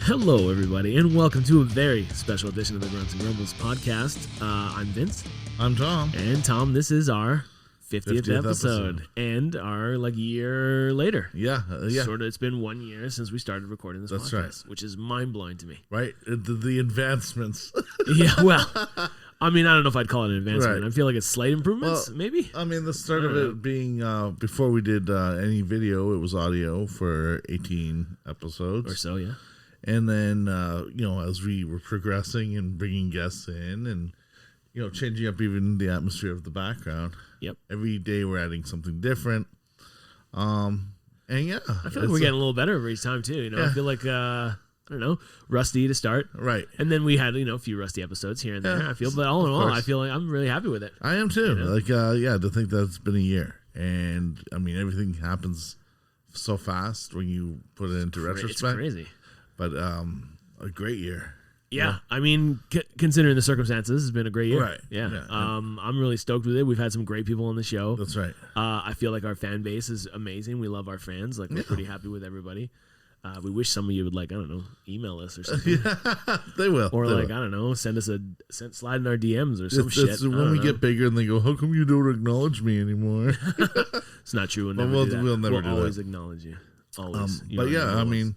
Hello, everybody, and welcome to a very special edition of the Grunts and Grumbles podcast. I'm Vince. I'm Tom. And Tom, this is our 50th episode, and our year later. Yeah. Sort of. It's been 1 year since we started recording this podcast, right. Which is mind blowing to me. Right, the advancements. Yeah, well, I mean, I don't know if I'd call it an advancement. Right. I feel like it's slight improvements, maybe. I mean, the start of it being before we did any video, it was audio for 18 episodes or so. Yeah. And then, as we were progressing and bringing guests in and, changing up even the atmosphere of the background. Yep. Every day we're adding something different. And yeah. I feel like we're getting a little better every time, too. I feel like, I don't know, rusty to start. Right. And then we had, a few rusty episodes here and there, I feel. But all in all, I feel like I'm really happy with it. I am, too. To think that it's been a year. And, I mean, everything happens so fast when you put it into retrospect. It's crazy. But a great year. Yeah. I mean, considering the circumstances, it's been a great year. Right. Yeah. I'm really stoked with it. We've had some great people on the show. That's right. I feel like our fan base is amazing. We love our fans. We're pretty happy with everybody. We wish some of you would email us or something. Yeah, they will. Or I don't know, send us slide in our DMs or some shit. When we get bigger and they go, how come you don't acknowledge me anymore? It's not true. We'll never do that. We'll never do always that. acknowledge you. Always. But yeah, I mean,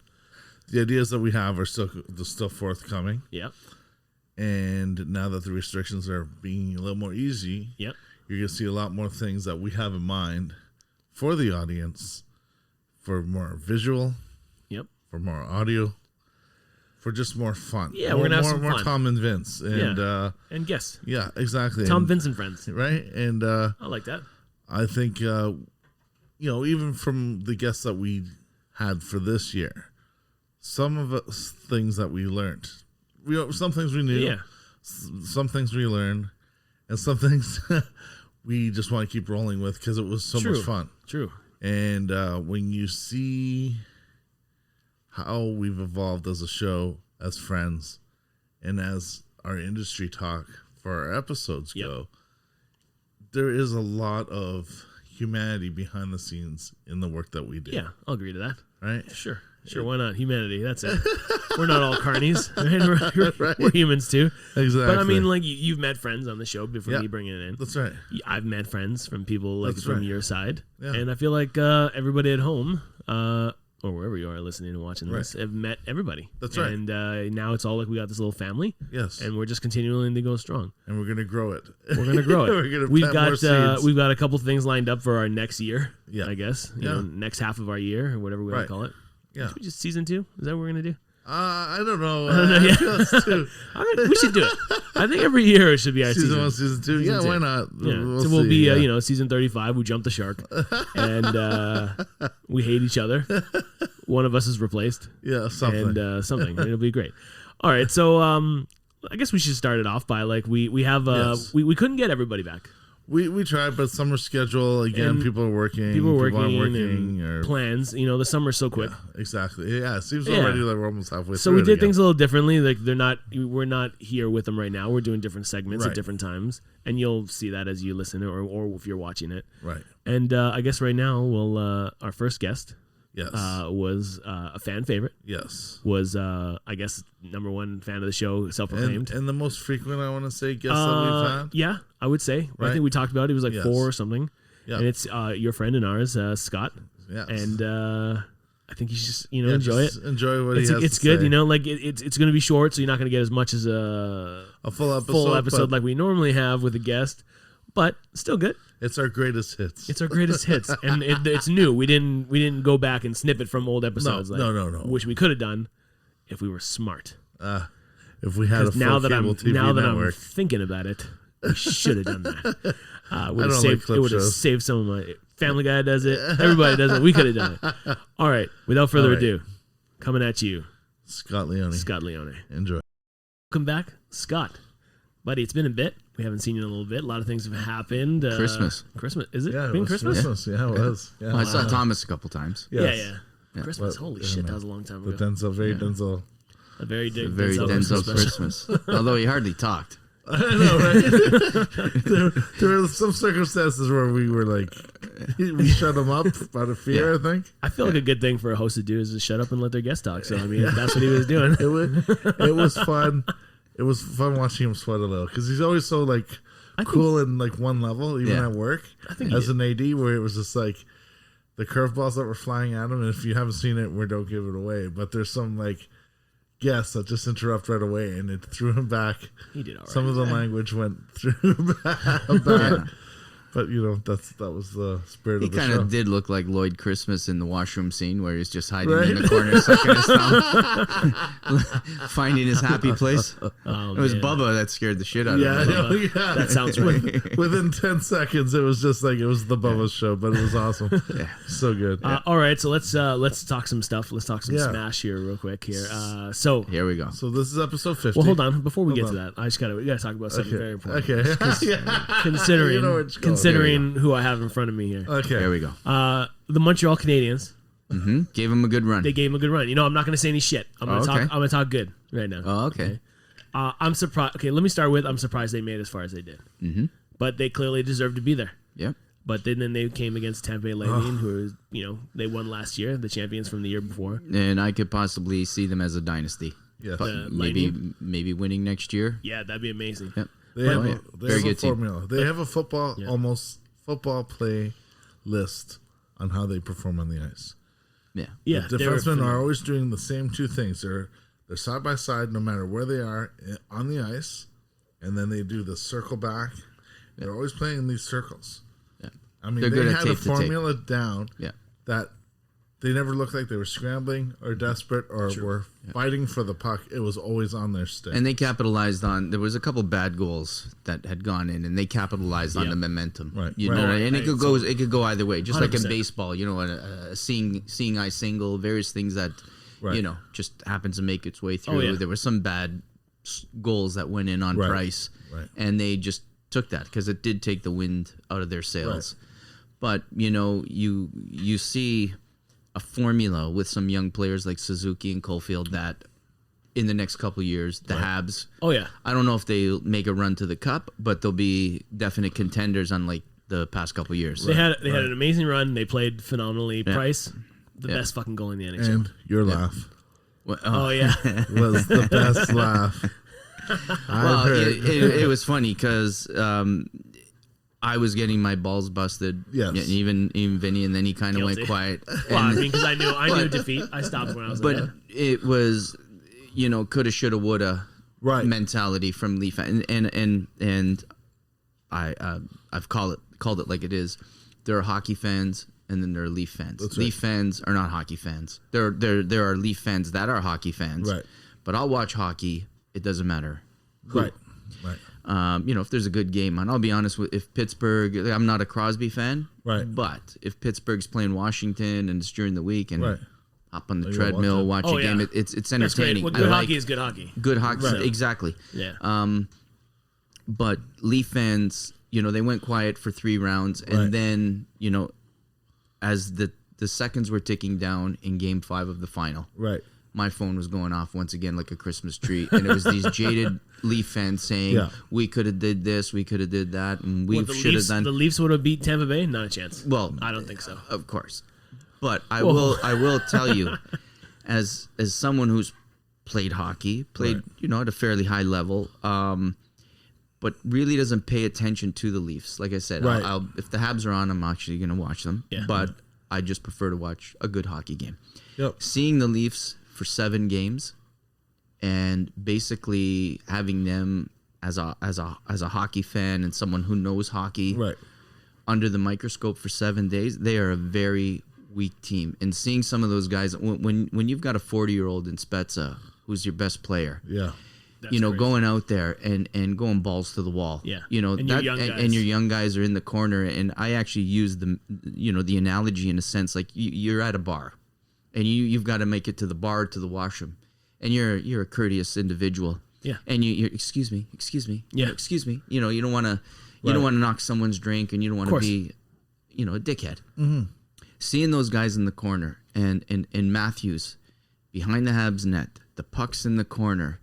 the ideas that we have are still forthcoming. Yep. And now that the restrictions are being a little more easy, yep, you're going to see a lot more things that we have in mind for the audience, for more visual, yep, for more audio, for just more fun. Yeah, we're going to have some more fun. Tom and Vince. And guests. Yeah, exactly. Tom, Vince, and friends. Right? And I like that. I think, even from the guests that we had for this year, some of the things that we learned, some things we knew, some things we learned, and some things we just want to keep rolling with because it was so much fun. True. And when you see how we've evolved as a show, as friends, and as our industry talk for our episodes go, there is a lot of humanity behind the scenes in the work that we do. Yeah, I'll agree to that. Right? Sure, why not? Humanity, that's it. We're not all carnies, right? We're humans too. Exactly. But I mean, you've met friends on the show before me bringing it in. That's right. I've met friends from people from your side. Yeah. And I feel like everybody at home, or wherever you are listening and watching this, have met everybody. That's right. And now it's all like we got this little family. Yes. And we're just continuing to go strong. And we're going to grow it. We're going to grow it. We're gonna we've got a couple things lined up for our next year. Yeah. I guess. You know, next half of our year or whatever we want to call it. Yeah. Should we just season 2? Is that what we're going to do? I don't know. We should do it. I think every year it should be our season 1, season 2. Yeah, why not? Yeah. We'll be, season 35. We jump the shark, and we hate each other. One of us is replaced. Yeah, something. And something. It'll be great. All right, so I guess we should start it off by we have we couldn't get everybody back. We tried, but summer schedule again. People are working. People aren't working. Or plans. The summer's so quick. Yeah, exactly. Yeah, it seems already like we're almost halfway. So we did things a little differently. We're not here with them right now. We're doing different segments at different times, and you'll see that as you listen or if you're watching it. Right. And I guess right now, our first guest. Yes. Was a fan favorite. Yes. Was I guess #1 fan of the show, self-proclaimed. And the most frequent, I want to say, guest that we've had. Yeah, I would say. Right? I think we talked about it. It was 4 or something. Yeah. And it's your friend and ours, Scott. Yes. And I think you should just enjoy it. Enjoy what he has to say. It's good, it's going to be short, so you're not going to get as much as a full episode like we normally have with a guest. But still good. It's our greatest hits. And it's new. We didn't go back and snip it from old episodes. No. Which we could have done if we were smart. If we had a full cable TV now that network. I'm thinking about it, we should have done that. It would have saved some of my. Family Guy does it. Everybody does it. We could have done it. All right. Without further ado, coming at you, Scott Leone. Enjoy. Welcome back, Scott. Buddy, it's been a bit. We haven't seen you in a little bit. A lot of things have happened. Christmas. Is it? Yeah, been Christmas? Yeah, it was. Yeah. Well, I saw Thomas a couple times. Yes. Yeah. Christmas. Holy shit, that was a long time ago. The Denzel, Denzel. A very Denzel Christmas. Although he hardly talked. I know, right? there were some circumstances where we were like, we shut them up out of fear. I think. I feel like a good thing for a host to do is to shut up and let their guests talk. So I mean, that's what he was doing. It was fun. It was fun watching him sweat a little because he's always so like cool in like one level, even at work. I think as an AD, where it was just like the curveballs that were flying at him. And if you haven't seen it, we don't give it away. But there's some like guests that just interrupt right away, and it threw him back. He did all right. Some of the language went through back. But, you know, that was the spirit of the show. He kind of did look like Lloyd Christmas in the washroom scene where he's just hiding in the corner, sucking his thumb, finding his happy place. Oh, it was Bubba that scared the shit out of him. Yeah. That sounds right. Within 10 seconds, it was just like, it was the Bubba show, but it was awesome. So good. All right, so let's talk some stuff. Let's talk some Smash here real quick here. So here we go. So this is episode 50. We gotta to that, we gotta talk about something very important. Okay. Considering who I have in front of me here. Okay. Here we go. The Montreal Canadiens. Mm-hmm. Gave him a good run. They gave him a good run. You know, I'm not going to say any shit. I'm going to talk good right now. Oh, okay. I'm surprised. Okay, let me start with I'm surprised they made it as far as they did. Mm-hmm. But they clearly deserved to be there. Yep. But then they came against Tampa Bay Lightning, who, you know, they won last year, the champions from the year before. And I could possibly see them as a dynasty. Yes. But maybe winning next year. Yeah, that'd be amazing. Yep. They have a formula. They have a football play list on how they perform on the ice. Yeah. The defensemen are always doing the same two things. They're side by side no matter where they are on the ice, and then they do the circle back. They're always playing in these circles. Yeah. I mean, they had a formula down that they never looked like they were scrambling or desperate or were fighting for the puck. It was always on their stick. And they capitalized on, there was a couple bad goals that had gone in, and they capitalized on the momentum. Right. You know, and it could go either way. Just 100%. Like in baseball, you know, a seeing eye single, various things that, you know, just happens to make its way through. There were some bad goals that went in on Price, and they just took that because it did take the wind out of their sails. But, you know, you see a formula with some young players like Suzuki and Caulfield that in the next couple of years, the Habs. Oh, yeah. I don't know if they make a run to the cup, but they'll be definite contenders unlike the past couple of years. They had an amazing run. They played phenomenally. Price, the best fucking goal in the NHL. And your laugh. Well, yeah. Was the best laugh. Well, it was funny because I was getting my balls busted. Yes. Even Vinny, and then he kind of went quiet. Well, I mean, because I knew defeat. I stopped when I was. But it was, you know, coulda, shoulda, woulda, mentality from Leaf, and I've called it like it is. There are hockey fans, and then there are Leaf fans. That's Leaf fans are not hockey fans. There are Leaf fans that are hockey fans. Right. But I'll watch hockey. It doesn't matter. Right. You know, if there's a good game on, I'll be honest with, if Pittsburgh, I'm not a Crosby fan, but if Pittsburgh's playing Washington and it's during the week and hop on the treadmill, watch a game, it's entertaining. Well, good hockey is good hockey. Good hockey, exactly. Yeah. But Leaf fans, you know, they went quiet for 3 rounds, and then, you know, as the seconds were ticking down in Game 5 of the final, my phone was going off once again like a Christmas tree, and it was these jaded Leaf fans saying, we could have did this, we could have did that, and we should have done. The Leafs would have beat Tampa Bay? Not a chance. Well, I don't think so. Of course. But I will tell you, as someone who's played hockey, you know, at a fairly high level, but really doesn't pay attention to the Leafs. Like I said, if the Habs are on, I'm actually going to watch them. Yeah. But I just prefer to watch a good hockey game. Yep. Seeing the Leafs for 7 games and basically having them as a hockey fan and someone who knows hockey under the microscope for 7 days, they are a very weak team. And seeing some of those guys, when you've got a 40-year-old in Spezza who's your best player, that's you know, crazy. Going out there and going balls to the wall. Yeah. You know, and your young guys are in the corner, and I actually use the analogy in a sense like you're at a bar. And you've got to make it to the bar, to the washroom, and you're a courteous individual. Yeah. And you're excuse me. Yeah. Excuse me. You know, you don't want to knock someone's drink, and you don't want to be, you know, a dickhead. Mm-hmm. Seeing those guys in the corner and Matthews behind the Habs net, the puck's in the corner,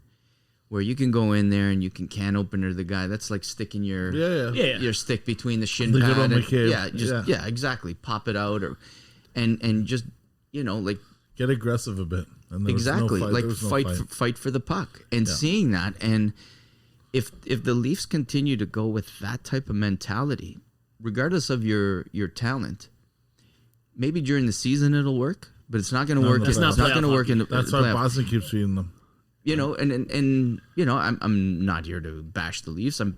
where you can go in there and you can opener the guy. That's like sticking your your stick between the shin pad. And, exactly. Pop it out and just like get aggressive a bit. And exactly, fight for the puck and seeing that. And if the Leafs continue to go with that type of mentality, regardless of your talent, maybe during the season it'll work, but it's not going to work. It's not going to work in the playoffs. That's why Boston keeps feeding them. And I'm not here to bash the Leafs. I'm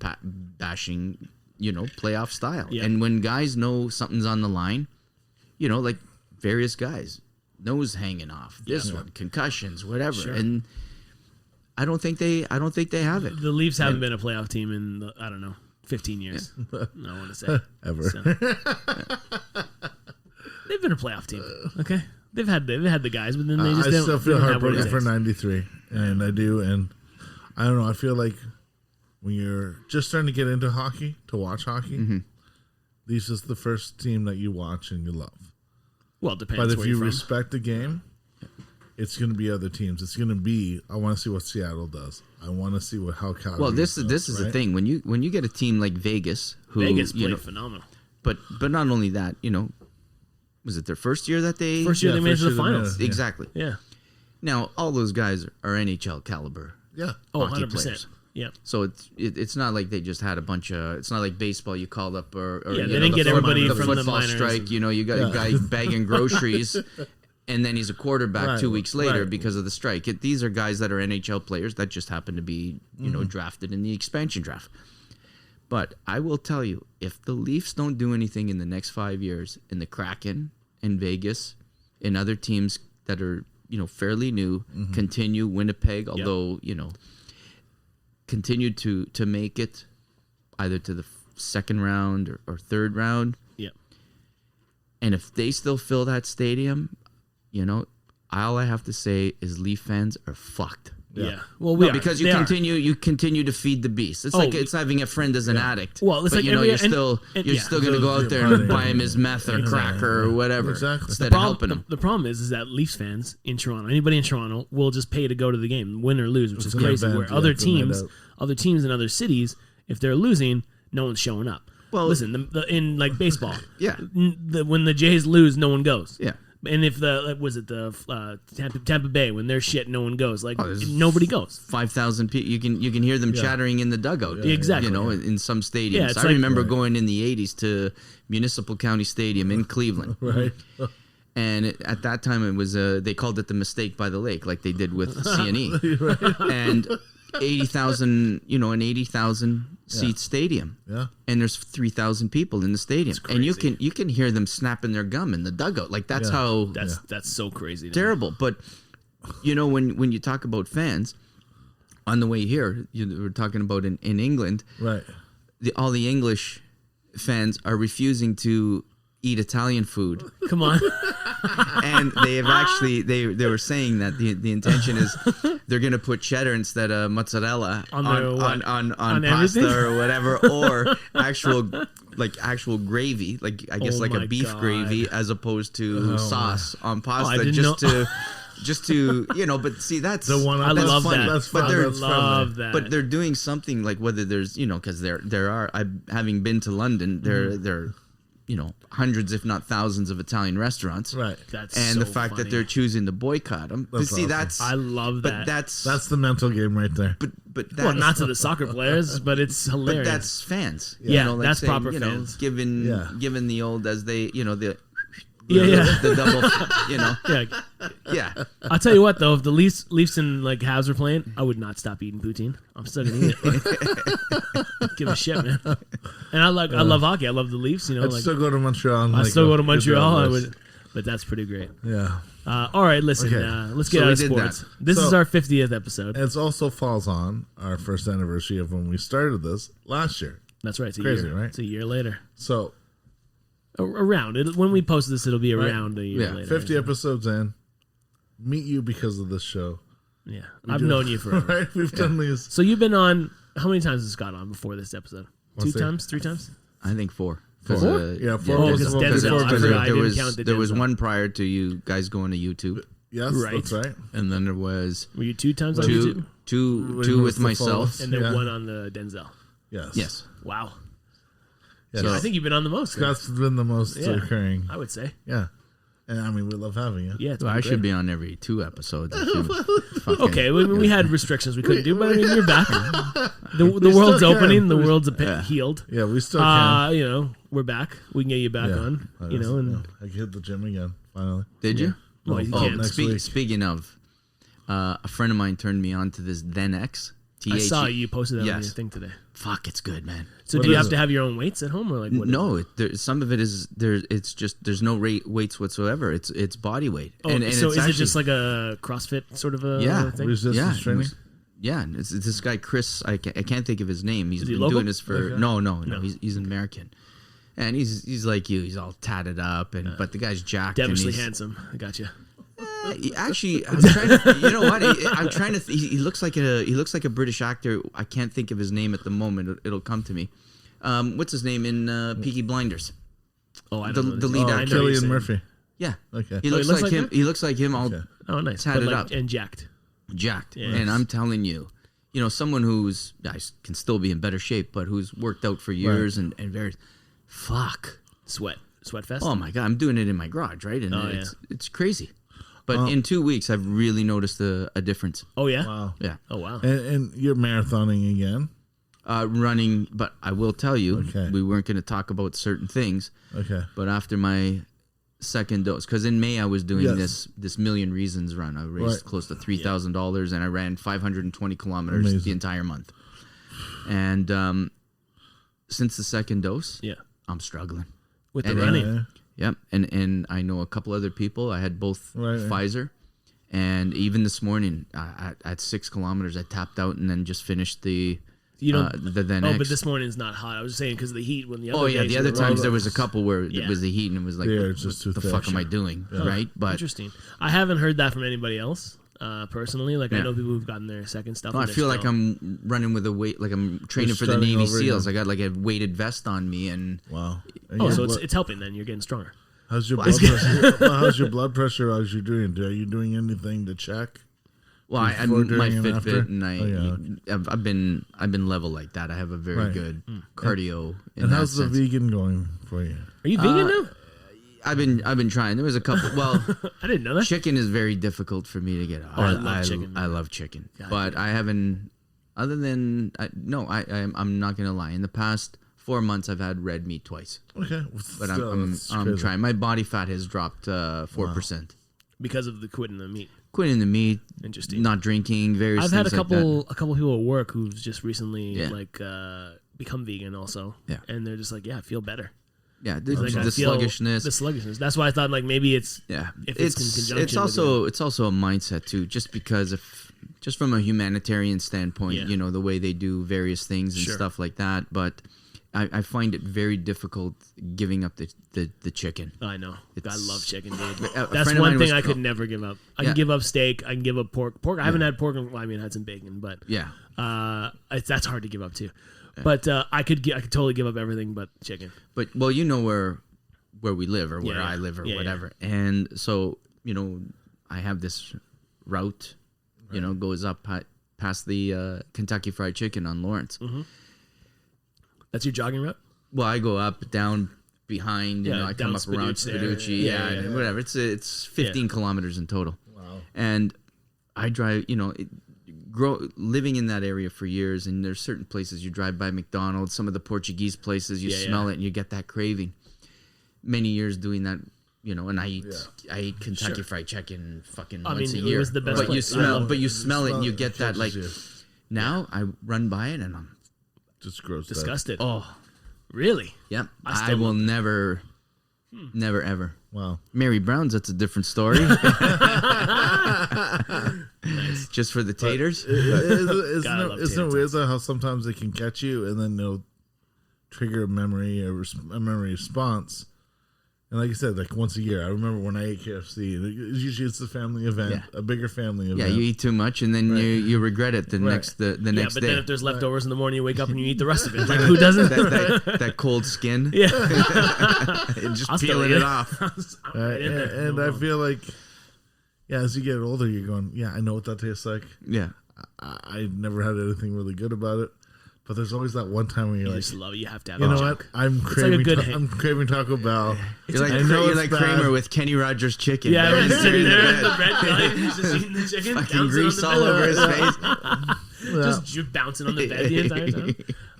bashing, playoff style. Yep. And when guys know something's on the line, like various guys, nose hanging off, this one, concussions, whatever. Sure. And I don't think they have it. The Leafs haven't been a playoff team in 15 years. I want to say ever. So, they've been a playoff team. Okay. They've had the guys, but then they just I still feel heartbroken for 93, and I do, and I don't know. I feel like when you're just starting to get into hockey, to watch hockey, Leafs is the first team that you watch and you love. Well, it depends. But if you respect the game, it's going to be other teams. It's going to be. I want to see what Seattle does. I want to see how Calgary. Well, this is the thing when you get a team like Vegas, Vegas played phenomenal. But not only that, was it their first year that they made it to the finals? Exactly. Yeah. Now all those guys are NHL caliber. Yeah. Oh, hockey 100%. Players. Yeah. So it's not like they just had a bunch of. It's not like baseball. You called up or they didn't get everybody from the football minors. strike. You got a guy bagging groceries, and then he's a quarterback 2 weeks later because of the strike. These are guys that are NHL players that just happen to be drafted in the expansion draft. But I will tell you, if the Leafs don't do anything in the next 5 years, in the Kraken, in Vegas, in other teams that are fairly new, continue Winnipeg, although continue to make it either to the second round or third round. Yeah. And if they still fill that stadium, all I have to say is Leaf fans are fucked. Yeah. Well, because you continue to feed the beast. It's like it's having a friend as an addict. Well, it's but like you're still going to go out there and buy him his meth or crack or whatever instead of helping him. The problem is that Leafs fans in Toronto, anybody in Toronto, will just pay to go to the game, win or lose, which is crazy. Where other teams in other cities, if they're losing, no one's showing up. Well, listen, in like baseball, when the Jays lose, no one goes. Yeah. And if Tampa Bay, when they're shit, no one goes. Nobody goes. 5,000 people. You can hear them chattering in the dugout. Exactly. In some stadiums. I remember going in the 80s to Municipal County Stadium in Cleveland. Right. And at that time, it was they called it the Mistake by the Lake, like they did with CNE. Right. And 80,000, an 80,000 seat stadium. Yeah. And there's 3,000 people in the stadium. And you can hear them snapping their gum in the dugout. Like that's how that's so crazy. Terrible. But when you talk about fans, on the way here, we're talking about in England. Right. All the English fans are refusing to eat Italian food. Come on. And they have actually they were saying that the intention is they're going to put cheddar instead of mozzarella on pasta everything? or whatever, or actual gravy, like I guess like a beef gravy as opposed to sauce on pasta, just to but see that's the one I love fun. that. That's fun. But that's love that. But they're doing something like whether there's because there are having been to London there hundreds, if not thousands, of Italian restaurants. Right. The fact that they're choosing to boycott them. That's awesome. I love that. But that's the mental game right there. But well, not to the soccer players, but it's hilarious. But that's fans. Yeah, that's saying, proper fans. Given the old as they the double yeah. I'll tell you what though, if the Leafs and like Habs were playing, I would not stop eating poutine. I'm still gonna eat it. Give a shit, man. And I love hockey. I love the Leafs. I'd still go to Montreal. I still go to Montreal. I would, but that's pretty great. Yeah. All right, listen. Okay. Let's get out of sports. This is our 50th episode. It also falls on our first anniversary of when we started this last year. That's right. It's crazy, year. right? It's a year later. So. Around it, when we post this, it'll be around a year later. 50 episodes in. Meet you because of this show. Yeah, I've known you forever. Right? We've done these. So you've been on. How many times has Scott on before this episode? 2 times? 3 times? I think 4. 4? Yeah, 4. There was one prior to you guys going to YouTube. Yes, right. That's right. And then there was. Were you 2 times on YouTube? Two with myself, and then one on the Denzel. Yes. Wow. Yes. So I think you've been on the most. Scott's been the most recurring. I would say. Yeah. And I mean, we love having you. Yeah, I should be on every 2 episodes. Okay, we had restrictions we couldn't do, but I mean, you're back. The world's opening. The world's a bit healed. Yeah, we still can. We're back. We can get you back on. And I hit the gym again finally. Did you? Well, you can't. Speaking of, a friend of mine turned me on to this Then-X. I saw you posted that on your thing today. Fuck, it's good, man. So do you have to have your own weights at home, or like what? No, some of it is there. It's just there's no weights whatsoever. It's body weight. Oh, and so is it just like a CrossFit sort of a thing? Resistance training. Yeah, it's this guy Chris. I can't think of his name. He's been local? doing this for no. He's an American, and he's like you. He's all tatted up, but the guy's jacked. Devilishly handsome. I got you. Actually, I'm trying to. You know what? I'm trying to. He looks like a British actor. I can't think of his name at the moment. It'll come to me. What's his name in Peaky Blinders? Oh, I don't know. The lead actor, Cillian Murphy. Yeah. Okay. He looks like him. He looks like him all nice. tatted up and jacked. Jacked. Yeah. And I'm telling you, someone who's can still be in better shape, but who's worked out for years and very Sweat fest. Oh my god, I'm doing it in my garage, right? And it's crazy. But in 2 weeks, I've really noticed a difference. Oh yeah. Wow. Yeah. Oh wow. And you're marathoning again. Running, but I will tell you, we weren't going to talk about certain things. Okay. But after my second dose, because in May I was doing this Million Reasons run. I raised close to $3,000, and I ran 520 kilometers the entire month. And since the second dose, I'm struggling with the running. Yep, and I know a couple other people. I had both Pfizer, and even this morning at 6 kilometers, I tapped out and then just finished the. But this morning's not hot. I was just saying because of the heat. When the other the other times there was a couple where it was the heat and it was like, what the fuck am I doing? Yeah. Right? But interesting. I haven't heard that from anybody else personally. Like I know people who've gotten their second stuff. No, I feel like I'm running with a weight, like I'm training for the Navy SEALs. I got like a weighted vest on me, and so it's helping. Then you're getting stronger. How's your blood pressure? How's your blood pressure? As you're doing? Are you doing anything to check? Well, I'm my Fitbit, and I've been level like that. I have a very good cardio. And how's the vegan going for you? Are you vegan now? I've been trying. There was a couple. Well, I didn't know that. Chicken is very difficult for me to get. I love chicken. I love chicken, but I haven't. Other than I'm not gonna lie. In the past 4 months, I've had red meat twice. Okay, but I'm trying. My body fat has dropped 4% because of the quitting the meat. Quitting the meat, interesting. Not drinking, various. I've had a couple people at work who've just recently become vegan also, and they're just like, I feel better. Yeah, the sluggishness. The sluggishness. That's why I thought like maybe it's if it's in conjunction. It's also a mindset too, just because just from a humanitarian standpoint, the way they do various things and stuff like that, but. I find it very difficult giving up the chicken. I know. I love chicken, dude. That's one thing I could never give up. I can give up steak. I can give up pork. I haven't had pork. I had some bacon, but that's hard to give up too. Yeah. But I could totally give up everything but chicken. But you know where we live or where I live or whatever, and so I have this route, goes up past the Kentucky Fried Chicken on Lawrence. Mm-hmm. That's your jogging route? Well, I go up, down, behind, I come up around Spaducci, whatever. It's 15 kilometers in total. Wow. And I drive, living in that area for years, and there's certain places you drive by McDonald's, some of the Portuguese places, you smell it and you get that craving. Many years doing that, and I eat Kentucky Fried Chicken fucking once a year. It was the best place. You smell it and you get that like. Now I run by it and I'm just gross. Disgusted. Oh, really? Yep. I will never ever. Wow. Mary Brown's, that's a different story. Nice. Just for the taters. Isn't it weird how sometimes they can catch you and then they'll trigger a memory response? And like I said, like once a year, I remember when I ate KFC. Usually it's a family event, a bigger family event. Yeah, you eat too much and then you regret it the next day. Yeah, but then if there's leftovers in the morning, you wake up and you eat the rest of it. Like who doesn't? that cold skin. Yeah, and just peeling it off. And I feel like, as you get older, you're going, I know what that tastes like. Yeah. I never had anything really good about it. But there's always that one time when you're like, just love it. You have to have. You know what? I'm craving. I'm craving Taco Bell. You're like Kramer with Kenny Rogers chicken. Yeah, he's sitting there in the red light. He's just eating the chicken. Fucking grease all over his face. Just bouncing on the bed the entire time.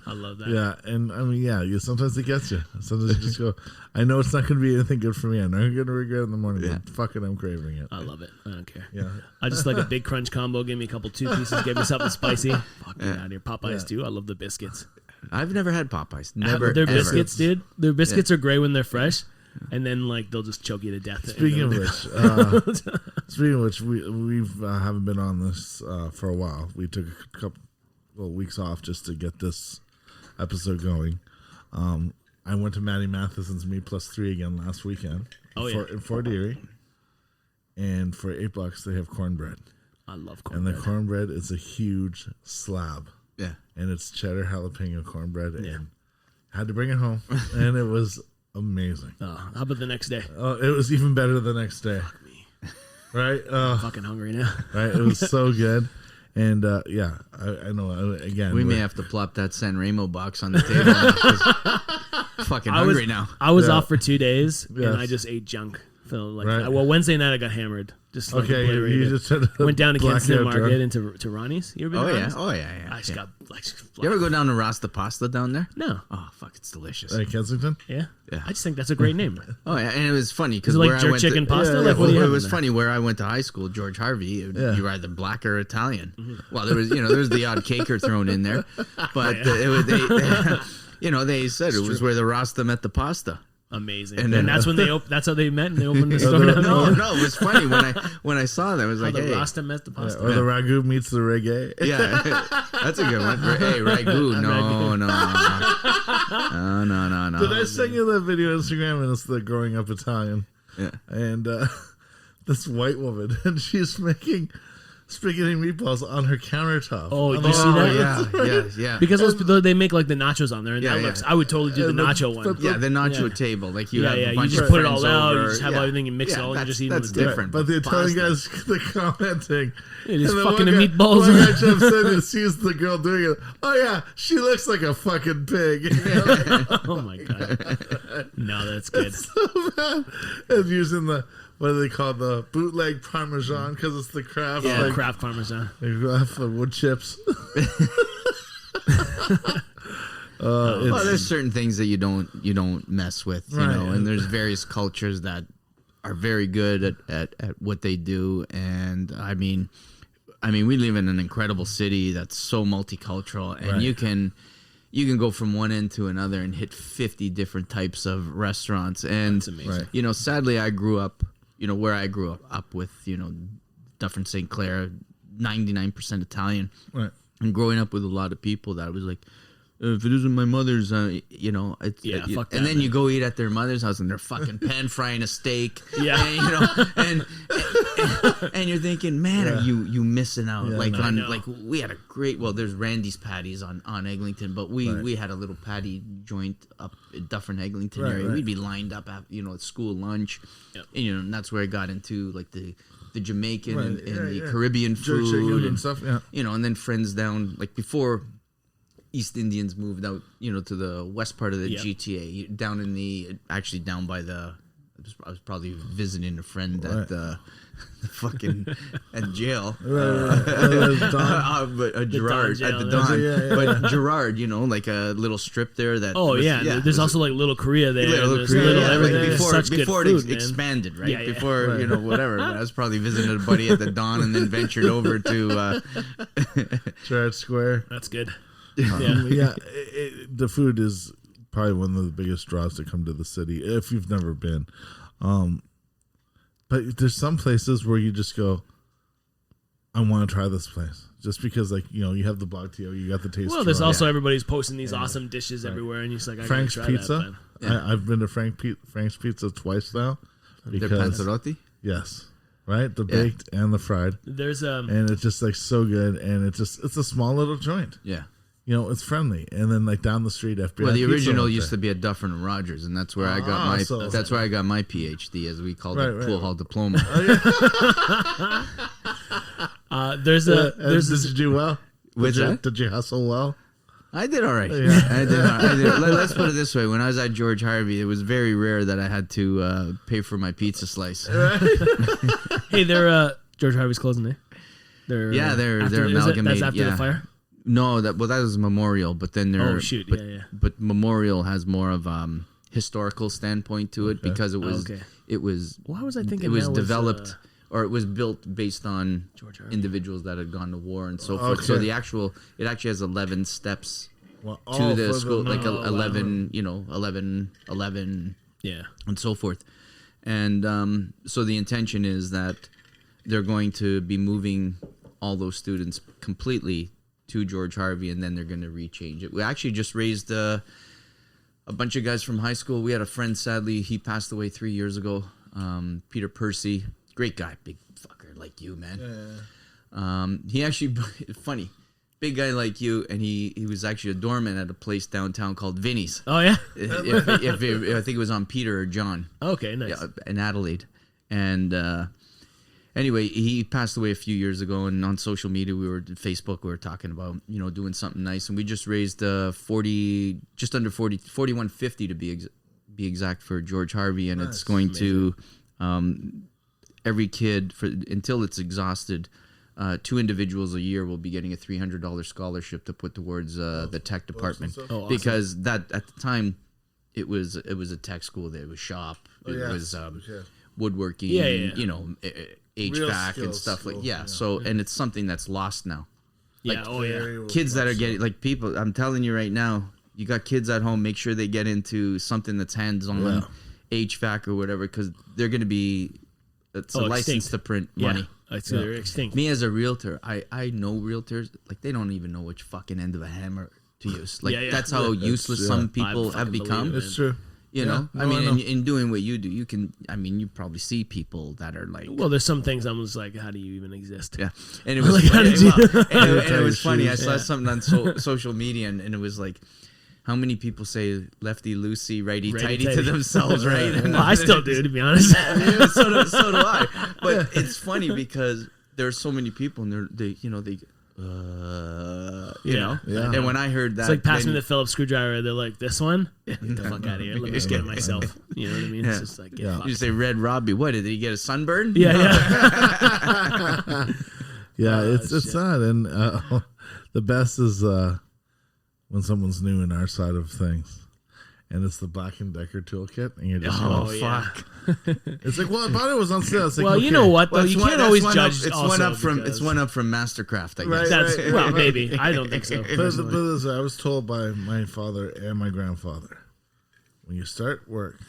I love that. Yeah, and I mean, sometimes it gets you. Sometimes you just go, I know it's not going to be anything good for me. I'm not going to regret it in the morning, but fuck it, I'm craving it. I love it. I don't care. Yeah. I just like a big crunch combo. Give me a couple 2 pieces. Give me something spicy. Fuck me out here. Popeyes too. I love the biscuits. I've never had Popeyes. Never. Their biscuits, dude. Their biscuits are great when they're fresh. And then, like, they'll just choke you to death. Speaking of which, we haven't been on this for a while. We took a couple weeks off just to get this episode going. I went to Maddie Matheson's Me Plus 3 again last weekend in Fort Erie. And for $8, they have cornbread. I love cornbread. And the cornbread is a huge slab. Yeah. And it's cheddar jalapeno cornbread. And I had to bring it home. And it was amazing. Oh, how about the next day? Oh, it was even better the next day. Fuck me. Right? I'm fucking hungry now. Right? It was so good. And I know. Again, we may have to plop that San Remo box on the table. Fucking hungry now. I was off for 2 days and I just ate junk. Well, Wednesday night I got hammered. Just like you just went down to Kensington Market into Ronnie's. You ever been to Ronnie's? Oh yeah. I just got You ever go down to Rasta Pasta down there? No. Oh fuck, it's delicious. Kensington? Yeah. I just think that's a great name. Oh yeah, and it was funny because like jerk chicken pasta. What do you have? It was funny where I went to high school. George Harvey. You were either black or Italian. Mm-hmm. Well, there was the odd caker thrown in there, but they said it was where the Rasta met the pasta. Amazing, and that's when that's how they met, and they opened the store. No, it was funny when I saw that. I was like, the hey, Rasta met the pasta, or the ragu meets the reggae. Yeah, that's a good one. Hey, ragu, no. Did I send you that video on Instagram? And it's the growing up Italian. Yeah, and this white woman, and she's making spaghetti meatballs on her countertop. Oh, you see that? Yeah. Because they make like the nachos on there, and that looks. I would totally do the nacho one. Yeah, the nacho table, like you have a bunch you just of put it all out. over. You just have everything and mix it all. And just eat that's different. But the Italian guys, they're commenting. Just fucking the meatballs. One guy jumps in and sees the girl doing it. Oh yeah, she looks like a fucking pig. Oh my god. No, that's good. It's so bad. And using the. What do they call the bootleg Parmesan? Because it's the Kraft. Yeah, Kraft Parmesan. Wood chips. Well, there's certain things that you don't mess with, you know, and there's various cultures that are very good at what they do, and I mean, we live in an incredible city that's so multicultural, and you can go from one end to another and hit 50 different types of restaurants, and that's amazing. You know, sadly, I grew up. You know, where I grew up with, Dufferin St. Clair, 99% Italian. Right. And growing up with a lot of people that was like, if it isn't my mother's, fuck that, and then you go eat at their mother's house and they're fucking pan frying a steak. Yeah. And, and you're thinking, man, are you missing out? Yeah, we had a great, there's Randy's Patties on Eglinton, but we had a little patty joint up at Dufferin Eglinton area. We'd be lined up at school lunch. Yep. And that's where I got into like the Jamaican and the Caribbean food and stuff. Yeah. And then friends down like before East Indians moved out, to the west part of the GTA, down by the. I was probably visiting a friend at the fucking at jail. But Gerard at the Don. But Gerard, like a little strip there. There's also like Little Korea there. Before it expanded, right? Yeah, before whatever. But I was probably visiting a buddy at the Don and then ventured over to Gerard Square. That's good. The food is probably one of the biggest draws to come to the city if you've never been. But there's some places where you just go, I want to try this place. Just because, you have the blog TO, you got the taste. Well, there's also everybody's posting these awesome dishes everywhere, and you're just like, Frank's try Pizza. That, I've been to Frank's Pizza twice now. Their panzerotti? Yes. Right? The baked and the fried. There's and it's just so good, and it's a small little joint. Yeah. It's friendly, and then down the street, FBI. Well, the original used to be at Dufferin and Rogers, and that's where I got my that's where I got my PhD, as we called it, pool hall diploma. There's did you do well? Did you hustle well? I did all right. Yeah. I did. Let's put it this way: when I was at George Harvey, it was very rare that I had to pay for my pizza slice. Hey, they're George Harvey's closing, eh? They're amalgamated. That's after the fire. No, that was Memorial, but then they're But Memorial has more of historical standpoint to it because it was. Why was I thinking it was developed? Or it was built based on individuals that had gone to war and so forth. So it actually has 11 steps to the school, like 11, 11, yeah, and so forth. And so the intention is that they're going to be moving all those students completely to George Harvey, and then they're going to rechange it. We actually just raised a bunch of guys from high school. We had a friend, sadly, he passed away 3 years ago, Peter Percy. Great guy, big fucker like you, man. Yeah. He actually, funny, big guy like you, and he was actually a doorman at a place downtown called Vinny's. Oh yeah, I think it was on Peter or John. Okay, nice. Yeah, in Adelaide, and anyway, he passed away a few years ago, and on social media, Facebook, we were talking about doing something nice, and we just raised just under 4150 to be exact for George Harvey, and it's going to. Every kid, until it's exhausted, 2 individuals a year will be getting a $300 scholarship to put towards the tech department. Awesome. Because that at the time, it was a tech school. There was shop, it was woodworking, HVAC and stuff like So and it's something that's lost now. Like, kids that are getting people. I'm telling you right now, you got kids at home. Make sure they get into something that's hands-on, HVAC or whatever, because they're going to be. It's a license to print money. They're extinct. Me as a realtor, I know realtors, like they don't even know which fucking end of a hammer to use. Like that's how useless some people have become. It's true. You know, I mean, in doing what you do, you can. I mean, you probably see people that are like. Well, there's some things I'm just like, how do you even exist? Yeah, and it was like, and it was funny. I saw something on social media, and it was like. How many people say lefty loosey, righty tighty to themselves, right? Well, I still do, to be honest. So do I. But it's funny because there's so many people, and they And when I heard that, it's like pass me the Phillips screwdriver. They're like, this one? Get the fuck out of here. Let me just get it myself. You know what I mean? It's just like, you say Red Robbie. What did he get a sunburn? Yeah. It's sad, and the best is. When someone's new in our side of things, and it's the Black & Decker toolkit, and you're just fuck. It's like, well, I thought it was on sale. It's like, well, you know what, though? You can't always judge. It's one up from Mastercraft, I guess. Well, maybe. I don't think so. But I was told by my father and my grandfather, when you start work,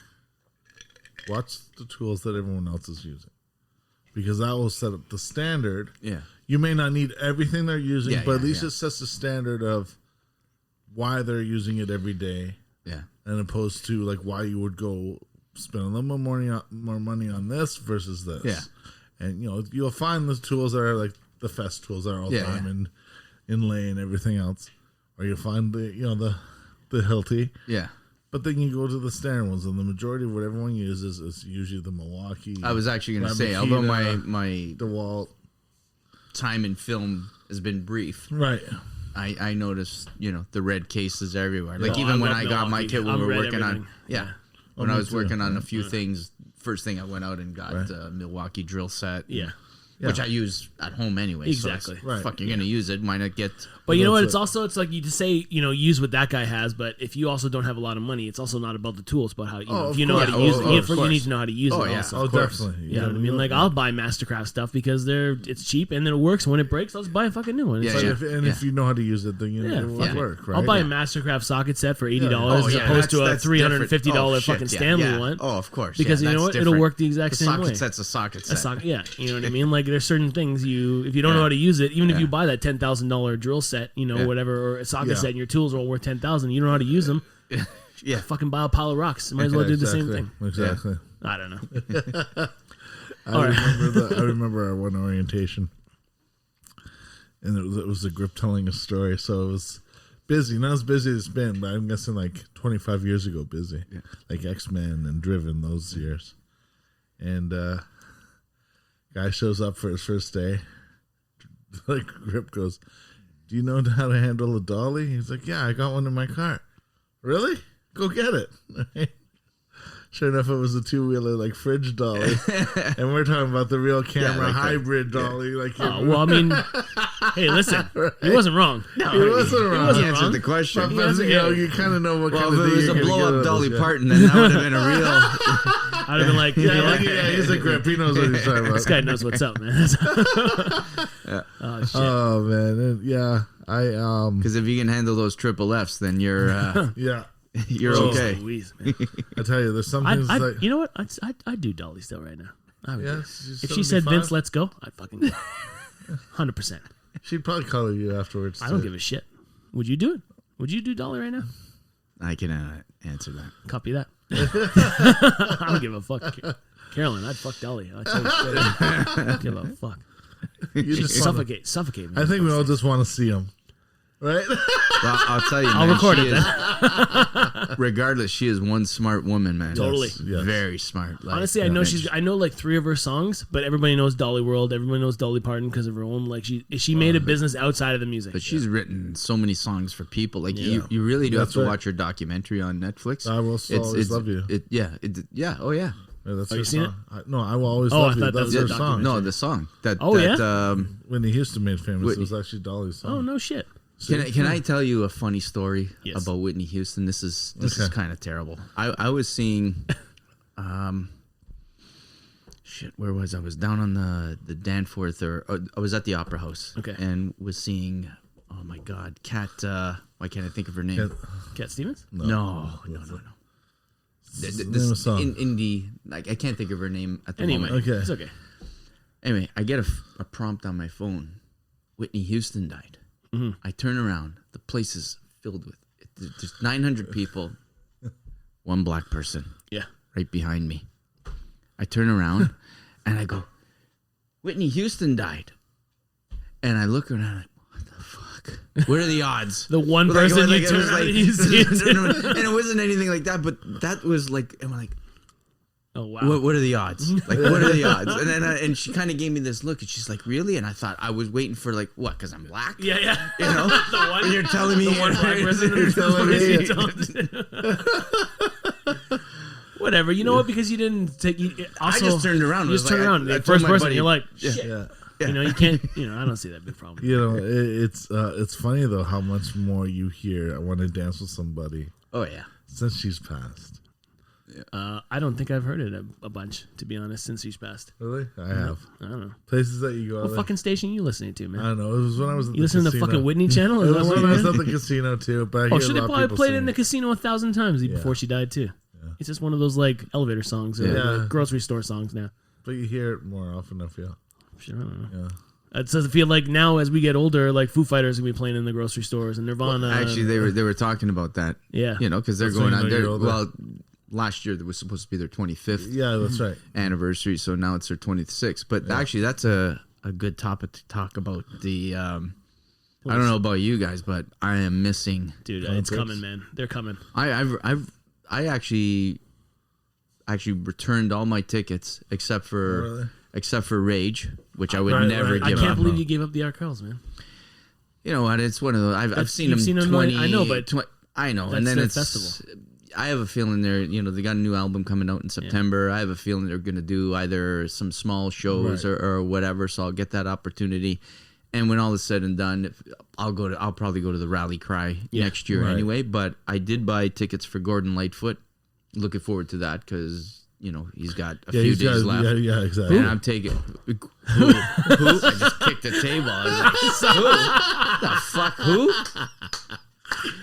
watch the tools that everyone else is using. Because that will set up the standard. Yeah. You may not need everything they're using, but at least it sets the standard of why they're using it every day, and opposed to like why you would go spend a little more money on this versus this, and you'll find the tools that are like the Fest tools that are all the time and inlay and everything else, or you'll find the Hilti, but then you go to the standard ones, and the majority of what everyone uses is usually the Milwaukee. I was actually going to say, although my DeWalt time in film has been brief, right. I noticed, the red cases everywhere. Like even when I got my kit, when we were working on, when I was working on a few things, first thing I went out and got a Milwaukee drill set. Which I use at home anyway. Exactly. So fuck, you're gonna use it. Why not get? But you know what? It's like you just say, use what that guy has. But if you also don't have a lot of money, it's also not about the tools, but how if you know how to use it. You need to know how to use it. Also. Definitely. Yeah, I mean, like I'll buy Mastercraft stuff because it's cheap and then it works. When it breaks, I'll just buy a fucking new one. If you know how to use it, then it will work. Right? I'll buy a Mastercraft socket set for $80 as opposed to a $350 fucking Stanley one. Oh, of course. Because you know what? It'll work the exact same way. Socket set's a socket set. Yeah, you know what I mean. Like there's certain things if you don't know how to use it, even if you buy that $10,000 drill set, whatever, or a socket set, and your tools are all worth $10,000, you don't know how to use them. Fucking buy a pile of rocks. Might as well do the same thing. Exactly. I don't know. I remember our one orientation, and it was a group telling a story. So it was busy, not as busy as it's been, but I'm guessing like 25 years ago, busy, like X-Men and Driven those years, and. Guy shows up for his first day, like Grip goes, "Do you know how to handle a dolly?" He's like, "Yeah, I got one in my car." Really? Go get it. Sure enough, it was a 2-wheeler like fridge dolly, and we're talking about the real camera like hybrid dolly. Like, well, I mean, hey, listen, right? He wasn't wrong. No, he wasn't wrong. He answered the question. But, you kind of know what kind of. Well, if it was a blow up Dolly Parton, then that would have been a real. I'd have been like, he's a Grip. He knows what he's talking about. This guy knows what's up, man. Oh shit. Oh man, yeah. Because if you can handle those triple Fs, then you're yeah. You're okay. Louise, I tell you, there's some things like... You know what? I'd do dolly still right now. Yes, if she said, "Vince, let's go," I'd fucking go. 100%. She'd probably call you afterwards. I don't give a shit. Would you do it? Would you do dolly right now? I can answer that. Copy that. I don't give a fuck. Carolyn, I'd fuck dolly. I don't give a fuck. You just suffocate me. I think we all just want to see him. Right? Well, I'll tell you, man, I'll record it then. Regardless, she is one smart woman, man. Totally. Yes. Very smart. Like, honestly, I know like 3 of her songs, but everybody knows Dolly World. Everybody knows Dolly Parton because of her own, like, she made a business outside of the music. But she's written so many songs for people. Like, you really do have to watch her documentary on Netflix. I will always love you. Oh, yeah. That's have you seen it? No, I will always love you. That's her song. No, the song. Whitney Houston made famous. It was actually Dolly's song. Oh, no shit. Can I tell you a funny story Yes. about Whitney Houston? This is kind of terrible. I was seeing, where was I? I was down on the Danforth, or I was at the Opera House, and was seeing, oh my God, Cat. Why can't I think of her name? Cat Stevens? No. This song. indie, like, I can't think of her name at the moment. Okay, it's okay. Anyway, I get a prompt on my phone. Whitney Houston died. Mm-hmm. I turn around. The place is filled with. There's 900 people. One black person. Yeah. Right behind me. I turn around and I go, Whitney Houston died. And I look around and I'm like, what the fuck? What are the odds? The one person you turned around and you see it. And it wasn't anything like that, but that was like, I'm like, oh wow! What are the odds? Like, what are the odds? And then and she kind of gave me this look, and she's like, "Really?" And I thought I was waiting for like, what? Because I'm black? Yeah. You know, the one, and you're telling me the one black person. Whatever. You know what? Because you didn't take. Also, I just turned around. You just turned around. The first person. You're like, shit. Yeah. You know, you can't. You know, I don't see that big problem. You know, it's funny though how much more you hear. I want to dance with somebody. Oh yeah. Since she's passed. I don't think I've heard it a bunch, to be honest, since she's passed. Really? I have. I don't know. Places that you go. What fucking station you listening to, man? I don't know. It was when I was at you listening to the fucking Whitney channel? It was when I was at the casino too. But they probably played it in the casino 1,000 times before she died too. Yeah. It's just one of those like elevator songs or like grocery store songs now. But you hear it more often, I feel. Sure, I don't know. Yeah. It does feel like now as we get older, like Foo Fighters are gonna be playing in the grocery stores and Nirvana. Well, actually, they were talking about that. Yeah. You know, because they're going on there. Well, last year there was supposed to be their 25th. Yeah, that's right. Anniversary. So now it's their 26th. But actually, that's a good topic to talk about. The I don't know about you guys, but I am missing. Dude, it's coming, man. They're coming. I actually returned all my tickets except for Rage, which I would never give up. I can't believe you gave up the Art Girls, man. You know what? It's one of those. I've seen them 20. I know, but I know, that's and then their it's festival. I have a feeling they're, you know, they got a new album coming out in September. I have a feeling they're going to do either some small shows or whatever. So I'll get that opportunity. And when all is said and done, I'll probably go to the Rally Cry next year anyway. But I did buy tickets for Gordon Lightfoot. Looking forward to that because, you know, he's got a few days left. Yeah, exactly. And I'm taking who? I just kicked the table. I was like, who? The fuck? Who?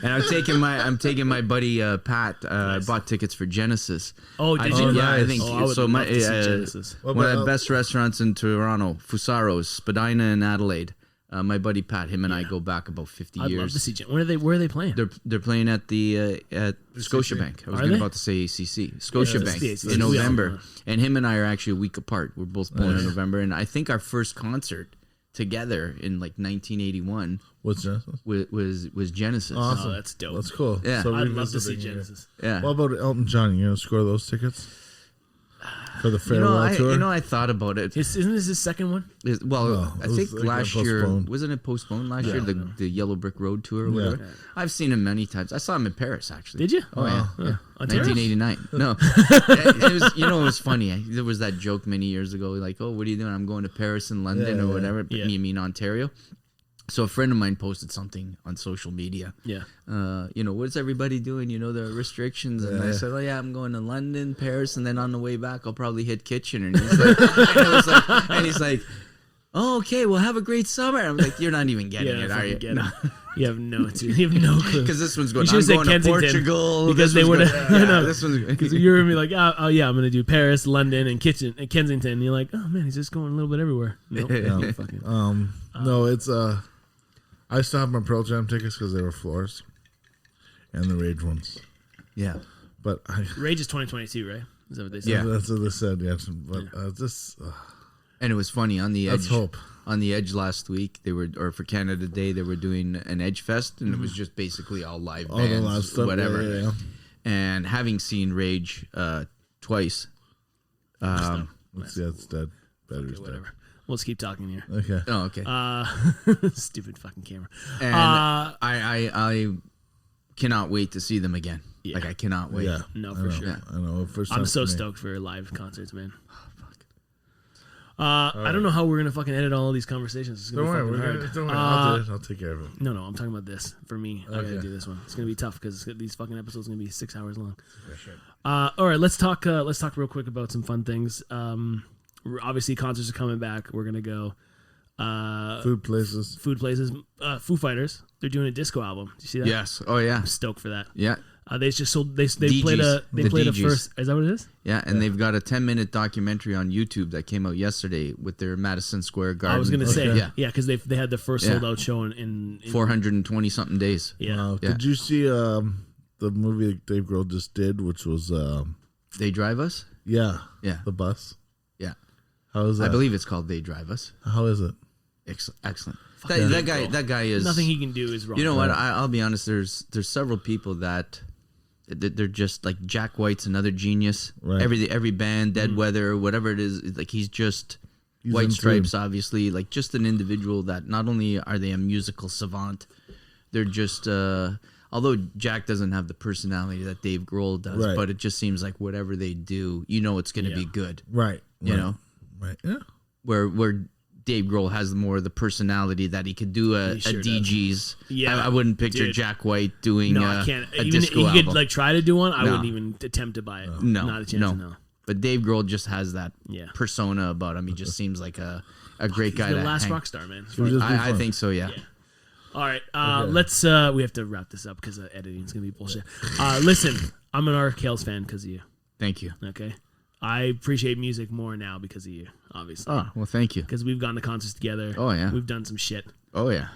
And I'm taking my buddy Pat. I bought tickets for Genesis. Oh, did you? Yeah, I think so. My Genesis. One of the best restaurants in Toronto, Fusaro's, Spadina in Adelaide. My buddy Pat, him and I go back about 50 years. I'd love to see Genesis. Where are they playing? They're playing at the Scotiabank. I was about to say ACC. Scotiabank in November. And him and I are actually a week apart. We're both born in November. And I think our first concert together in like 1981 was Genesis. Awesome. Oh, that's dope. That's cool. Yeah, so I'd love to see Genesis. Yeah. What about Elton John? You gonna score those tickets? For the farewell tour? I thought about it. Isn't this his second one? I think last year, wasn't it postponed last year? The Yellow Brick Road tour or whatever? Yeah. I've seen him many times. I saw him in Paris, actually. Did you? Oh, yeah. 1989. No. It was funny. There was that joke many years ago, like, oh, what are you doing? I'm going to Paris and London or whatever. Yeah. You mean Ontario? So a friend of mine posted something on social media. Yeah. What's everybody doing? The restrictions. And I said, oh, yeah, I'm going to London, Paris, and then on the way back, I'll probably hit Kitchener. And he's like, oh, okay, well, have a great summer. I'm like, you're not even getting it, are you? No. You have no clue. Because this one's going to Portugal. Because they would have. This one's because you're going to be like, oh, yeah, I'm going to do Paris, London, and Kensington. And you're like, oh, man, he's just going a little bit everywhere. Nope. No, it's... I still have my Pearl Jam tickets because they were floors, and the Rage ones. Yeah, but Rage is 2022, right? Is that what they said? Yeah, that's what they said. Yes, but and it was funny on the Edge. Let's hope. On the Edge last week, for Canada Day, they were doing an Edge Fest, and it was just basically all live bands, whatever. Yeah. And having seen Rage twice, it's dead. Battery's dead. We'll just keep talking here. Okay. Oh, okay. Stupid fucking camera. And I cannot wait to see them again. Yeah. Like, I cannot wait. Yeah. No, for sure. Yeah. I know. I'm so stoked for live concerts, man. I don't know how we're gonna fucking edit all of these conversations. It's gonna be fucking hard. Don't worry. I'll take care of it. No, I'm talking about this. For me, I gotta do this one. It's gonna be tough because these fucking episodes are gonna be 6 hours long. Sure. All right, let's talk real quick about some fun things. Obviously, concerts are coming back. We're gonna go. Food places. Foo Fighters. They're doing a disco album. Do you see that? Yes. Oh yeah. I'm stoked for that. Yeah. They just sold. They played a first. Is that what it is? Yeah, and they've got a 10-minute documentary on YouTube that came out yesterday with their Madison Square Garden. I was gonna say because they had the first sold out show in 420 something days. Yeah. Did you see the movie that Dave Grohl just did, which was They Drive Us? Yeah. Yeah. The bus. Yeah. How is that? I believe it's called They Drive Us. How is it? Excellent. That guy is. Nothing he can do is wrong. You know what? I'll be honest. There's several people that they're just like Jack White's another genius. Right. Every band, Dead Weather, whatever it is, like he's White Stripes, obviously, like just an individual that not only are they a musical savant, they're just. Although Jack doesn't have the personality that Dave Grohl does, but it just seems like whatever they do, it's going to be good. Right. You know. Right. Yeah. Where Dave Grohl has more of the personality that he could do a DG's. Yeah, I wouldn't picture Jack White doing I can't. a even disco he album. could like try to do one. I wouldn't even attempt to buy it. No, not a chance. No. But Dave Grohl just has that persona about him. He just seems like a great guy. He's the last rock star, man. I think so. Yeah. All right, let's. We have to wrap this up because editing is gonna be bullshit. Listen, I'm an Arkells fan because of you. Thank you. Okay. I appreciate music more now because of you, obviously. Oh, well, thank you. Because we've gone to concerts together. Oh, yeah. We've done some shit. Oh, yeah.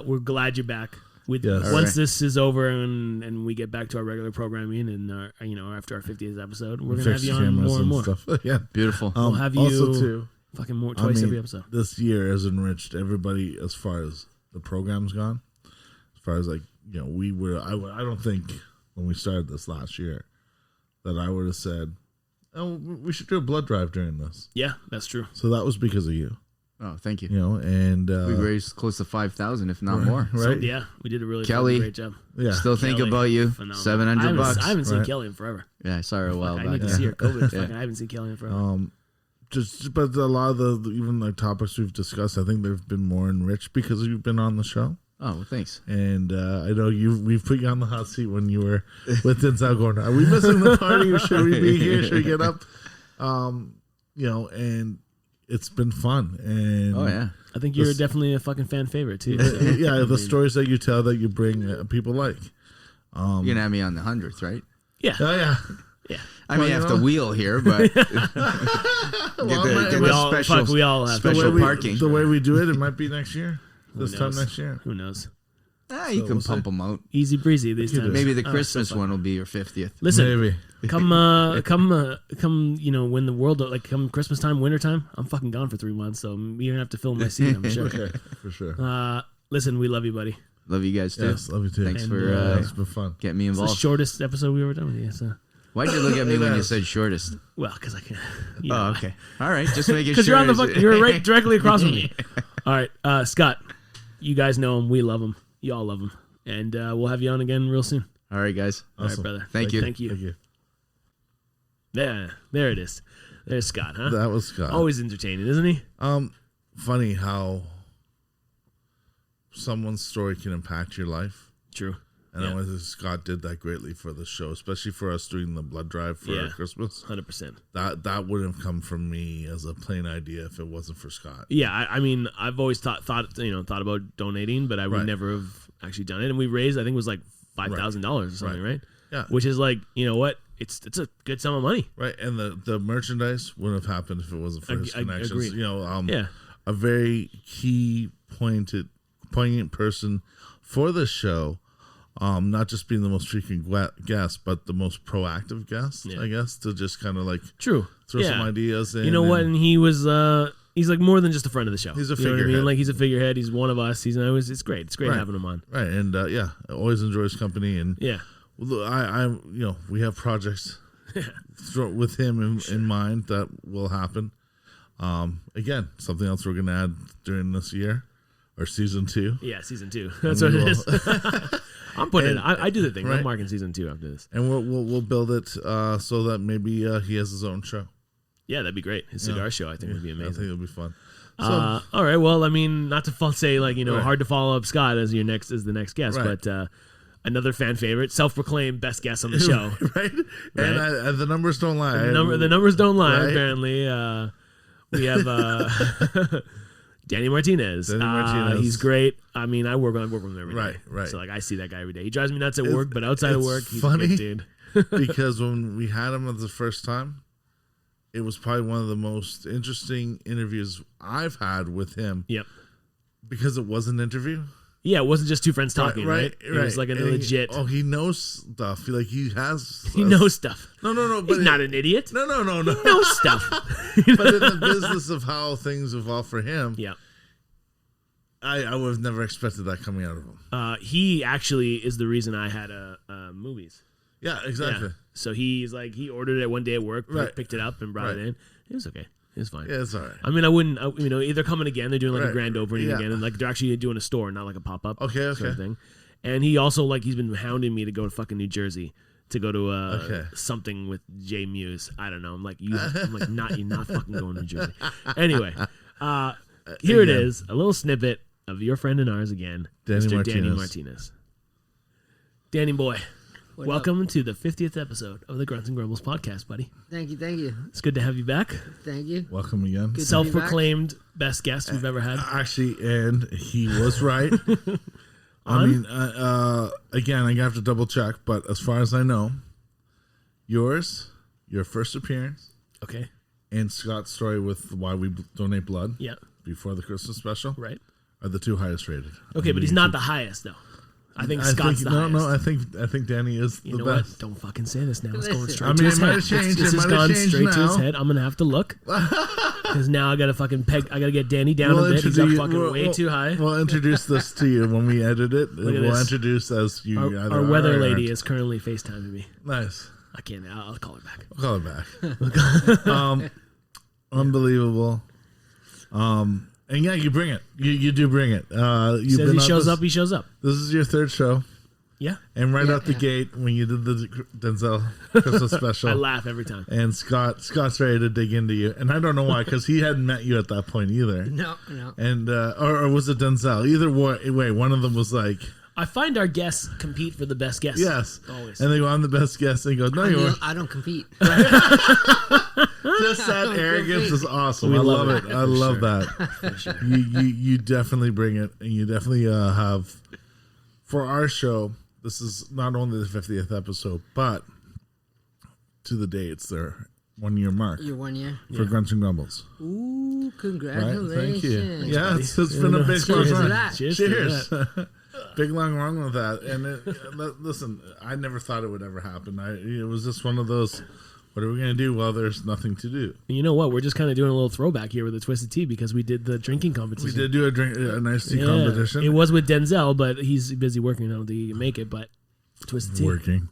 We're glad you're back. Once this is over and we get back to our regular programming and after our 50th episode, we're going to have you on more and more. Stuff. Yeah. Beautiful. We'll have you also too, fucking more twice every episode. This year has enriched everybody as far as the program's gone. As far as I don't think when we started this last year that I would have said, oh, we should do a blood drive during this. Yeah, that's true. So that was because of you. Oh, thank you. And we raised close to 5,000, if not more. Right? So, yeah, we did a really great job. Yeah, still think about you. Phenomenal. $700. I haven't seen Kelly in forever. Yeah, I saw her a while back. I need to see her. COVID. I haven't seen Kelly in forever. But a lot of the even like topics we've discussed, I think they've been more enriched because you've been on the show. Oh, well, thanks. And I know we've put you on the hot seat when you were with Denzel going, are we missing the party or should we be here? Should we get up? And it's been fun. And oh, yeah. I think you're definitely a fucking fan favorite, too. Yeah, the stories that you tell that you bring people like. You're going to have me on the 100th, right? Yeah. Oh, yeah. Yeah. I may have to wheel here, but get the special parking. The way we do it might be next year. This time next year. Who knows? You can pump them out. Easy breezy these times. Maybe the Christmas one will be your 50th. Listen, maybe. come when the world, come Christmas time, winter time, I'm fucking gone for 3 months, so you're going to have to fill my seat, I'm sure. Okay, for sure. Listen, we love you, buddy. Love you guys, too. Yes, love you, too. Thanks for it's been fun. Getting me involved. It's the shortest episode we ever done with you, so. Why'd you look at me when you said shortest? Well, because I can. Okay. All right. Just making sure. Because you're on the you're right directly across from me. All right, Scott. You guys know him. We love him. You all love him, and we'll have you on again real soon. All right, guys. Awesome. All right, brother. Thank you. Thank you. Yeah, there it is. There's Scott, huh? That was Scott. Always entertaining, isn't he? Funny how someone's story can impact your life. True. And I think Scott did that greatly for the show, especially for us doing the blood drive for Christmas. 100%. That wouldn't have come from me as a plain idea if it wasn't for Scott. Yeah, I mean, I've always thought about donating, but I would never have actually done it. And we raised, I think it was like $5,000 or something, right? Yeah. Which is like, you know what? It's a good sum of money. Right. And the merchandise wouldn't have happened if it wasn't for his connections. Agreed. You know, a very key poignant person for the show. Not just being the most frequent guest, but the most proactive guest, I guess, to just kind of like throw some ideas in. You know what? And he was he's like more than just a friend of the show. He's a figurehead. I mean? Like he's a figurehead. He's one of us. It's great. It's great having him on. Right. And I always enjoy his company. And I we have projects with him in mind that will happen. Again, something else we're going to add during this year or season 2. Yeah, season 2. That's what it is. I'm putting it. I do the thing. Right. I'm marking season 2 after this, and we'll build it so that maybe he has his own show. Yeah, that'd be great. His cigar show, I think, would be amazing. I think it'll be fun. So, all right. Well, I mean, not to say like hard to follow up Scott as the next guest, but another fan favorite, self-proclaimed best guest on the show, right? And the numbers don't lie. The numbers don't lie. Right? Apparently, we have. Danny Martinez. He's great. I mean, I work with him every day. Right. So like, I see that guy every day. He drives me nuts at work, but outside of work, he's funny a good dude. Because when we had him the first time, it was probably one of the most interesting interviews I've had with him. Yep. Because it was an interview. Yeah, it wasn't just two friends talking, right? It was like a legit. He knows stuff. Like he knows stuff. No. But he's not an idiot. No. He knows stuff. But in the business of how things evolve for him, I would have never expected that coming out of him. He actually is the reason I had movies. Yeah, exactly. Yeah. So he's like, he ordered it one day at work, picked it up and brought it in. It was okay. It's fine. Yeah, it's all right. I mean, I wouldn't, either coming again, they're doing like a grand opening again, and like they're actually doing a store, not like a pop up. Okay. Sort of thing. And he also he's been hounding me to go to fucking New Jersey to go to something with Jay Muse. I don't know. I'm like, you're not fucking going to New Jersey. Anyway, here it is, a little snippet of your friend and ours again, Mr. Danny Martinez. Danny boy. Welcome to the 50th episode of the Grunts and Grumbles podcast, buddy. Thank you. It's good to have you back. Thank you. Welcome again. Good Self-proclaimed best guest we've ever had. Actually, and he was right. I mean, again, I have to double check, but as far as I know, your first appearance, and Scott's story with why we donate blood, before the Christmas special, right, are the 2 highest rated. Okay, but he's not the highest though. I think Scott's the highest. No, I think Danny is the best. What? Don't fucking say this now. It's going straight to his head. This has gone straight to his head. I'm gonna have to look because now I gotta fucking peg. I gotta get Danny down a bit. He's up fucking way too high. We'll introduce this to you when we edit it. We'll introduce as you. Our weather lady is currently FaceTiming me. Nice. I can't. I'll call her back. I'll call her back. Unbelievable. And yeah, you bring it. You do bring it. Says he shows up. He shows up. This is your 3rd show. Yeah. And out the gate when you did the Denzel Christmas special, I laugh every time. And Scott's ready to dig into you, and I don't know why, because he hadn't met you at that point either. No. And or was it Denzel? Either way, one of them was like. I find our guests compete for the best guest. Yes. Always. And they go, I'm the best guest. And he goes, no, you are. I don't compete. Just that arrogance is awesome. I love it. I love that. Sure. You definitely bring it. And you definitely have, for our show, this is not only the 50th episode, but to the day, it's their 1 year mark. Your 1 year? For Grunts and Grumbles. Ooh, congratulations. Right? Thank you. Yeah, it's been a big run. Cheers. Big long run with that. And listen, I never thought it would ever happen. It was just one of those, what are we going to do? Well, there's nothing to do. And you know what? We're just kind of doing a little throwback here with the Twisted Tea because we did the drinking competition. We did do a nice tea competition. It was with Denzel, but he's busy working. I don't think he can make it, but Twisted Tea. Working.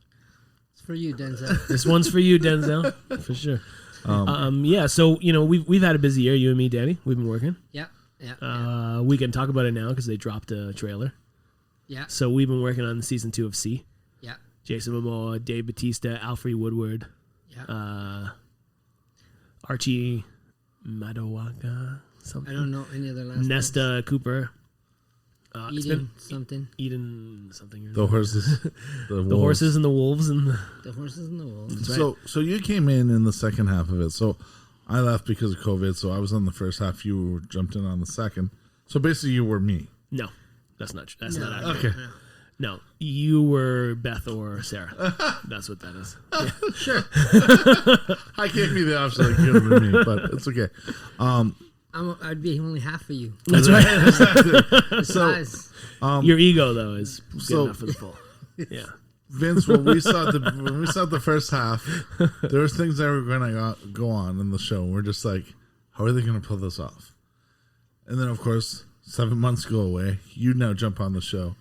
for you, Denzel. This one's for you, Denzel, for sure. Yeah. So we've had a busy year. You and me, Danny. We've been working. Yeah. We can talk about it now because they dropped a trailer. Yeah. So we've been working on season 2 of C. Yeah. Jason Momoa, Dave Bautista, Alfred Woodward, Archie Madowaka, something. I don't know any other last Nesta names. Cooper. Eden something. The horses. The horses and the wolves and the horses and the wolves. That's right. So you came in the second half of it. So I left because of COVID. So I was on the first half. You jumped in on the second. So basically, you were me. No, that's not. That's No, not accurate. Okay. No, you were Beth or Sarah. That's what that is. Yeah. Sure. I can't be the option like you were me, but it's okay. I'd be only half of you. That's right. So your ego though is good enough for the full. Yeah. Vince, when we saw the first half, there was things that were going to go on in the show. We're just like, how are they going to pull this off? And then, of course, 7 months go away. You now jump on the show.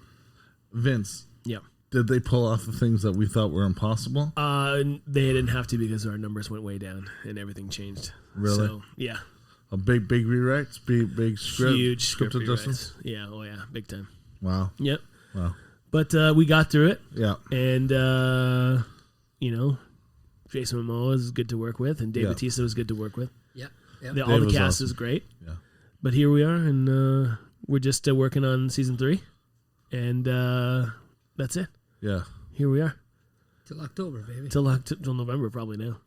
Vince, Yeah. did they pull off the things that we thought were impossible? They didn't have to because our numbers went way down and everything changed. Really? So, yeah. A big rewrites, big script, Huge script adjustments. rewrites. Yeah. Oh yeah. Big time. Wow. Yep. Wow. But we got through it. Yeah. And Jason Momoa is good to work with, and Dave Bautista was good to work with. Yep. All the cast is great. Yeah. But here we are, and we're just working on season 3, and that's it. Yeah. Here we are Till October, baby. till November probably now.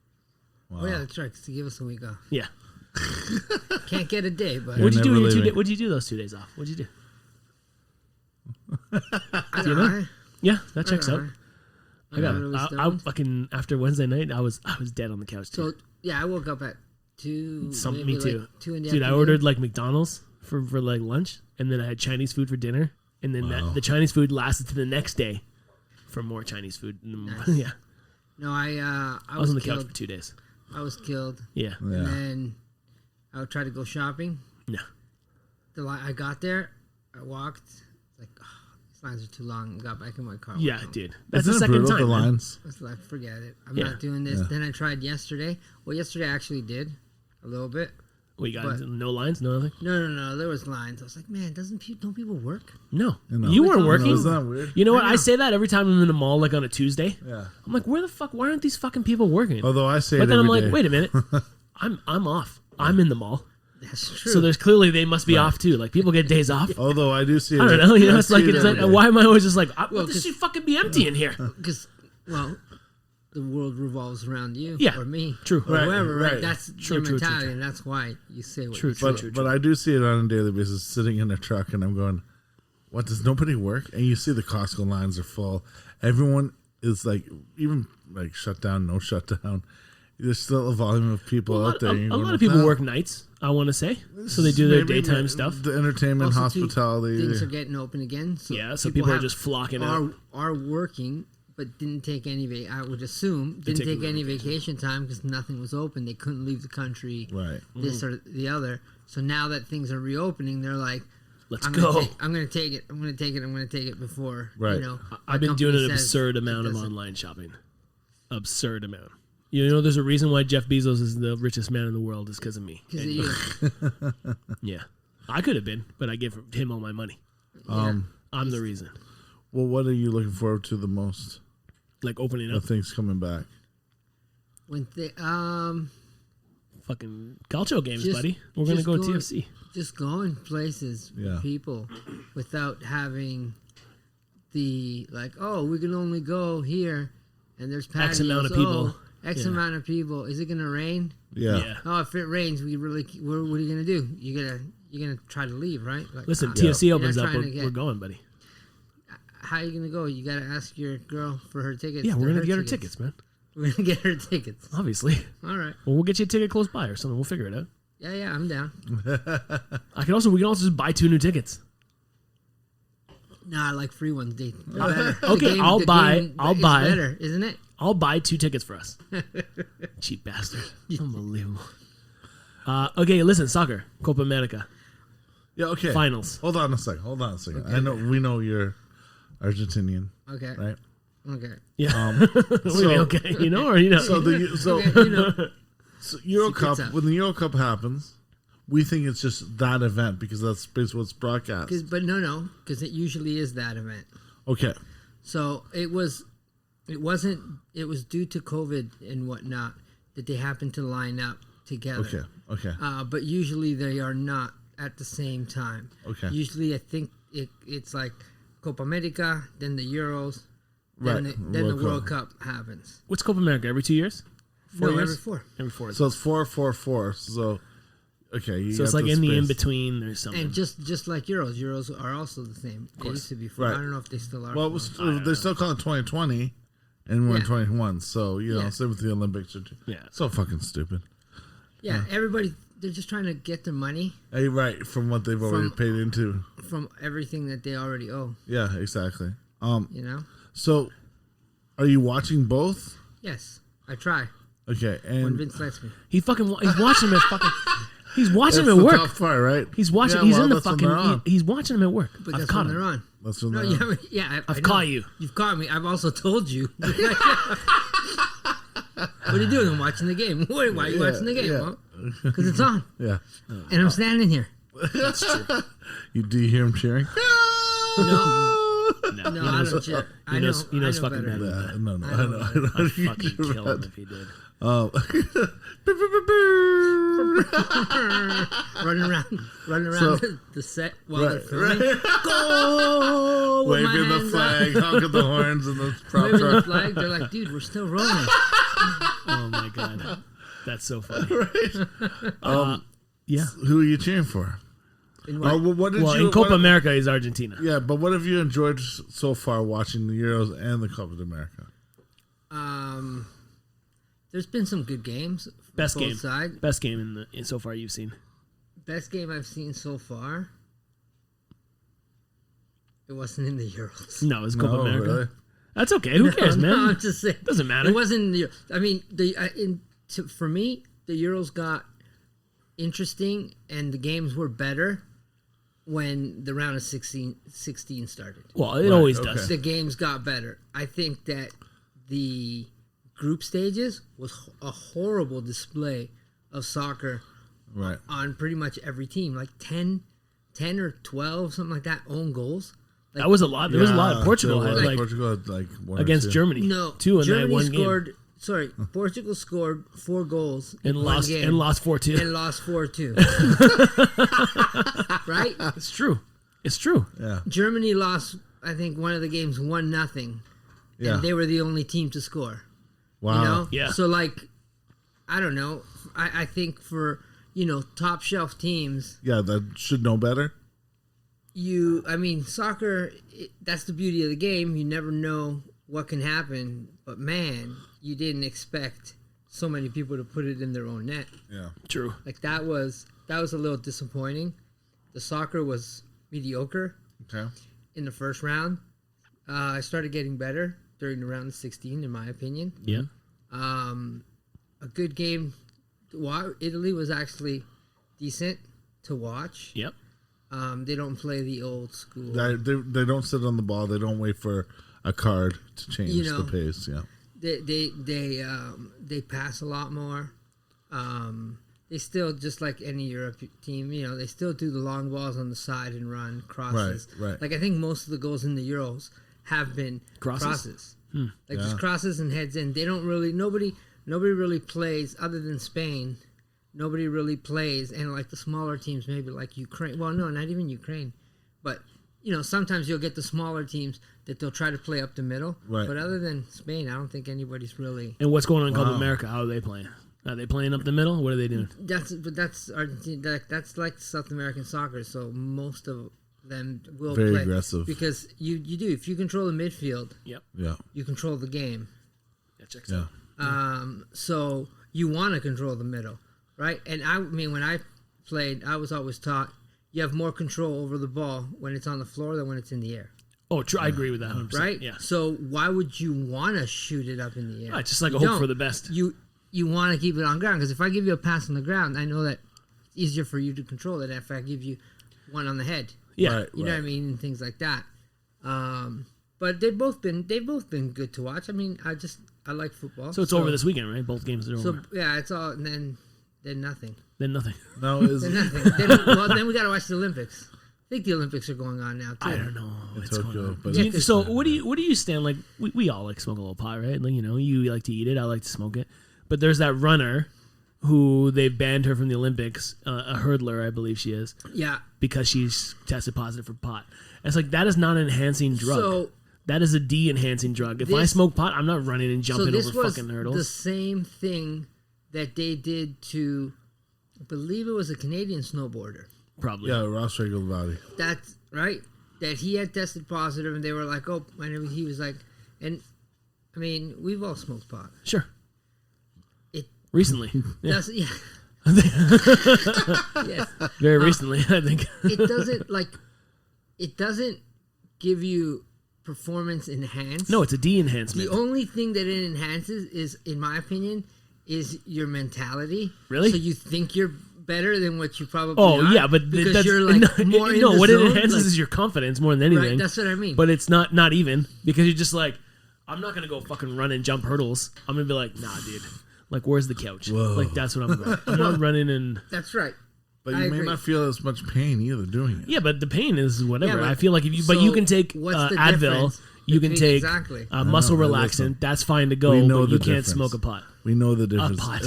Wow. Oh yeah, that's right. 'Cause to give us a week off. Yeah. Can't get a day, but You're What'd you do? never Your 2 leaving. What'd you do those 2 days off? What'd you do? I you don't know? know. Yeah, that checks out. I got really it. I stoned. fucking after Wednesday night, I was dead on the couch too. So yeah, I woke up at 2. Me maybe too. Like 2 in the Dude, I afternoon. ordered like McDonald's for like lunch, and then I had Chinese food for dinner, and then the Chinese food lasted to the next day for more Chinese food. Nice. Yeah, No, I was on the killed. couch for 2 days. I was killed, Yeah, Yeah. and then I would try to go shopping. no, I got there, I walked. It's like, these lines are too long. Got back in my car. yeah, went home. dude. That's Isn't the it second brutal, time. the man. lines? I was like, forget it. I'm Yeah. not doing this. Yeah. Then I tried yesterday. Well, yesterday I actually did a little bit. We got But- no lines, no nothing. No. There was lines. I was like, man, don't people work? No, You know. you weren't No, working. Isn't that weird? You know what? I I know. say that every time I'm in the mall, like on a Tuesday. Yeah. I'm like, where the fuck? Why aren't these fucking people working? Although I say But it then I'm every like, day. wait a minute, I'm off. I'm in the mall. That's true. So there's clearly they must be off too. Like people get days off. Although I do see it. I don't know. You know, it's like, see it it's like every day. why am I always just like, Well, this 'cause- should fucking be empty in here? because the world revolves around you Yeah. or me. True. Or Right, whoever, right? right. That's True, your true, true, mentality, true. and that's why you say what True, you true, say. true. But I do see it on a daily basis, sitting in a truck, and I'm going, "What? Does nobody work?" And you see the Costco lines are full. Everyone is like, even like shut down, no shutdown. There's still a volume of people Well, out there. a You're lot going, of people "What work nights. I want to say, so they do their Maybe daytime stuff. The entertainment, Also, too, hospitality. things are getting open again. So Yeah, so people are have- just flocking out. Are working, but didn't take any. I would assume didn't take take any vacation time because nothing was open. They couldn't leave the country. Right. This or the other. So now that things are reopening, they're like, Let's I'm go. gonna take it. I'm gonna take it before. Right. You know, I've been doing an absurd amount of online shopping. Absurd amount. You know, there's a reason why Jeff Bezos is the richest man in the world is because of me. Because And- you. yeah, I could have been, but I give him all my money. I'm the reason. Well, what are you looking forward to the most? Like opening Of up things coming back. When they fucking Calcio games, Just- buddy. We're gonna just go to going- TFC. just going places Yeah. with people without having the like, oh, we can only go here and there's patios. amount of people. Oh, X Yeah. amount of people. Is it gonna rain? Yeah. Oh, if it rains, what are you gonna do? You're gonna try to leave, right? Like, Listen, you're TFC not opens up. trying to We're going, buddy. How are you gonna go? You gotta ask your girl for her tickets. Yeah, we're They're gonna get her tickets, man. We're gonna get her tickets. Obviously. All right. Well, we'll get you a ticket close by or something. We'll figure it out. Yeah, I'm down. We can also just buy 2 new tickets. Nah, I like free ones. They're better. Okay, I'll the buy- game I'll is buy. better, isn't it? I'll buy 2 tickets for us. Cheap bastard. Unbelievable. Okay, listen, soccer, Copa America Yeah, okay. finals. Hold on a second. Okay. I know we know you're Argentinian, Okay. right? Okay. Yeah. Okay. You know, or you know. So Euro Cup, when the Euro Cup happens, we think it's just that event because that's basically what's broadcast. But no, because it usually is that event. Okay. So it was due to COVID and whatnot that they happened to line up together. Okay. But usually they are not at the same time. Okay. Usually I think it's like Copa America, then the Euros, then the World Cup happens. What's Copa America? Every 2 years? 4 years? Every 4. Every 4. So it's 4-4-4. So okay. So it's like in the in between. There's something. And just like Euros are also the same. They used to be 4. I don't know if they still are. Well, they still call it 2020, and we're in 21. So same with the Olympics. Yeah. So fucking stupid. Yeah. Everybody, they're just trying to get their money. Hey, right, from what they've already paid into. From everything that they already owe. Yeah, exactly. So, are you watching both? Yes, I try. Okay, and when Vince lets me. He's watching him at fucking. He's watching him at work. Tough part, right? He's watching. Yeah, he's in the fucking. He's watching him at work. But that's when they're on. That's when they're on. I've caught you. You've caught me. I've also told you. What are you doing? I'm watching the game. Why are you watching the game? Well, because it's on. Yeah. And I'm standing here. That's true. Do you hear him cheering? No, I don't cheer. He knows fucking better. No, I know. I'd fucking kill him if he did. running around the set while they're filming. Go! Waving the flag, honking the horns, and the prop waving truck. the flag. They're like, dude, we're still rolling. Oh my god, that's so funny. Right? Yeah. Who are you cheering for? In Copa America is Argentina. Yeah, but what have you enjoyed so far watching the Euros and the Copa America? There's been some good games. Best game. Sides. Best game in so far you've seen. Best game I've seen so far. It wasn't in the Euros. No, it was Copa America. Really? That's okay. Who cares, man? No, I'm just saying. Doesn't matter. It wasn't in the Euros. I mean, for me, the Euros got interesting and the games were better when the round of 16 started. Well, it always does. The games got better. I think that the group stages was a horrible display of soccer on pretty much every team. Like 10 or 12, something like that, own goals. Like, that was a lot. There was a lot of Portugal had Portugal had like one against Germany. No, two in Germany that one scored. Game. Sorry, Portugal scored 4 goals and lost 4-2. And lost 4-2. Right? It's true. It's true. Yeah. Germany lost, I think, one of the games 1-0. Yeah. And they were the only team to score. Wow. You know? Yeah. So, like, I don't know. I think for, top shelf teams. Yeah, that should know better. Soccer, that's the beauty of the game. You never know what can happen. But, man, you didn't expect so many people to put it in their own net. Yeah. True. Like, that was a little disappointing. The soccer was mediocre in the first round. I started getting better during the round of 16, in my opinion. Yeah. A good game. Italy was actually decent to watch. Yep. They don't play the old school. They don't sit on the ball. They don't wait for a card to change the pace. Yeah. They pass a lot more. They still, just like any Europe team, they still do the long balls on the side and run crosses. Right. Like, I think most of the goals in the Euros have been crosses. Just crosses and heads in. They don't really, nobody really plays, other than Spain, nobody really plays. And like the smaller teams, maybe like Ukraine. Well, no, not even Ukraine. But, sometimes you'll get the smaller teams that they'll try to play up the middle. Right. But other than Spain, I don't think anybody's really. And what's going on in Copa America? How are they playing? Are they playing up the middle? What are they doing? That's Argentina. That's like South American soccer. So most of them will very play aggressive because you do. If you control the midfield, yeah, you control the game. That checks out. So you want to control the middle, right? And I mean, when I played, I was always taught you have more control over the ball when it's on the floor than when it's in the air. Oh, true. I agree with that 100%. Right? Yeah. So why would you want to shoot it up in the air? Right, just like a hope for the best. You want to keep it on ground because if I give you a pass on the ground, I know that it's easier for you to control it if I give you one on the head. Yeah. You know what I mean? And things like that. But they've both been good to watch. I mean, I like football. So it's over this weekend, right? Both games are over. So yeah, it's all and then nothing. Then nothing. No, is then nothing. Then we got to watch the Olympics. I think the Olympics are going on now too. I don't know. in Tokyo. But So what do you stand like? We all like smoke a little pot, right? Like, you like to eat it. I like to smoke it. But there's that runner who they banned her from the Olympics, a hurdler, I believe she is. Yeah. Because she's tested positive for pot. And it's like, that is not an enhancing drug. So that is a de-enhancing drug. If I smoke pot, I'm not running and jumping over fucking hurdles. The same thing that they did to, I believe it was a Canadian snowboarder. Probably. Yeah, Ross Regulavati. That's right. That he had tested positive, and they were like, "Oh," and he was like, and I mean, we've all smoked pot. Sure. It recently. Yeah. Yeah. Yes. Very recently, I think. It doesn't give you performance enhanced. No, it's a de-enhancement. The only thing that it enhances is, in my opinion, is your mentality. Really? So you think you're better than what you probably are. Oh, yeah, but because you're like more in the what zone, it enhances is your confidence more than anything. Right, that's what I mean. But it's not even, because you're just like, I'm not going to go fucking run and jump hurdles. I'm going to be like, nah, dude. Like, where's the couch? Whoa. Like, that's what I'm going. I'm not running and... That's right. But you may not feel as much pain either doing it. Yeah, but the pain is whatever. Yeah, I feel like if you... But you can take Advil. You can take muscle relaxant. That's fine to go, but you can't smoke a pot. We know the difference. A pot.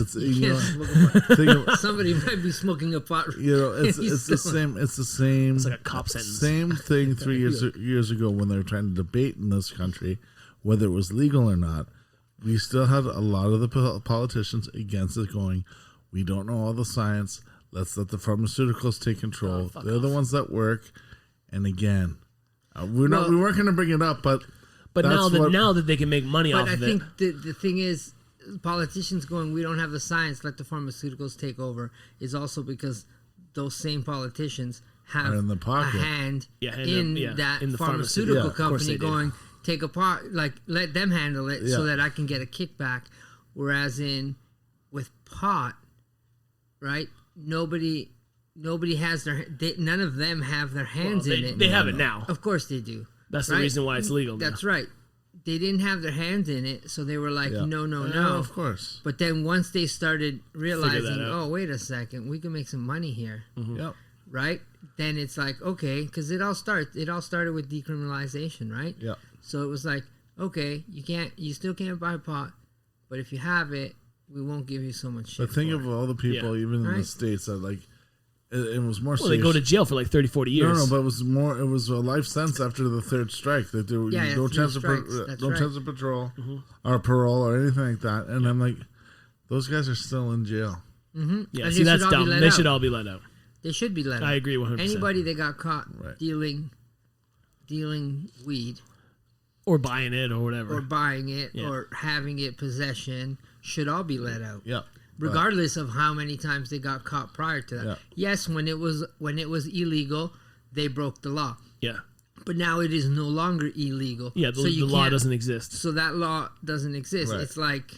Somebody might be smoking a pot. It's the same. It's the same. It's like a cop sentence. Same thing 3 years ago when they were trying to debate in this country whether it was legal or not. We still had a lot of the politicians against it, going, "We don't know all the science. Let's let the pharmaceuticals take control. They're the ones that work." And again, we weren't going to bring it up, but now that they can make money off of it. But I think the thing is, politicians going, "We don't have the science, let the pharmaceuticals take over," is also because those same politicians have in the pocket. A hand in the pharmaceutical company going, take a part, like, let them handle it so that I can get a kickback. Whereas with pot, right, nobody has none of them have their hands in it. They have it now. Of course they do. That's the reason why it's legal now. That's right. They didn't have their hands in it, so they were like, no. Of course. But then once they started realizing, oh, wait a second, we can make some money here. Mm-hmm. Yep. Right? Then it's like, okay, because it all started with decriminalization, right? Yeah. So it was like, okay, you still can't buy pot, but if you have it, we won't give you so much shit. But think of all the people, even in the States, that like, it was more. Well, they go to jail for like 30, 40 years. No, but it was more. It was a life sentence after the third strike. That there was no chance of patrol or parole or anything like that. And I'm like, those guys are still in jail. Mm-hmm. Yeah, see, that's dumb. They should all be let out. They should be let out. I agree 100%. Anybody that got caught dealing weed, or buying it, or whatever, or having it possession, should all be let out. Yeah. Regardless of how many times they got caught prior to that. Yeah. Yes, when it was illegal, they broke the law. Yeah. But now it is no longer illegal. Yeah, the law doesn't exist. So that law doesn't exist. Right. It's like,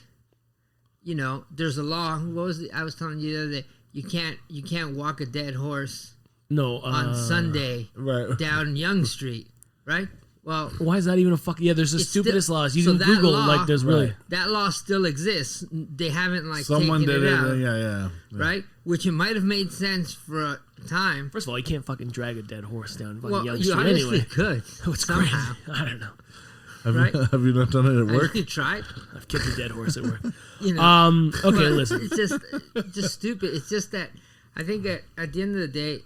there's a law. I was telling you the other day, you can't walk a dead horse on Sunday down Yonge Street, right? Well, why is that even a fuck? Yeah, there's the stupidest laws. You can Google like there's really that law still exists. They haven't someone taken did it out. Yeah. Right, which it might have made sense for a time. First of all, you can't fucking drag a dead horse down fucking Yonge Street anyway. Could. It's somehow. Crazy. I don't know. Have you not done it at work? Have you tried? I've kicked a dead horse at work. Okay, listen. It's just stupid. It's just that I think that at the end of the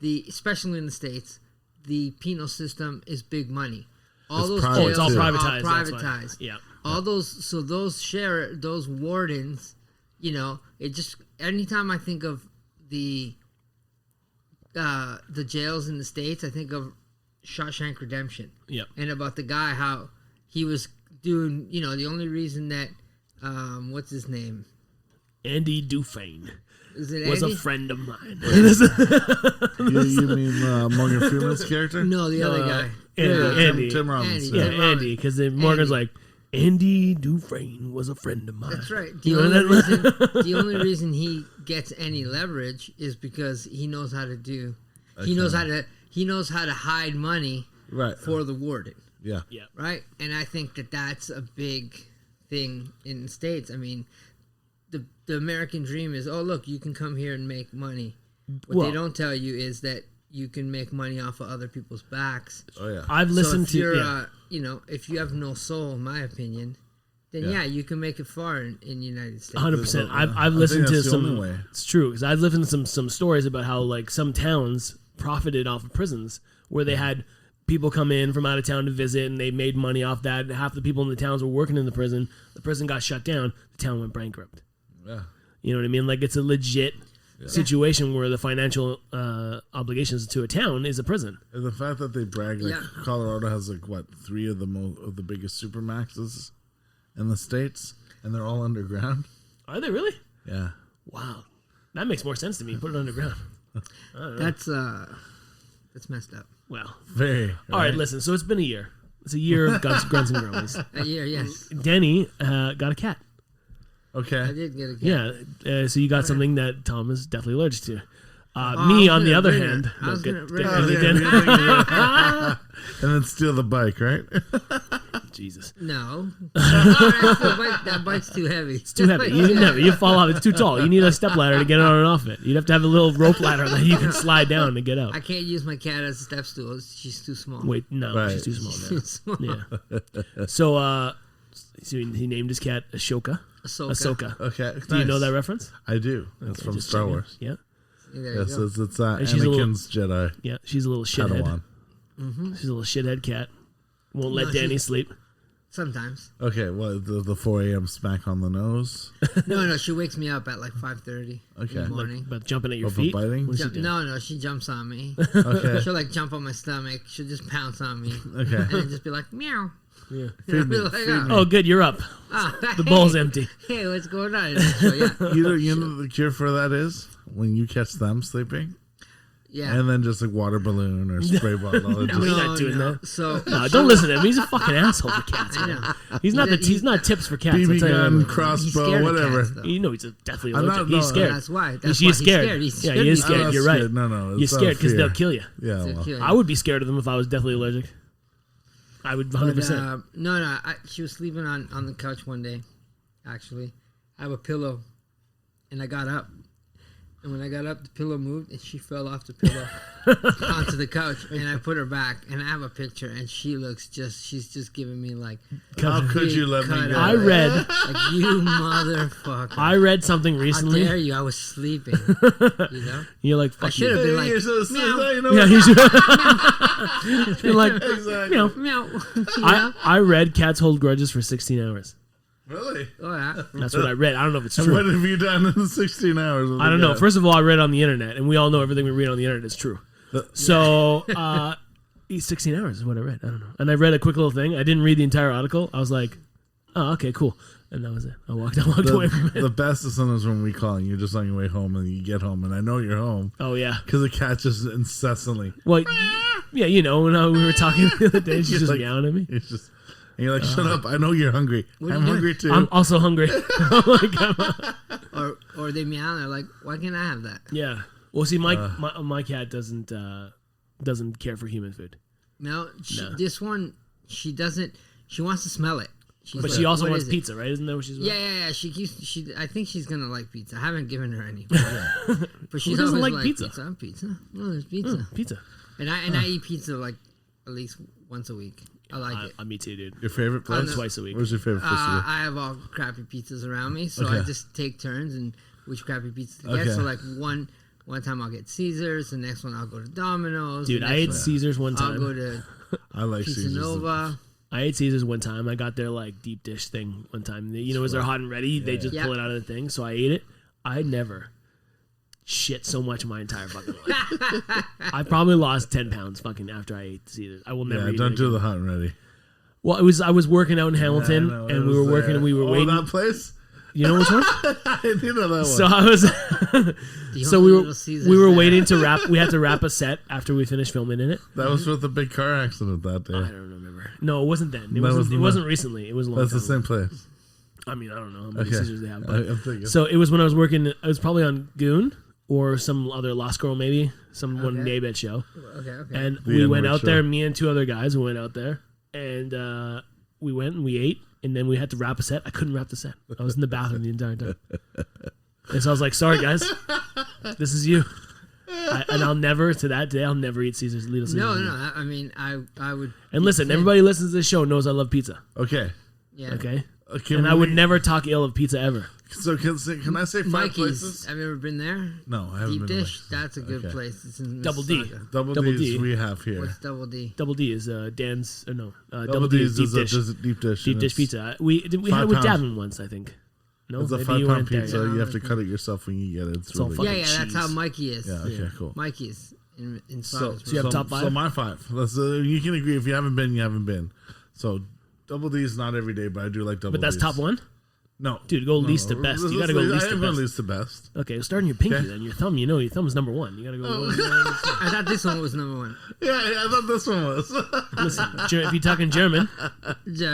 day, especially in the States, the penal system is big money. It's all privatized. Yeah. All those wardens, it just anytime I think of the jails in the States, I think of Shawshank Redemption. Yeah. And about the guy, how he was doing, the only reason that what's his name? Andy Dufresne. Was a friend of mine. You mean Morgan Freeman's character? No, the other guy. Andy. Tim Robbins. Andy. Because Morgan's like, Andy Dufresne was a friend of mine. That's right. The only reason he gets any leverage is because he knows how to do. He knows how to hide money for the warden. Yeah. Right? And I think that that's a big thing in the States. I mean, the American dream is, oh, look, you can come here and make money. What they don't tell you is that you can make money off of other people's backs. Oh, yeah. I've listened to... you know, if you have no soul, in my opinion, then you can make it far in the United States. 100%. I've listened to some... It's true, because I've listened to some stories about how, like, some towns profited off of prisons where they had people come in from out of town to visit and they made money off that. Half the people in the towns were working in the prison got shut down, the town went bankrupt. Yeah. You know what I mean? Like, it's a legit situation where the financial obligations to a town is a prison. And the fact that they brag, like, Colorado has, like, what, 3 of the biggest supermaxes in the States, and they're all underground. Are they really? Yeah. Wow. That makes more sense to me. Put it underground. That's messed up. Well, very. All right, listen. So it's been a year. It's a year of Grunts and Grumbles. A year, yes. Denny got a cat. Okay. I did get a cat. Yeah. So you got something that Tom is definitely allergic to. Me, on the other hand, and then steal the bike, right? Jesus. No. That bike's too heavy. It's too heavy. You fall off. It's too tall. You need a step ladder to get on and off it. You'd have to have a little rope ladder that you can slide down and get out. I can't use my cat as a step stool. She's too small. Wait, no, right. She's too small. Too small. Yeah. So he named his cat Ahsoka. Okay. Do you know that reference? I do. It's from Star Wars. Yeah. Yes, it's Anakin's Jedi. Yeah, she's a little shithead. Mm-hmm. She's a little shithead cat. Won't let Danny sleep. Sometimes. Okay, well, the 4 a.m. smack on the nose? No, she wakes me up at like 5:30 in the morning. But jumping at your feet? Biting? No, she jumps on me. Okay. She'll like jump on my stomach. She'll just pounce on me. Okay. And then just be like, meow. Yeah. Feed me. Oh, good, you're up. The bowl's empty. Hey, what's going on? So, you know the cure for that is? When you catch them sleeping? Yeah. And then just like water balloon or spray bottle. No, he's not doing that. So don't listen to him. He's a fucking asshole for cats. He's not tips for cats. BB gun, crossbow, whatever. Cats, he's definitely allergic. He's scared. That's why. He's scared. He is scared. You're right. No. You're scared because they'll kill you. Yeah. Well. I would be scared of them if I was deathly allergic. I would 100%. No. She was sleeping on the couch one day. Actually, I have a pillow, and I got up. And when I got up, the pillow moved, and she fell off the pillow onto the couch. And I put her back, and I have a picture, and she's just giving me like. How could you let me go? I read. Like, you motherfucker. I read something recently. How dare you? I was sleeping. You know? You're like, fuck I should have been like, you're so meow. You know yeah, you should. You're like, exactly. meow. Meow. I read cats hold grudges for 16 hours. Really? Oh, yeah. That's what I read. I don't know if it's And true. what have you done in the 16 hours? I don't know. First of all, I read on the internet, and we all know everything we read on the internet is true. So, 16 hours is what I read. I don't know. And I read a quick little thing. I didn't read the entire article. I was like, oh, okay, cool. And that was it. I walked away from it. The best is sometimes when we call and you're just on your way home and you get home and I know you're home. Oh, yeah. Because the cat just incessantly. Well, yeah, when we were talking the other day, she's just like, meowing at me. It's just... And you're like, shut up! I know you're hungry. I'm hungry too. I'm also hungry. Or they meow and they're like, why can't I have that? Yeah. Well, see, my cat doesn't care for human food. No. This one, she doesn't. She wants to smell it. But she also wants pizza, right? Isn't that what she's? Yeah. I think she's gonna like pizza. I haven't given her any. But she doesn't like pizza. Pizza. No, there's pizza. Pizza. And I eat pizza like at least once a week. I like it. Me too, dude. Your favorite place? Twice a week. Where's your favorite place? I have all crappy pizzas around me, so I just take turns and which crappy pizza to get. So like one time I'll get Caesars, the next one I'll go to Domino's. Dude, I ate Caesars one time. I'll go to I like Pizza Caesars. Nova. I ate Caesars one time. I got their like deep dish thing one time. As they're hot and ready, they just pull it out of the thing. So I ate it. I never shit so much in my entire fucking life. I probably lost 10 pounds fucking after I ate Caesars. I will never eat don't it do again. the hot and ready. Well, I was working out in Hamilton, and we were working, and we were waiting. that place? You know which one? I did know that one. So I was. So we were waiting to wrap. We had to wrap a set after we finished filming in it. That was with the big car accident that day. I don't remember. No, it wasn't then. It wasn't recently. It was a long time That's the same ago. place. I mean, I don't know how many Caesars they have. But I'm thinking. So it was when I was working. It was probably on Goon or some other Lost Girl, maybe one Daybed show. Okay. And we went out there. Me and two other guys. We went out there. and we went and we ate, and then we had to wrap a set. I couldn't wrap the set. I was in the bathroom the entire time. And so I was like, sorry, guys. This is you. And I'll never, to that day, I'll never eat Little Caesars. No. I mean, I would. And listen, everybody listens to this show knows I love pizza. Okay. Yeah. Okay. And I would never talk ill of pizza ever. So can I say 5 Mikey's, places? have you ever been there? No, I haven't Deep been. Dish, that's a good place. It's in Double D. Mississauga. Double D we have here. What's Double D? Double D is Dan's. Double D is deep dish. Deep dish pizza. We had it with Davin once, I think. No, it's a 5-pound pizza. You have to cut it yourself when you get it. It's really yeah, that's how Mikey is. Yeah, okay, cool. Mikey is in so you have top 5? So my 5. You can agree if you haven't been, you haven't been. So Double D is not every day, but I do like Double D. But that's top 1? No. Dude, go least to best. You gotta go least to best. Least to best. Okay, starting your pinky then. Your thumb, your thumb's number 1. You gotta go. I thought this one was number 1. Yeah, I thought this one was. Listen, if you're talking German,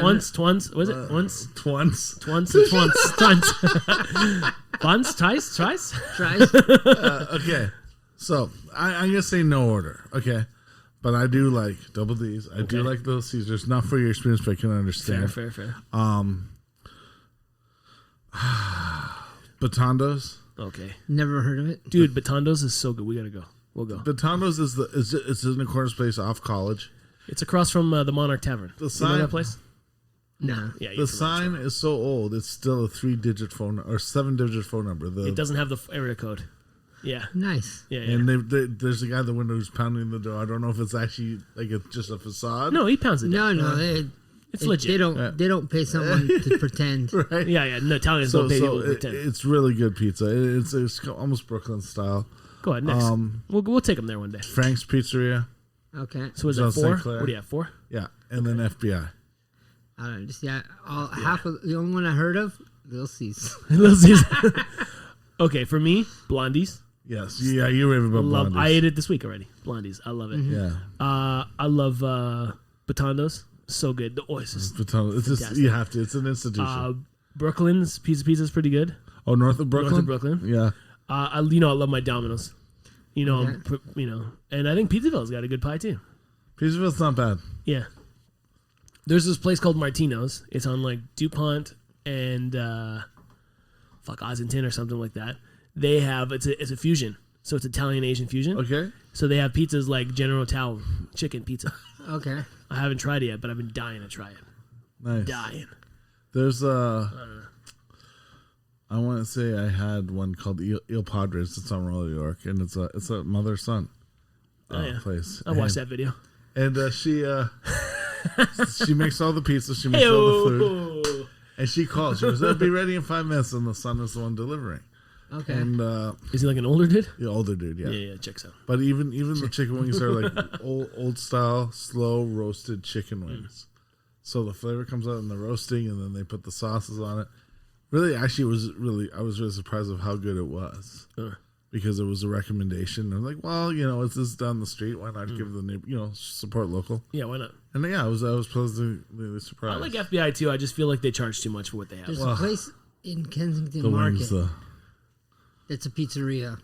once, was it? Once? Twice. Twice? Okay, so I'm gonna say no order, okay? But I do like Double D's. I do like Little Caesars. Not for your experience, but I can understand. Fair. Batondos. Okay. Never heard of it. Dude, Batondos is so good. We gotta go. We'll go. Batondos it's in a corner space off College. It's across from the Monarch Tavern. The sign, you know that place? No. Yeah. The sign is so old. It's still a 3-digit phone or 7-digit phone number. It doesn't have the area code. Yeah. Nice. Yeah. And there's a guy at the window who's pounding the door. I don't know if it's actually like just a facade. No, he pounds it down. No. It's legit. They don't pay someone to pretend. Right? Yeah. No, Italians don't pay people to pretend. It's really good pizza. It's almost Brooklyn style. Go ahead, next. We'll take them there one day. Frank's Pizzeria. Okay. So is that 4? What do you have, 4? Yeah, and then FBI. I don't know. Just half of the only one I heard of, Little Caesars. Little Caesars. Okay, for me, Blondies. Yes. Yeah, you rave about Blondies. I ate it this week already. Blondies. I love it. Mm-hmm. Yeah. I love Batondos. So good. The oysters. Batondos. It's just, you have to. It's an institution. Brooklyn's pizza is pretty good. Oh, north of Brooklyn? North of Brooklyn. Yeah. I love my Domino's. And I think Pizzaville's got a good pie too. Pizzaville's not bad. Yeah. There's this place called Martino's. It's on like DuPont and Ossington or something like that. They have it's a fusion, so it's Italian Asian fusion. Okay. So they have pizzas like General Tao chicken pizza. Okay. I haven't tried it yet, but I've been dying to try it. Nice. Dying. There's I want to say I had one called Il Padres. It's on Royal York, and it's a mother-son place. I watched that video. And she makes all the pizza. She makes all the food. And she calls. She goes, "It'll be ready in 5 minutes," and the son is the one delivering. Okay. And is he like an older dude? Yeah, older dude. Yeah. Yeah. Checks out. But even the chicken wings are like old style, slow roasted chicken wings. So the flavor comes out in the roasting, and then they put the sauces on it. Really, actually, I was really surprised of how good it was because it was a recommendation. I'm like, well, it's this down the street. Why not give the neighbor, support local? Yeah, why not? And I was pleasantly surprised. I like FBI too. I just feel like they charge too much for what they have. There's a place in Kensington Market. It's a pizzeria.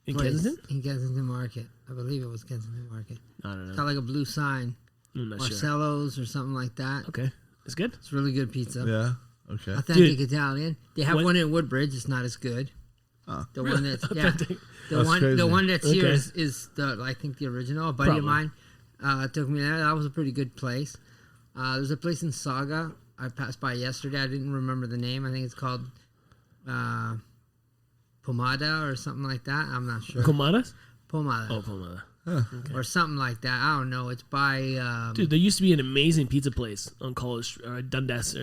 In Kensington? In Kensington Market. I believe it was Kensington Market. I don't know. It's got like a blue sign. I'm not Marcello's sure. or something like that. Okay. It's good? It's really good pizza. Yeah. Okay. Authentic Italian. They have one in Woodbridge. It's not as good. The one that's the one that's here is the I think the original. A buddy of mine took me there. That was a pretty good place. There's a place in Saga I passed by yesterday. I didn't remember the name. I think it's called Pomada or something like that. I'm not sure. Pomadas? Pomada. Oh, Pomada. Okay. Or something like that. I don't know. It's by dude. There used to be an amazing pizza place on College Dundas.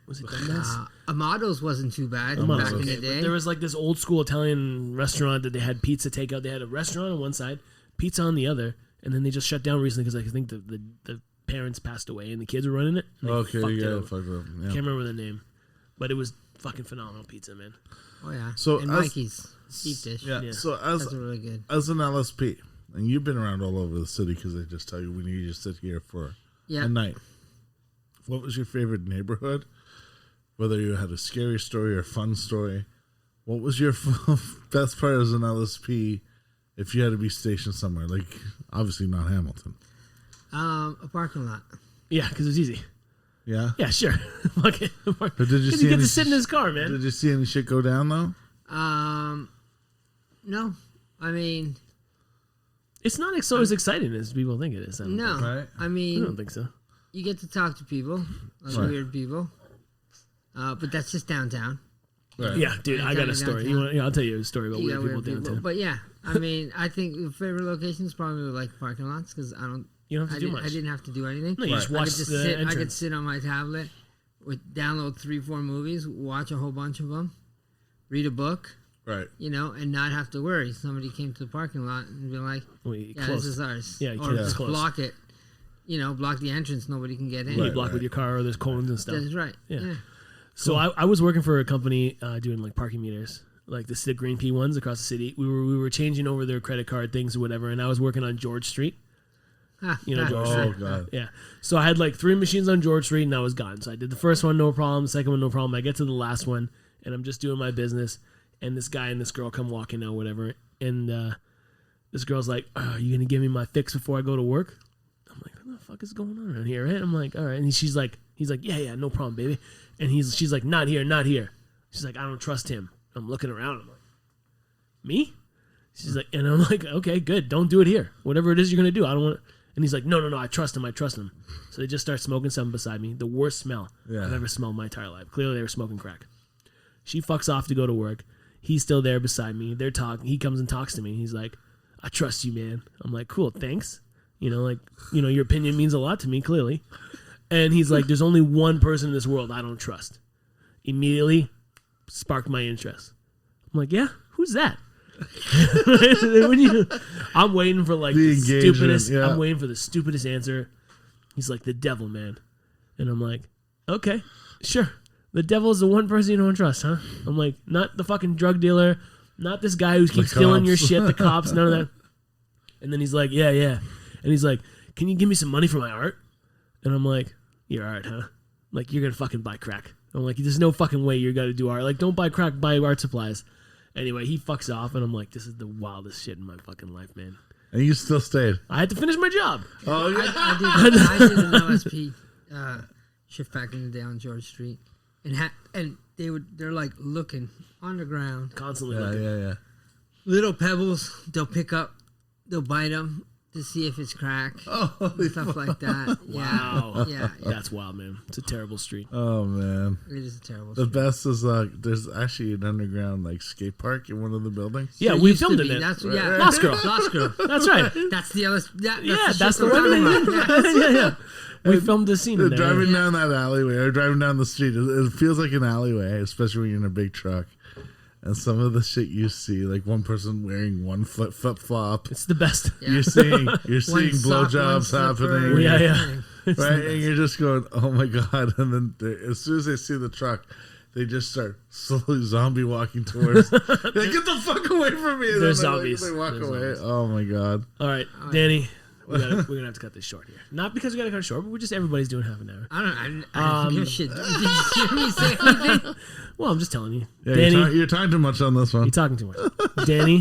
Was it Dundas? Amado's wasn't too bad back in the day. There was like this old school Italian restaurant that they had pizza takeout. They had a restaurant on one side, pizza on the other, and then they just shut down recently because I think the parents passed away and the kids were running it. Okay, yeah, fucked up. Yeah. Can't remember the name, but it was fucking phenomenal pizza, man. Oh yeah. So and Mikey's deep dish. Yeah. So that's really good. As an LSP. And you've been around all over the city because they just tell you we need you to sit here for a night. What was your favorite neighborhood? Whether you had a scary story or a fun story, what was your best part as an LSP if you had to be stationed somewhere? Like, obviously not Hamilton. A parking lot. Yeah, because it's easy. Yeah? Yeah, sure. Fuck it. But did you see get to sit in his car, man. Did you see any shit go down, though? No. I mean... It's not so as exciting as people think it is. No. Right? I mean... I don't think so. You get to talk to people. Weird people. But that's just downtown. Right. Yeah, dude, I got a story. I'll tell you a story about weird people downtown. But yeah, I mean, I think the favorite location is probably like parking lots because You don't have to do much. I didn't have to do anything. No, you just watch the entrance. I could sit on my tablet, download 3-4 movies, watch a whole bunch of them, read a book. Right. You know, and not have to worry. Somebody came to the parking lot and be like, this is ours. Yeah, you or just block it. You know, block the entrance. Nobody can get in. You block with your car or there's cones and stuff. That's right. Yeah. So I was working for a company doing like parking meters, like the green P ones across the city. We were changing over their credit card things or whatever, and I was working on George Street. George Street. God. Yeah. So I had like 3 machines on George Street, and I was gone. So I did the first one, no problem. The second one, no problem. I get to the last one, and I'm just doing my business. And this guy and this girl come walking out, whatever. And this girl's like, "Are you gonna give me my fix before I go to work?" I'm like, "What the fuck is going on around here?" Right? I'm like, "All right." And he's like, "Yeah, no problem, baby." And she's like, "Not here, not here." She's like, "I don't trust him." I'm looking around. I'm like, "Me?" She's like, and I'm like, "Okay, good. Don't do it here. Whatever it is you're gonna do, I don't want." And he's like, "No, I trust him. I trust him." So they just start smoking something beside me. The worst smell I've ever smelled in my entire life. Clearly, they were smoking crack. She fucks off to go to work. He's still there beside me. They're talking. He comes and talks to me. He's like, "I trust you, man." I'm like, "Cool, thanks." Your opinion means a lot to me, clearly. And he's like, "There's only one person in this world I don't trust." Immediately sparked my interest. I'm like, "Yeah, who's that?" I'm waiting for like the stupidest. Yeah. I'm waiting for the stupidest answer. He's like, "The devil, man." And I'm like, "Okay, sure. The devil is the one person you don't trust, huh?" I'm like, "Not the fucking drug dealer, not this guy who keeps stealing your shit, the cops, none of that." And then he's like, yeah. And he's like, "Can you give me some money for my art?" And I'm like, "Your art, huh? Like, you're going to fucking buy crack." I'm like, "There's no fucking way you're going to do art. Like, don't buy crack, buy art supplies." Anyway, he fucks off, and I'm like, this is the wildest shit in my fucking life, man. And you still stayed? I had to finish my job. Oh, yeah. I did an LSP shift back in the day on George Street. And they're like looking on the ground, constantly looking. Yeah. Little pebbles, they'll pick up, they'll bite them to see if it's crack, stuff like that. Wow, yeah, that's wild, man. It's a terrible street. Oh man, it is a terrible. The street. best is there's actually an underground like skate park in one of the buildings. Yeah, we filmed it. That's Lost Girl. That's right. That's the LS. That's the one. Yeah. We filmed the scene in there. Driving down that alleyway or driving down the street, it feels like an alleyway, especially when you're in a big truck. And some of the shit you see, like one person wearing one flip flop. It's the best. Yeah. You're seeing blowjobs happening. Yeah. Right, and you're just going, "Oh my god!" And then as soon as they see the truck, they just start slowly zombie walking towards. Like, "Get the fuck away from me!" And There's zombies. They walk away. Oh my god! All right, Danny. We're gonna have to cut this short here. Not because we gotta cut it short, but everybody's doing half an hour. I don't give a shit. Did you hear me say anything? Well, I'm just telling you. Yeah, Danny, you're talking too much on this one. You're talking too much. Danny,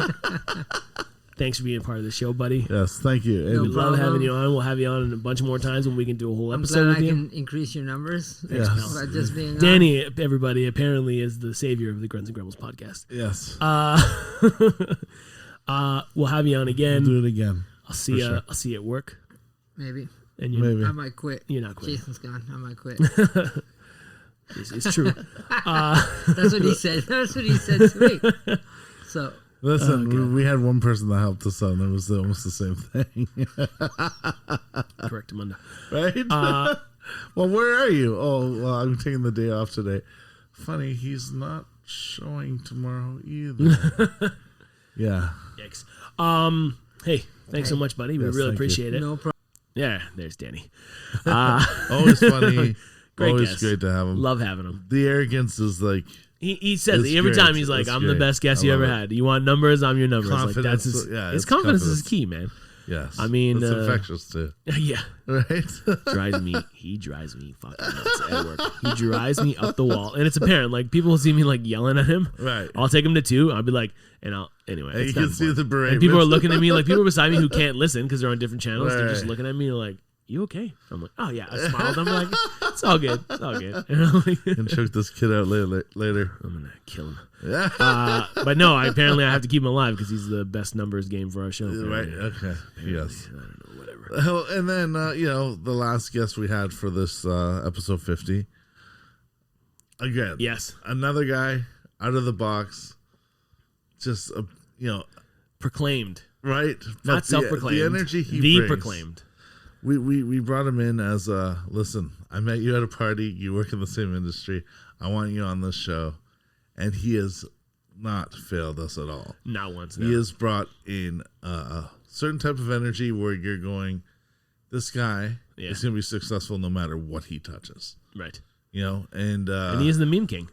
thanks for being a part of the show, buddy. Yes, thank you. We love having you on. We'll have you on a bunch more times when we can do a whole episode with you. I'm glad I can increase your numbers. Yes. By just being Danny, everybody, apparently is the savior of the GruntsNGrumbles podcast. Yes. We'll have you on again. We'll do it again. I'll see you. Sure. I'll see you at work. Maybe. And Maybe. I might quit. You're not quitting. Jason's gone. I might quit. It's true. That's what he said. That's what he said to me. So listen, we had one person that helped us out, and it was almost the same thing. Correct, Amanda. Right? Well, where are you? Oh, well, I'm taking the day off today. Funny, he's not showing tomorrow either. Yeah. Yikes. Hey, thanks so much, buddy. We really appreciate it. No problem. Yeah, there's Danny. Always funny. Always guest. Great to have him. Love having him. The arrogance is like... He says it every time. He's like, "I'm the best guest you ever had. You want numbers? I'm your numbers." Like, that's his confidence is key, man. Yes. I mean, it's infectious too. Yeah. Right? He drives me fucking nuts at work. He drives me up the wall. And it's apparent. Like, people will see me like yelling at him. Right. I'll take him to 2. I'll be like, anyway. You can see the beret. And people are looking at me, like, people are beside me who can't listen because they're on different channels. Right. They're just looking at me like, you okay? I'm like, oh yeah. I smiled. I'm like, it's all good. It's all good. And choke this kid out later. I'm gonna kill him. But no, apparently I have to keep him alive because he's the best numbers game for our show. Right. Okay. Yes. I don't know. Whatever. And then the last guest we had for this episode 50. Again. Yes. Another guy out of the box. Just proclaimed. Right. Not self-proclaimed. The energy he brings. Proclaimed. We brought him in as listen, I met you at a party, you work in the same industry, I want you on this show, and he has not failed us at all. Not once. No. He has brought in a certain type of energy where you're going, this guy is going to be successful no matter what he touches. Right. And he is the meme king.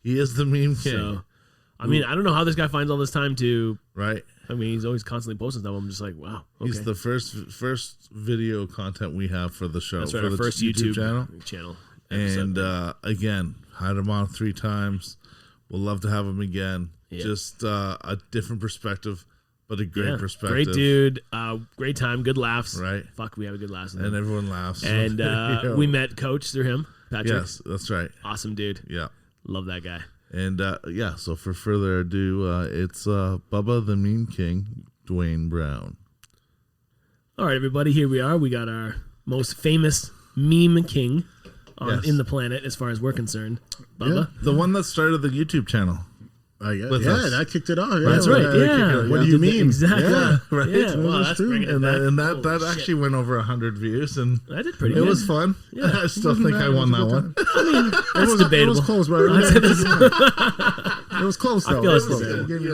He is the meme king. So, I mean, I don't know how this guy finds all this time to. Right. I mean, he's always constantly posting stuff. I'm just like, wow. Okay. He's the first video content we have for the show. That's right, for our the first YouTube channel. And again, had him on 3 times. We'll love to have him again. Yeah. Just a different perspective, but a great perspective. Great dude. Great time. Good laughs. Right. Fuck, we have a good laugh. And everyone laughs. And we met Coach through him, Patrick. Yes, that's right. Awesome dude. Yeah. Love that guy. And so for further ado, it's Bubba the Meme King, Dwayne Brown. All right, everybody, here we are. We got our most famous meme king in the planet as far as we're concerned. Bubba. Yeah, the one that started the YouTube channel. That kicked it off. Yeah, that's right. Yeah. What do you mean? Exactly. Yeah, right. Yeah, well, that's bringing it back. And that actually went over 100 views, and I did pretty good. It was fun. Yeah. I still think I won that one. I mean, that's debatable. It was close, bro. It was close, though. I feel it's close.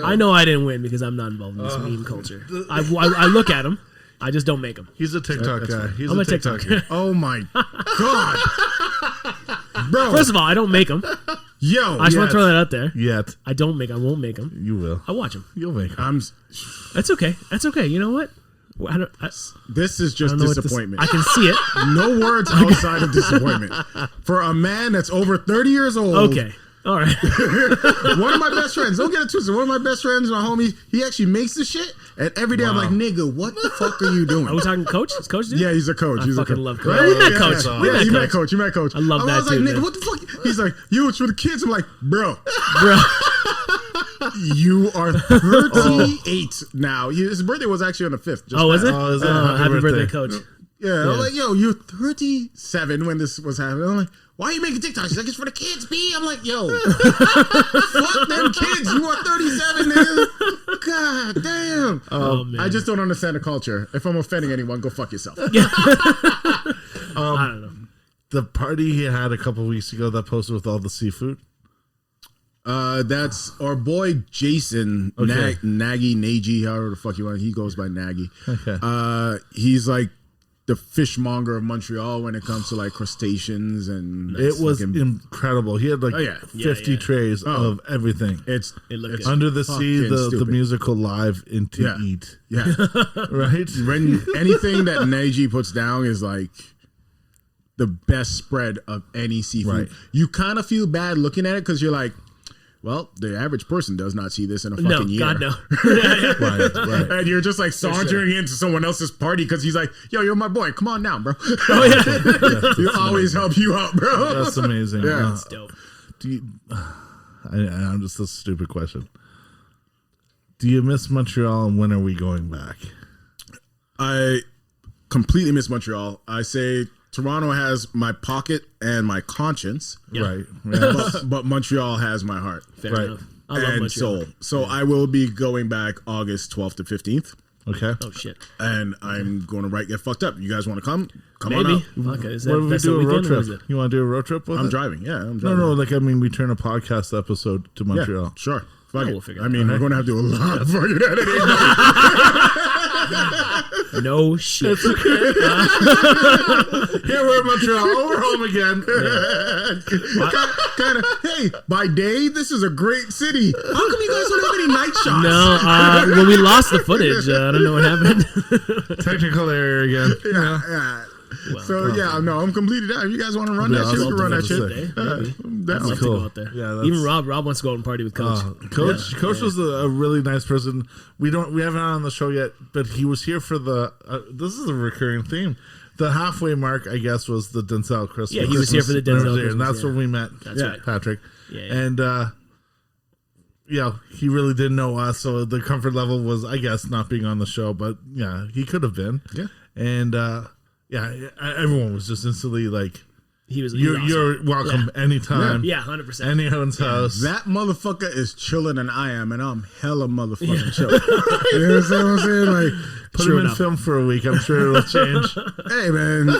I know I didn't win because I'm not involved in this meme culture. I look at them. I just don't make them. He's a TikTok guy. I'm a TikTok guy. Oh my God, bro! First of all, I don't make them. Yo, I just want to throw that out there. Yet I don't make. I won't make them. You will. I watch them. You'll make them. That's okay. That's okay. You know what? This is just disappointment. I can see it. No words outside of disappointment for a man that's over 30 years old. Okay. All right. One of my best friends, don't get it twisted. One of my best friends, my homie, he actually makes the shit. And every day I'm like, nigga, what the fuck are you doing? Are we talking Coach? Is Coach dude? Yeah, he's a coach. I fucking love Coach. Right? We met Coach. You met Coach. You met Coach. I love that I was like, dude, nigga, man. what the fuck? He's like, yo, it's for the kids. I'm like, bro. You are 38 now. His birthday was actually on the 5th. Was it? Oh, is it? Happy birthday, Coach. Yeah, I'm like, yo, you're 37 when this was happening. I'm like, why are you making TikToks? He's like, it's for the kids, B. I'm like, yo, fuck them kids. You are 37, nigga. God damn. Oh, man. I just don't understand the culture. If I'm offending anyone, go fuck yourself. I don't know. The party he had a couple weeks ago that posted with all the seafood. That's our boy Jason, okay. Nagy, however the fuck you want. He goes by Nagy. Okay. He's like the fishmonger of Montreal when it comes to like crustaceans, and it was incredible. He had like 50 trays of everything. It looked good. Under the Sea, the musical live into eat. Yeah. Right? When anything that Nagy puts down is like the best spread of any seafood. Right. You kind of feel bad looking at it because you're like, well, the average person does not see this in a fucking year. God, no. Right. And you're just like sauntering into someone else's party because he's like, yo, you're my boy. Come on down, bro. Oh, yeah. He'll always help you out, bro. That's amazing. Yeah. That's dope. I'm just a stupid question. Do you miss Montreal, and when are we going back? I completely miss Montreal. I say Toronto has my pocket and my conscience. Yeah. Right. But Montreal has my heart. Fair enough. I love Montreal. Soul. So I will be going back August 12th to 15th. Okay. Oh, shit. And I'm going to get fucked up. You guys want to come? Come Maybe. on out. Okay. Is what if we do a road trip? It? You want to do a road trip with I'm driving. Yeah, I'm driving. No, like, I mean, we turn a podcast episode to Montreal. Yeah, sure. We'll figure it out. I mean, we're going to have to do a lot of fucking editing. No shit. Here we're in Montreal. Oh, we're home again. Kind of. Hey, by day, this is a great city. How come you guys don't have any night shots? No, well, we lost the footage. I don't know what happened. Technical error again. Yeah. I'm completely down. If you guys want to run that shit, we can run that shit. I'd love to go out there. Yeah, even Rob wants to go out and party with Coach. Coach was a really nice person. We haven't had on the show yet, but he was here for the. This is a recurring theme. The halfway mark, I guess, was the Denzel Christmas. Yeah, he was here for the Denzel Christmas, and that's when we met. That's right, Patrick. And he really didn't know us, so the comfort level was, I guess, not being on the show. But yeah, he could have been. Yeah, and everyone was just instantly like. You're welcome anytime. Yeah, 100%. Anyone's house. That motherfucker is chilling than I am, and I'm hella motherfucking chill. You know what I'm saying? Like, put him in film for a week. I'm sure it'll change. Hey, man.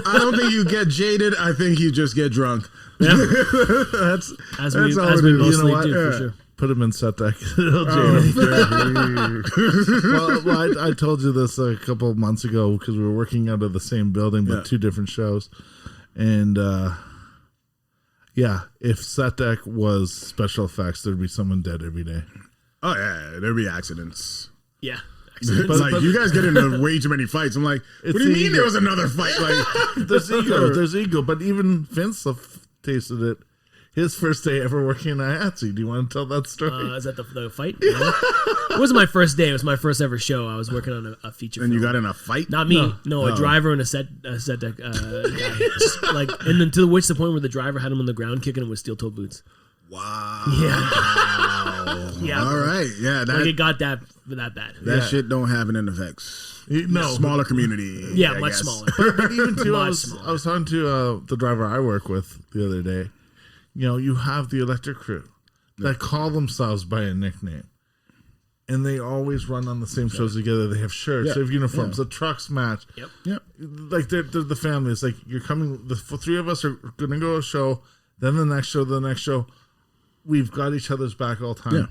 I don't think you get jaded. I think you just get drunk. Yeah. that's as we mostly do, for sure. Put him in set deck. Well, I told you this a couple of months ago because we were working out of the same building but two different shows. And if set deck was special effects, there'd be someone dead every day. Oh, yeah. There'd be accidents. Yeah. But you guys get into way too many fights. I'm like, what do you mean there was another fight? Like, there's ego. But even Vince tasted it. His first day ever working at IATSE. Do you want to tell that story? Is that the fight? Yeah. It wasn't my first day. It was my first ever show. I was working on a feature film. And you got in a fight? Not me. No, a driver and a set deck guy. And then to the point where the driver had him on the ground kicking him with steel-toed boots. Wow. Yeah. Yeah. All right. Yeah. It got that bad. That shit don't happen in effects. No. Smaller community. Yeah, much smaller. But even too, I was talking to the driver I work with the other day. You know, you have the electric crew that call themselves by a nickname. And they always run on the same shows together. They have shirts, they have uniforms, the trucks match. Yep. Like they're the family. It's like you're coming, the three of us are going to go to a show, then the next show. We've got each other's back all the time. Yeah.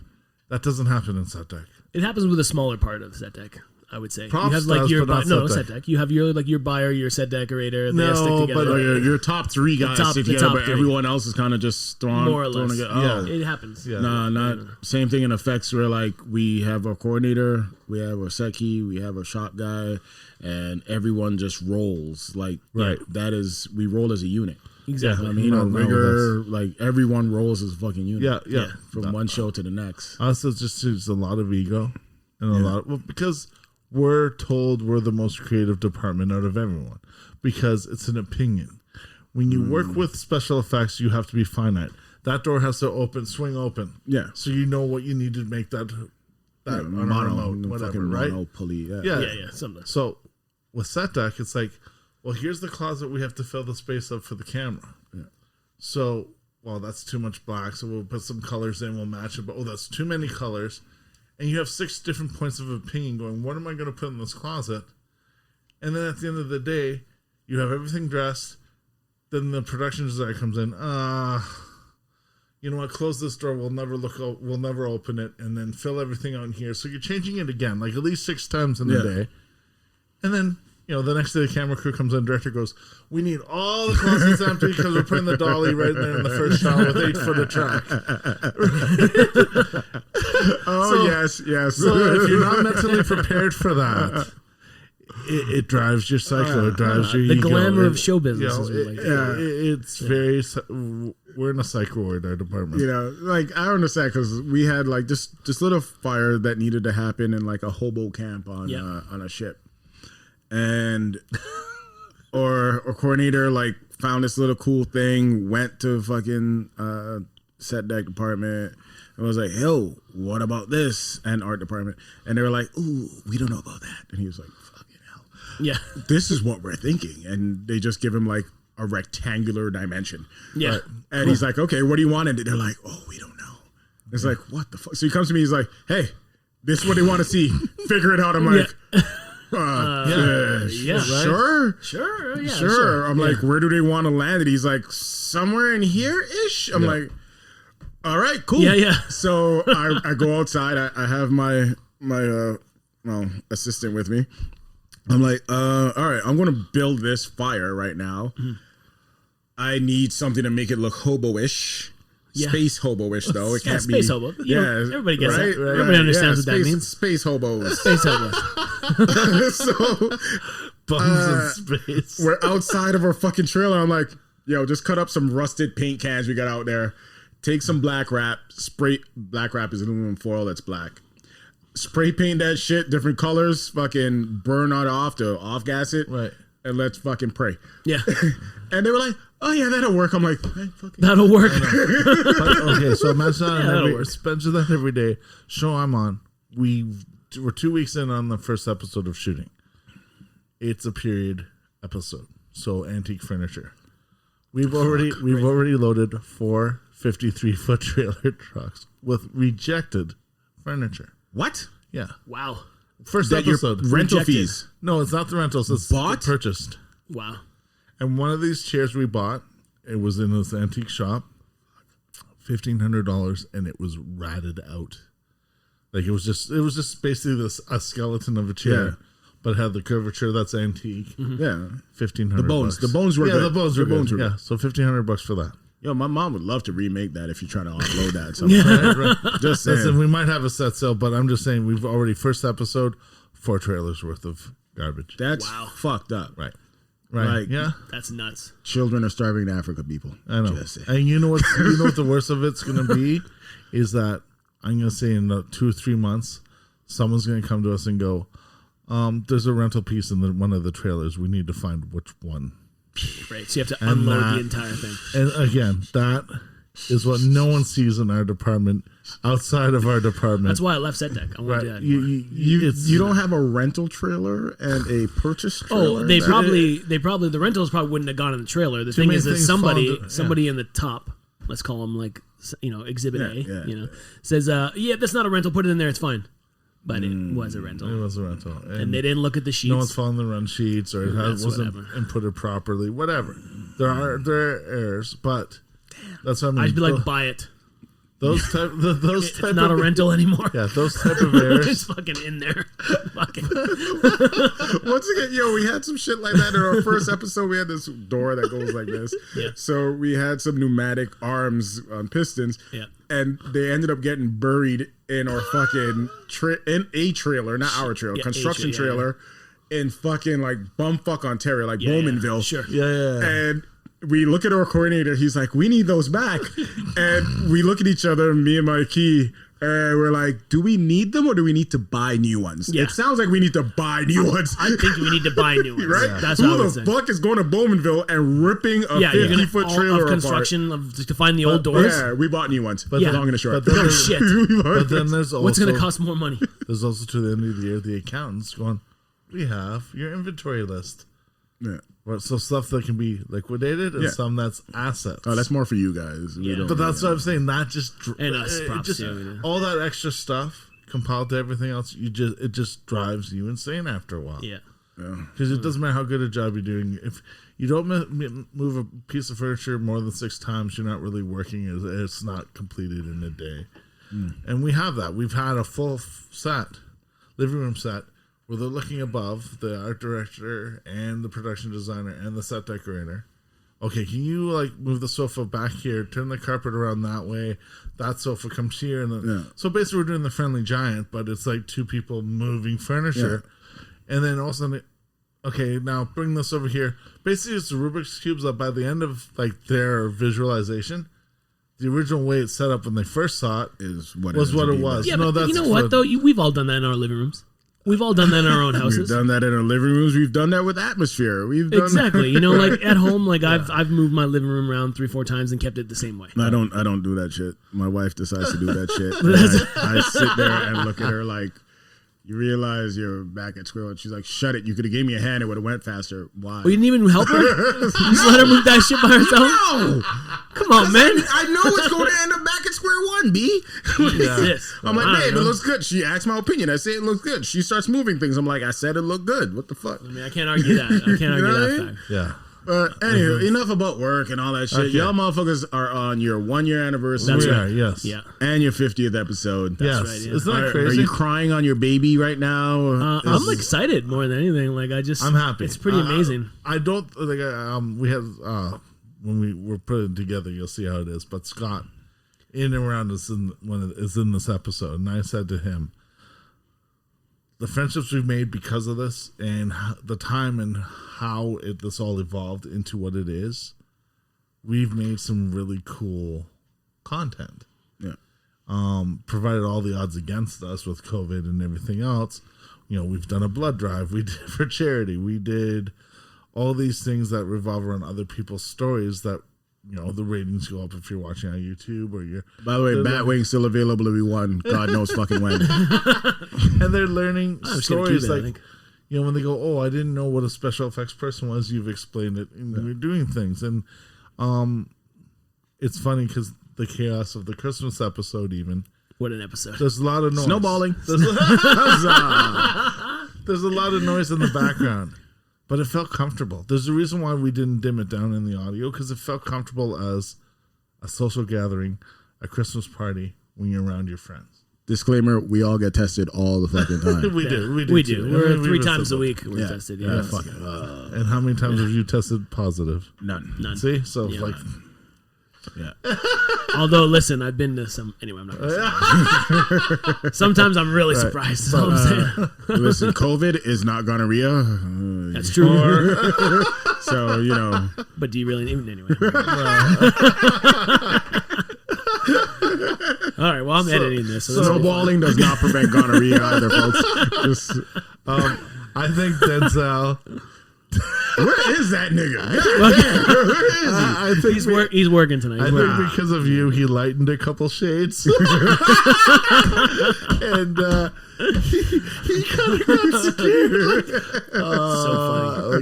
That doesn't happen in set deck. It happens with a smaller part of set deck. I would say Props you have like your set deck. You have your buyer, your set decorator. No, they stick together. But your top three guys stick together, but everyone else is kind of just thrown more or less. Together. It happens. Yeah. Not same thing in effects where like we have a coordinator, we have a set key, we have a shop guy, and everyone just rolls like that is we roll as a unit. Exactly. I mean, rigor, like everyone rolls as a fucking unit. Yeah. From one show to the next. Us, it's just a lot of ego and because we're told we're the most creative department out of everyone because it's an opinion. When you work with special effects, you have to be finite. That door has to swing open. Yeah. So you know what you need to make that mono, whatever, right? Mono pulley. Yeah. Something. So with set deck, it's like, well, here's the closet we have to fill the space up for the camera. Yeah. So, that's too much black, so we'll put some colors in, we'll match it. But, that's too many colors. And you have 6 different points of opinion going, what am I going to put in this closet? And then at the end of the day, you have everything dressed. Then the production design comes in. You know what? Close this door. We'll never open it. And then fill everything out in here. So you're changing it again, like at least 6 times in a day. And then, the next day the camera crew comes in, director goes, we need all the closets empty because we're putting the dolly right there in the first shot with 8 foot of track. Yes. So if you're not mentally prepared for that, it drives your cycle. It drives your the ego. glamour of show business. It's very. We're in a psych ward, our department. Like I understand because we had like this little fire that needed to happen in like a hobo camp on a ship. And or coordinator like found this little cool thing, went to fucking set deck department and was like, yo, what about this? And art department. And they were like, ooh, we don't know about that. And he was like, fucking hell. Yeah. This is what we're thinking. And they just give him like a rectangular dimension. Yeah. Right? And he's like, okay, what do you want? And they're like, oh, we don't know. It's like, what the fuck? So he comes to me, he's like, hey, this is what they want to see. Figure it out. I'm like, Sure. I'm like, where do they want to land it? He's like, somewhere in here-ish. I'm like, all right, cool. Yeah. So I go outside. I have my assistant with me. I'm like, all right, I'm going to build this fire right now. Mm-hmm. I need something to make it look hobo-ish. Yeah. Space hobo-ish, though. It can't be. Space hobo. Everybody gets it. Everybody understands what that means. Space hobos. Space hobos. So Bums in space. We're outside of our fucking trailer. I'm like, yo, just cut up some rusted paint cans we got out there. Take some black wrap. Spray. Black wrap is aluminum foil that's black. Spray paint that shit, different colors. Fucking burn it off to off gas it. Right. And let's fucking pray. Yeah. And they were like, oh yeah, that'll work. I'm like, hey, that'll work. Okay, so imagine that Spencer that every day. Show I'm on. We're 2 weeks in on the first episode of shooting. It's a period episode. So antique furniture. We've already loaded 4 53-foot trailer trucks with rejected furniture. What? Yeah. Wow. First episode. Rental fees. No, it's not the rentals. It's purchased. Wow. And one of these chairs we bought, it was in this antique shop, $1,500, and it was ratted out. Like it was just basically a skeleton of a chair, but it had the curvature that's antique. Mm-hmm. Yeah, $1,500. The bones were good. The bones were good. Yeah, so $1,500 for that. Yo, my mom would love to remake that if you try to offload that. Right. Just saying. Listen, we might have a set sale, but I'm just saying we've already first episode 4 trailers worth of garbage. That's fucked up. Right. Like, yeah, that's nuts. Children are starving in Africa, people. I know. And you know what the worst of it's going to be is that I'm going to say in 2 or 3 months, someone's going to come to us and go, there's a rental piece in one of the trailers. We need to find which one. Right. So you have to unload the entire thing. And again, that is what no one sees in our department outside of our department. That's why I left set deck. I won't do that you don't have a rental trailer and a purchase trailer? Oh, they probably the rentals probably wouldn't have gone in the trailer. The thing is that somebody in the top, let's call them like, exhibit A, says, that's not a rental, put it in there, it's fine. But it was a rental. It was a rental. And they didn't look at the sheets. No one's following the run sheets, or it wasn't inputted properly. Whatever. There are errors, but that's what I mean. I'd be like, buy it. Those type it's not a rental anymore. Yeah, those type of errors. It's fucking in there. Fucking. Once again, we had some shit like that in our first episode. We had this door that goes like this. Yeah. So we had some pneumatic arms on pistons. Yeah. And they ended up getting buried in our fucking in a trailer, not our trailer, construction trailer, in fucking like bumfuck Ontario, like Bowmanville. Sure. Yeah. And we look at our coordinator. He's like, we need those back. And we look at each other, me and my key, and we're like, do we need them or do we need to buy new ones? Yeah. It sounds like we need to buy new ones. I think we need to buy new ones. Right? Yeah. That's Who what I would the say. fuck is going to Bowmanville and ripping a 50-foot trailer of construction to find the old doors? Yeah, we bought new ones. But long and short. No shit. But then there's also... What's going to cost more money? There's also, to the end of the year, the accountants going, we have your inventory list. Yeah. So stuff that can be liquidated and some that's assets. Oh, that's more for you guys. But that's what I'm saying. Not just and us props too. All that extra stuff compiled to everything else. It just drives you insane after a while. Yeah. Because it doesn't matter how good a job you're doing. If you don't move a piece of furniture more than 6 times, you're not really working. It's not completed in a day. And we have that. We've had a full living room set, where they're looking above the art director and the production designer and the set decorator. Okay, can you move the sofa back here, turn the carpet around that way, that sofa comes here, and then so basically we're doing the Friendly Giant, but it's like 2 people moving furniture, and then all of a sudden, okay, now bring this over here. Basically, it's the Rubik's cubes that by the end of their visualization, the original way it's set up when they first saw it was what it was. Yeah, but you know what though? We've all done that in our living rooms. We've all done that in our own houses. We've done that in our living rooms. We've done that with atmosphere. We've done exactly. That. At home, I've moved my living room around 3-4 times and kept it the same way. I don't do that shit. My wife decides to do that shit. I sit there and look at her like, you realize you're back at square one. She's like, shut it. You could have gave me a hand. It would have went faster. Why? Well, you didn't even help her? You just let her move that shit by herself? No! Come on, man. I know it's going to end up back at square one, B. I'm like, babe, it looks good. She asked my opinion. I say it looks good. She starts moving things. I'm like, I said it looked good. What the fuck? I mean, I can't argue that. I can't argue that fact. Yeah. But anyway, enough about work and all that shit. Okay. Y'all motherfuckers are on your 1-year anniversary. That's right. Yes. Yeah. And your 50th episode. Yes. That's right. Yeah. Isn't that crazy? Are you crying on your baby right now? I'm excited more than anything. I'm happy. It's pretty amazing. I don't think we had when we were putting it together. You'll see how it is. But Scott, in and around us, is in this episode, and I said to him, the friendships we've made because of this, and the time and how this all evolved into what it is, we've made some really cool content. Yeah. Provided all the odds against us with COVID and everything else, we've done a blood drive. We did for charity. We did all these things that revolve around other people's stories that, the ratings go up if you're watching on YouTube or you're. By the way, Batwing's still available if you want. God knows fucking when. And they're learning stories like, when they go, oh, I didn't know what a special effects person was. You've explained it, and we're doing things. And it's funny because the chaos of the Christmas episode, even. What an episode! There's a lot of noise. Snowballing. There's a lot of noise in the background. But it felt comfortable. There's a reason why we didn't dim it down in the audio, because it felt comfortable as a social gathering, a Christmas party when you're around your friends. Disclaimer: we all get tested all the fucking time. We do. We're 3 times a week. We're tested. Yeah. Fuck it. And how many times have you tested positive? None. See, so Yeah. like, Yeah. Although, listen, I've been to some. Anyway, I'm not going to say. Sometimes I'm really surprised. That's all I'm saying. Listen, COVID is not gonorrhea. That's true. So But do you really even anyway? All right. Well, I'm editing this. So snowballing does not prevent gonorrhea either, folks. I think Denzel. Where is that nigga? I think he's working tonight. I think because of you, he lightened a couple shades, and he kind of got scared.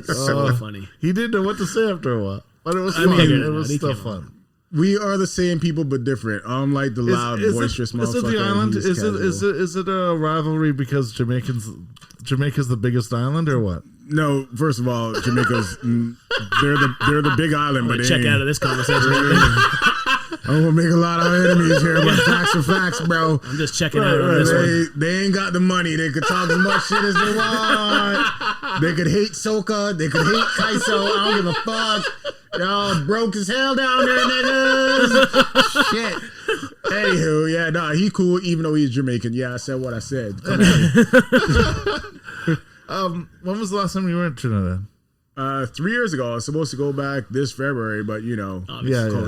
So funny. He didn't know what to say after a while, but it was fun. It was still fun. We are the same people but different. I'm like the loud, boisterous motherfucker. Is it the island? Is it a rivalry because Jamaica's the biggest island or what? No, first of all, Jamaica's they're the big island, but check out of this conversation. I'm gonna make a lot of enemies here, but facts are facts, bro. I'm just checking out on this one. They ain't got the money. They could talk as much shit as they want. They could hate Soca. They could hate Kaiso. I don't give a fuck. Y'all broke as hell down there, niggas. Shit. Anywho, he cool even though he's Jamaican. Yeah, I said what I said. When was the last time you were in Trinidad? 3 years ago. I was supposed to go back this February, but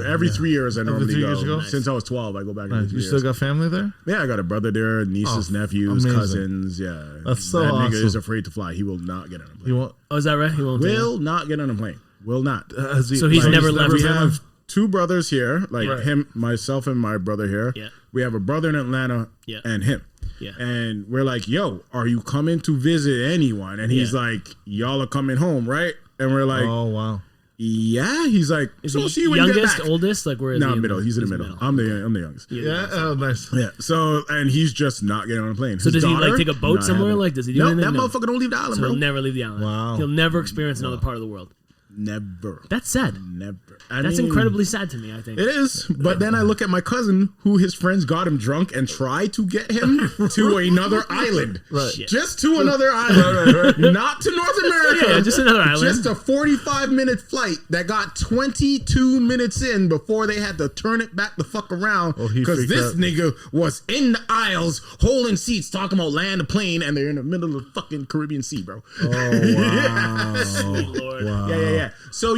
every 3 years I normally go. Nice. Since I was 12, I go back every 3 years. You still got family there? Yeah, I got a brother there, nieces, nephews, amazing. cousins. Yeah, that's so that awesome. nigga is afraid to fly. He will not get on a plane. Oh, is that right? He won't. Will not get on a plane. Will not. So he's never left. We have 2 brothers here, him, myself, and my brother here. Yeah. We have a brother in Atlanta and him. Yeah. And we're like, yo, are you coming to visit anyone? And he's like, y'all are coming home, right? And we're like, oh, wow. Yeah. He's like, is he see when youngest, oldest? Like, where is he? No, middle. He's in the middle. I'm the youngest. Yeah. Oh, nice. Yeah. So, and he's just not getting on a plane. So does he take a boat somewhere? Like, does he do anything? That motherfucker don't leave the island, bro. He'll never leave the island. Wow. He'll never experience another part of the world. Never. That's sad. Never. That's incredibly sad to me, I think. It is. But then I look at my cousin who his friends got him drunk and tried to get him to another island. Right. Just to another island. Right. Not to North America. Yeah, just another island. Just a 45-minute flight that got 22 minutes in before they had to turn it back the fuck around. Because this nigga was in the aisles holding seats talking about land a plane and they're in the middle of the fucking Caribbean Sea, bro. Oh, wow. Sweet Lord. Wow. Yeah. So,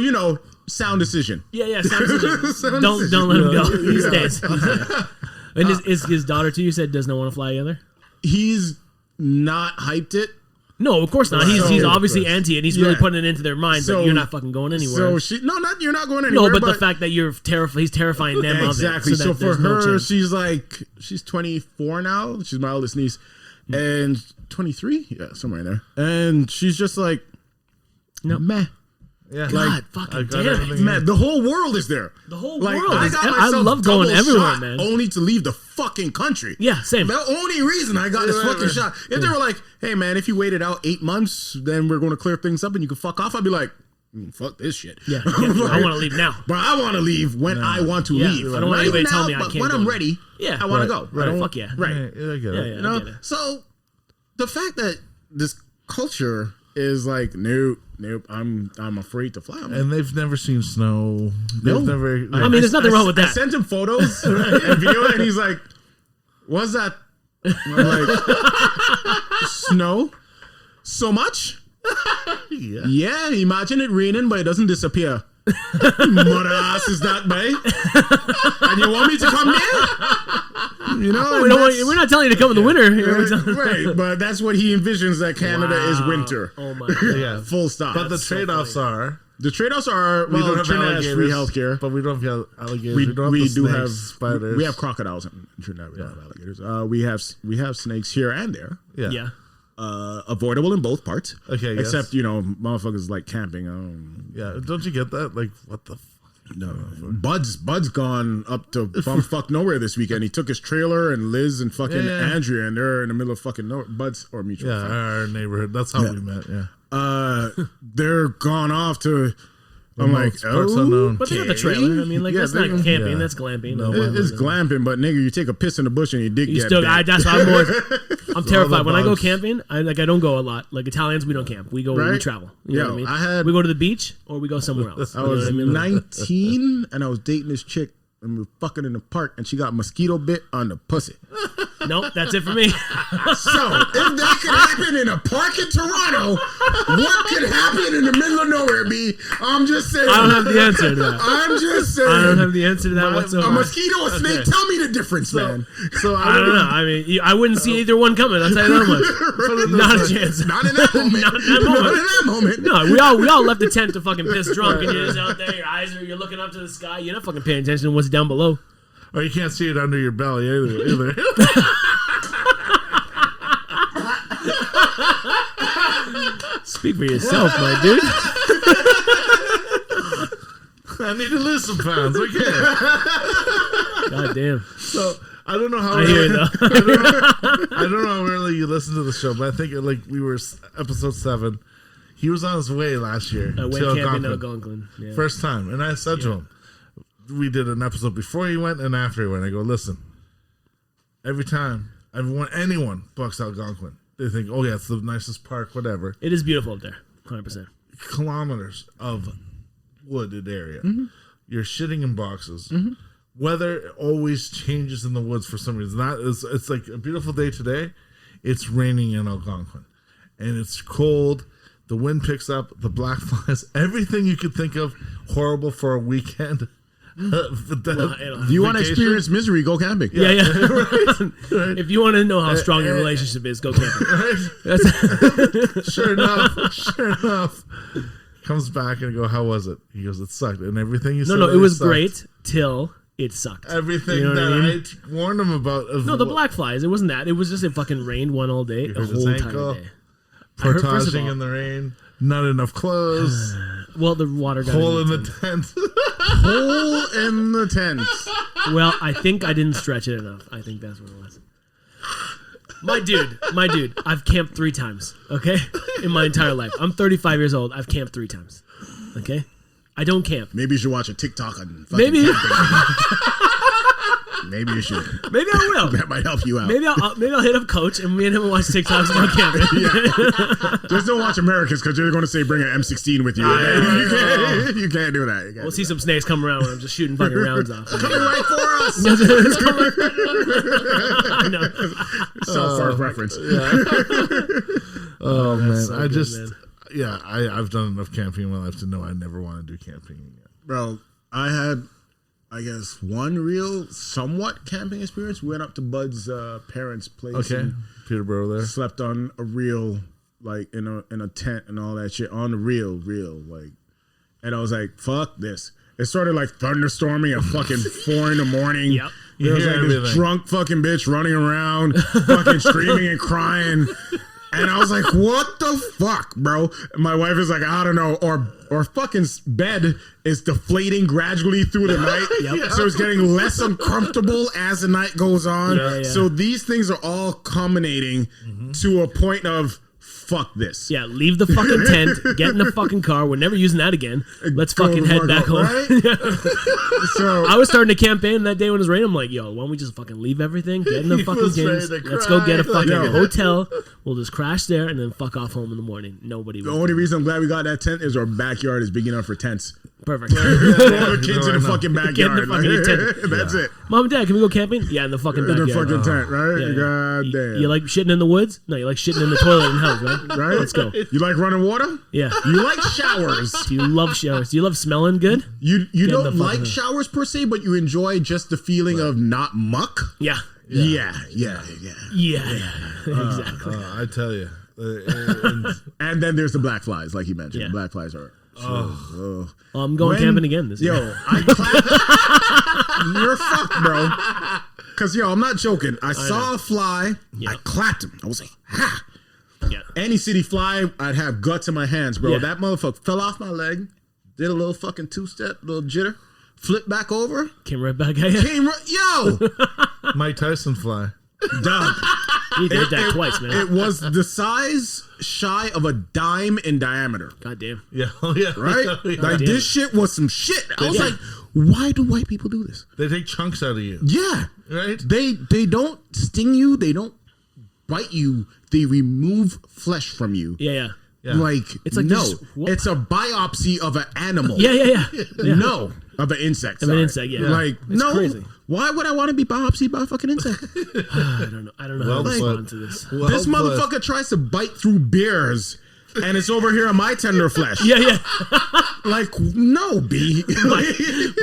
sound decision. Yeah, sound decision. Don't let him go. He stays. And is his daughter too? You said does not want to fly either. He's not hyped it. No, of course not. He's obviously anti, and he's really putting it into their minds that you're not fucking going anywhere. So you're not going anywhere. No, but the fact that he's terrifying them exactly. of it. So for her, she's 24 now. She's my oldest niece, and 23, somewhere in there. And she's just like, no, meh. Yeah. God, fucking damn it. Man, the whole world is there. The whole world I is got I love going everywhere, man. Only to leave the fucking country. Yeah, same. The only reason I got this fucking shot. If they were like, hey, man, if you waited out 8 months, then we're going to clear things up and you can fuck off, I'd be like, fuck this shit. Yeah, I want to leave now. But I want to leave when I want to leave. I don't want anybody to tell me I can't go. When I'm ready, I want to go. Right, fuck yeah. Right. Yeah, I get it. I get it. So the fact that this culture is like, nope, I'm afraid to fly. And they've never seen snow. No. I mean, there's nothing wrong with that. I sent him photos and video, and he's like, "What's that?" I'm like, snow so much. Yeah, imagine it raining, but it doesn't disappear. Mother ass is that way. And you want me to come there? You know, we're not telling you to come in the winter. Right, but that's what he envisions, that Canada is winter. Oh my god. Yeah. Full stop. But the trade-offs are... The trade-offs are, we don't have Trinidad has free healthcare. But we don't have alligators. We don't have snakes, have spiders. We have crocodiles in Trinidad. We don't have alligators. We have snakes here and there. Yeah. Avoidable in both parts. Okay, except, motherfuckers like camping. Yeah, don't you get that? Like, what the No. Bud's gone up to bumfuck nowhere this weekend. He took his trailer and Liz and fucking Andrea, and they're in the middle of fucking nowhere. Bud's or mutual friend. Our neighborhood. That's how we met, they're gone off to... I'm like, but they got the trailer. I mean, like, that's not camping. That's glamping. No, it's glamping, but nigga, you take a piss in the bush and you dig. That's why I'm terrified when I go camping. I don't go a lot. Like Italians, we don't camp. We go. We travel. You know what I mean? We go to the beach or we go somewhere else. I was 19 and I was dating this chick. And we were fucking in the park, and she got mosquito bit on the pussy. Nope, that's it for me. So, if that could happen in a park in Toronto, what could happen in the middle of nowhere, B? I'm just saying. I don't have the answer to that. I'm just saying. I don't have the answer to that whatsoever. A mosquito, a snake, tell me the difference, man. So I don't know. I mean, I wouldn't see either one coming. I'll tell you that much. Not a chance. Not in that moment. Not in that moment. No, we all left the tent to fucking piss drunk, and you're just out there, you're looking up to the sky, you're not fucking paying attention to what's down below. Or you can't see it under your belly either. Speak for yourself, my dude. I need to lose some pounds. Okay. God damn. So I don't know how. I hear it though. I don't know how early you listen to the show, but I think we were episode 7. He was on his way last year to Algonquin. Yeah. First time, and I said to him, we did an episode before he went and after he went. I go, listen, every time anyone books Algonquin, they think, oh yeah, it's the nicest park, whatever. It is beautiful up there, 100%. Kilometers of wooded area. Mm-hmm. You're shitting in boxes. Mm-hmm. Weather always changes in the woods for some reason. It's like a beautiful day today. It's raining in Algonquin, and it's cold. The wind picks up. The black flies. Everything you could think of horrible for a weekend. If you want to experience misery, go camping. Yeah. Right. If you want to know how strong your relationship is, go camping. Right. Sure enough. Comes back and I go, how was it? He goes, it sucked. And everything you said. No, it was great till it sucked. Everything that I warned him about. No, the black flies. It wasn't that. It was just it fucking rained one all day, the whole entire day. Portaging in the rain. Not enough clothes. Well, the water got hole in the tent. Hole in the tent. Well, I think I didn't stretch it enough. I think that's what it was. My dude, I've camped 3 times, okay? In my entire life. I'm 35 years old. I've camped 3 times, okay? I don't camp. Maybe you should watch a TikTok on fucking camping. Maybe you should. Maybe I will. That might help you out. Maybe I'll hit up Coach and me and him will watch TikToks about camping. Yeah. Just don't watch Americans because they're going to say bring an M16 with you. You can't do that. We'll see some snakes come around when I'm just shooting fucking rounds off. Coming right for us. I know. South Park reference. Yeah. Oh man, so I just I've done enough camping in my life to know I never want to do camping again. Bro, I had, I guess, one real somewhat camping experience. We went up to Bud's parents' place. Okay, Peterborough there. Slept on a reel, like in a tent and all that shit on the reel, like. And I was like, fuck this. It started like thunderstorming at fucking 4 a.m. Yep. There was like this drunk fucking bitch running around, fucking screaming and crying. And I was like, what the fuck, bro? And my wife is like, I don't know. Or fucking bed is deflating gradually through the night. Yep. So it's getting less uncomfortable as the night goes on. Yeah. So these things are all culminating to a point of fuck this. Yeah, leave the fucking tent, get in the fucking car. We're never using that again. Let's fucking head back home. Right? So I was starting to campaign that day when it was raining. I'm like, yo, why don't we just fucking leave everything, get in the fucking games, let's go get a fucking hotel. We'll just crash there and then fuck off home in the morning. Nobody. The only reason I'm glad we got that tent is our backyard is big enough for tents. Perfect. All the kids in the fucking backyard. That's it. Mom and Dad, can we go camping? Yeah, in the fucking backyard. In the fucking tent, right? Yeah, God damn. You like shitting in the woods? No, you like shitting in the toilet in the house, right? Right? Let's go. You like running water? Yeah. You like showers? Do you love showers? Do you love smelling good? You don't like showers per se, but you enjoy just the feeling of not muck? Yeah. Yeah. Exactly. I tell you. And then there's the black flies, like you mentioned. The black flies are... I'm going camping again this year. I clapped. You're fucked, bro. Because, I'm not joking. I saw a fly. I clapped him. I was like, ha. Yeah. Any city fly, I'd have guts in my hands, bro. That motherfucker fell off my leg, did a little fucking two-step, little jitter, flipped back over. Came right back at you. Yo! Mike Tyson fly. Dog. He did that twice, man. It was the size shy of a dime in diameter. God damn. Yeah. Right? Like, this shit was some shit. I was like, why do white people do this? They take chunks out of you. Yeah. Right? They don't sting you. They don't bite you. They remove flesh from you. Yeah. Like, it's like no. It's a biopsy of an animal. Yeah. No. Of an insect. Of an insect, yeah. Like, it's no. Crazy. Why would I want to be biopsied by a fucking insect? I don't know how to respond to this. This motherfucker tries to bite through beers, and it's over here on my tender flesh. Yeah. Like, no, B.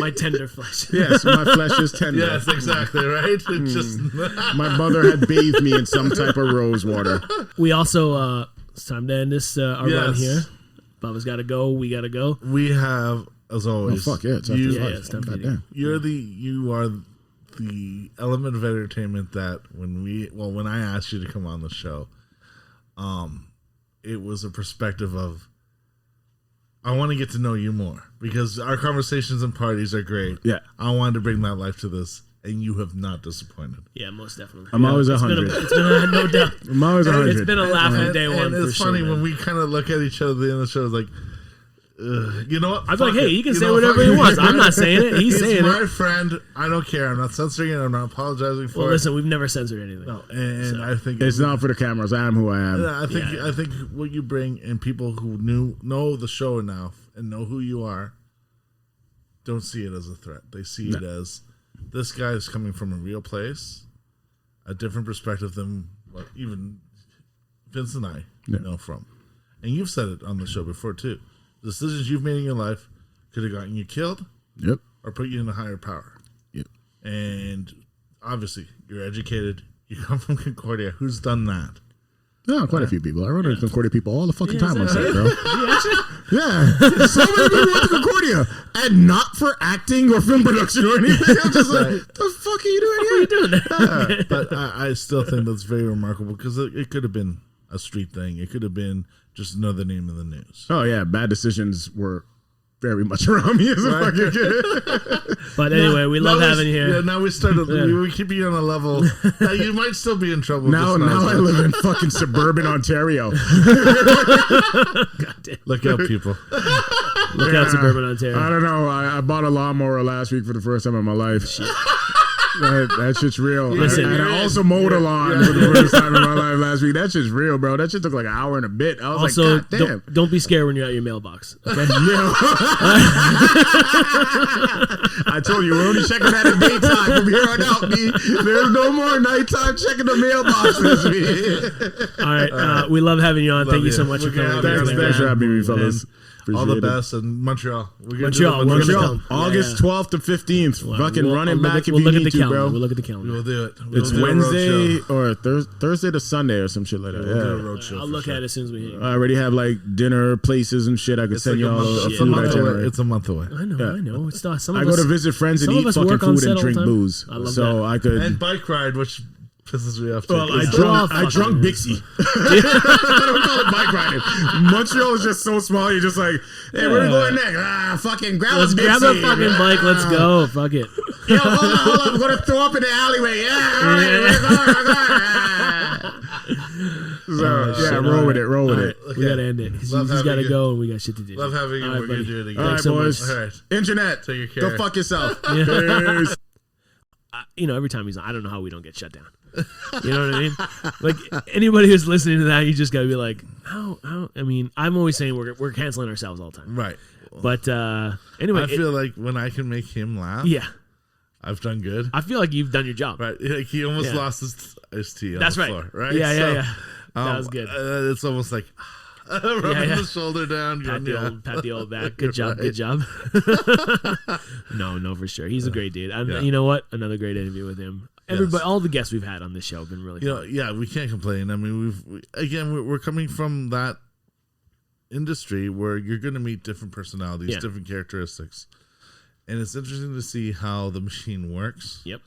my tender flesh. Yes, my flesh is tender. Yes, exactly, right? It just my mother had bathed me in some type of rose water. We also, it's time to end this our run here. Bubba's got to go. We got to go. We have, as always. Oh, fuck yeah. It's time to go. You are the element of entertainment that when I asked you to come on the show, it was a perspective of, I want to get to know you more because our conversations and parties are great. Yeah. I wanted to bring that life to this, and you have not disappointed. Yeah, most definitely. I'm always 100. It's been no doubt. I'm always 100. It's been a laugh from day one. And it's funny when we kind of look at each other at the end of the show, it's like, you know what? I'm like, hey, he can say whatever he wants. I'm not saying it. He's saying it. He's my friend. I don't care. I'm not censoring it. I'm not apologizing for it. Well, listen, we've never censored anything. No, and I think it's not for the cameras. I am who I am. I think what you bring and people who know the show enough and know who you are don't see it as a threat. They see it as this guy is coming from a real place, a different perspective than what even Vince and I know from. And you've said it on the show before too. The decisions you've made in your life could have gotten you killed, or put you in a higher power. Yep. And obviously, you're educated. You come from Concordia. Who's done that? Yeah, quite a few people. I run into Concordia people all the fucking time on set, bro. Yeah, so many people went to Concordia, and not for acting or film production or anything. I'm just like, the fuck are you doing here? But I still think that's very remarkable because it could have been a street thing. It could have been just another name in the news. Oh yeah, bad decisions were very much around me as a fucking kid. But anyway, we love having you here. Yeah, now we started. We keep you on a level that you might still be in trouble. Now I live in fucking suburban Ontario. God damn. Look out, people. Look out, suburban Ontario. I don't know. I bought a lawnmower last week for the first time in my life. Shit. That shit's real. Listen, and I also mowed a lawn for the first time in my life last week. That shit's real, bro. That shit took like an hour and a bit. I was also, like, God damn. Don't be scared when you're at your mailbox. Okay? I told you, we're only checking that at daytime from here on out, B. There's no more nighttime checking the mailboxes, B. All right. We love having you on. Thank you so much for coming. Thanks for having me, fellas. All the best in Montreal. Montreal. August 12th to 15th. Fucking running back if we'll you need to, bro. We'll look at the calendar. We'll do it. It's Wednesday or Thursday to Sunday or some shit like that. We'll do a road show. I'll look at it as soon as we hit. I already have like dinner places and shit. I could send y'all a food itinerary. It's a month away. I know. It's not. I go to visit friends and eat fucking food and drink booze. So I could. And bike ride, which pisses me off. Well, I drunk Bixie. I don't call it bike riding. Montreal is just so small. You're just like, hey, where are we going next? Fucking grab a Bixie. Grab a fucking bike. Let's go. Fuck it. Yo, hold on. I'm going to throw up in the alleyway. Yeah, all right, we're going. roll with it. Okay. We got to end it. He's got to go and we got shit to do. Love having you. We're going to do it again. All right, boys. All right. Internet. Take care. Go fuck yourself. Every time he's on, I don't know how we don't get shut down. You know what I mean? Like, anybody who's listening to that, you just got to be like, how? I mean, I'm always saying we're canceling ourselves all the time. Right. But anyway. I feel like when I can make him laugh. Yeah. I've done good. I feel like you've done your job. Right. Like he almost lost his tea on the floor. Right? Yeah. That was good. It's almost like rubbing the shoulder down. Pat the old back. Good job. Good job. No, for sure. He's a great dude. You know what? Another great interview with him. Everybody, all the guests we've had on this show have been really fun. Yeah, we can't complain. I mean, we're coming from that industry where you're going to meet different personalities, different characteristics. And it's interesting to see how the machine works. Yep.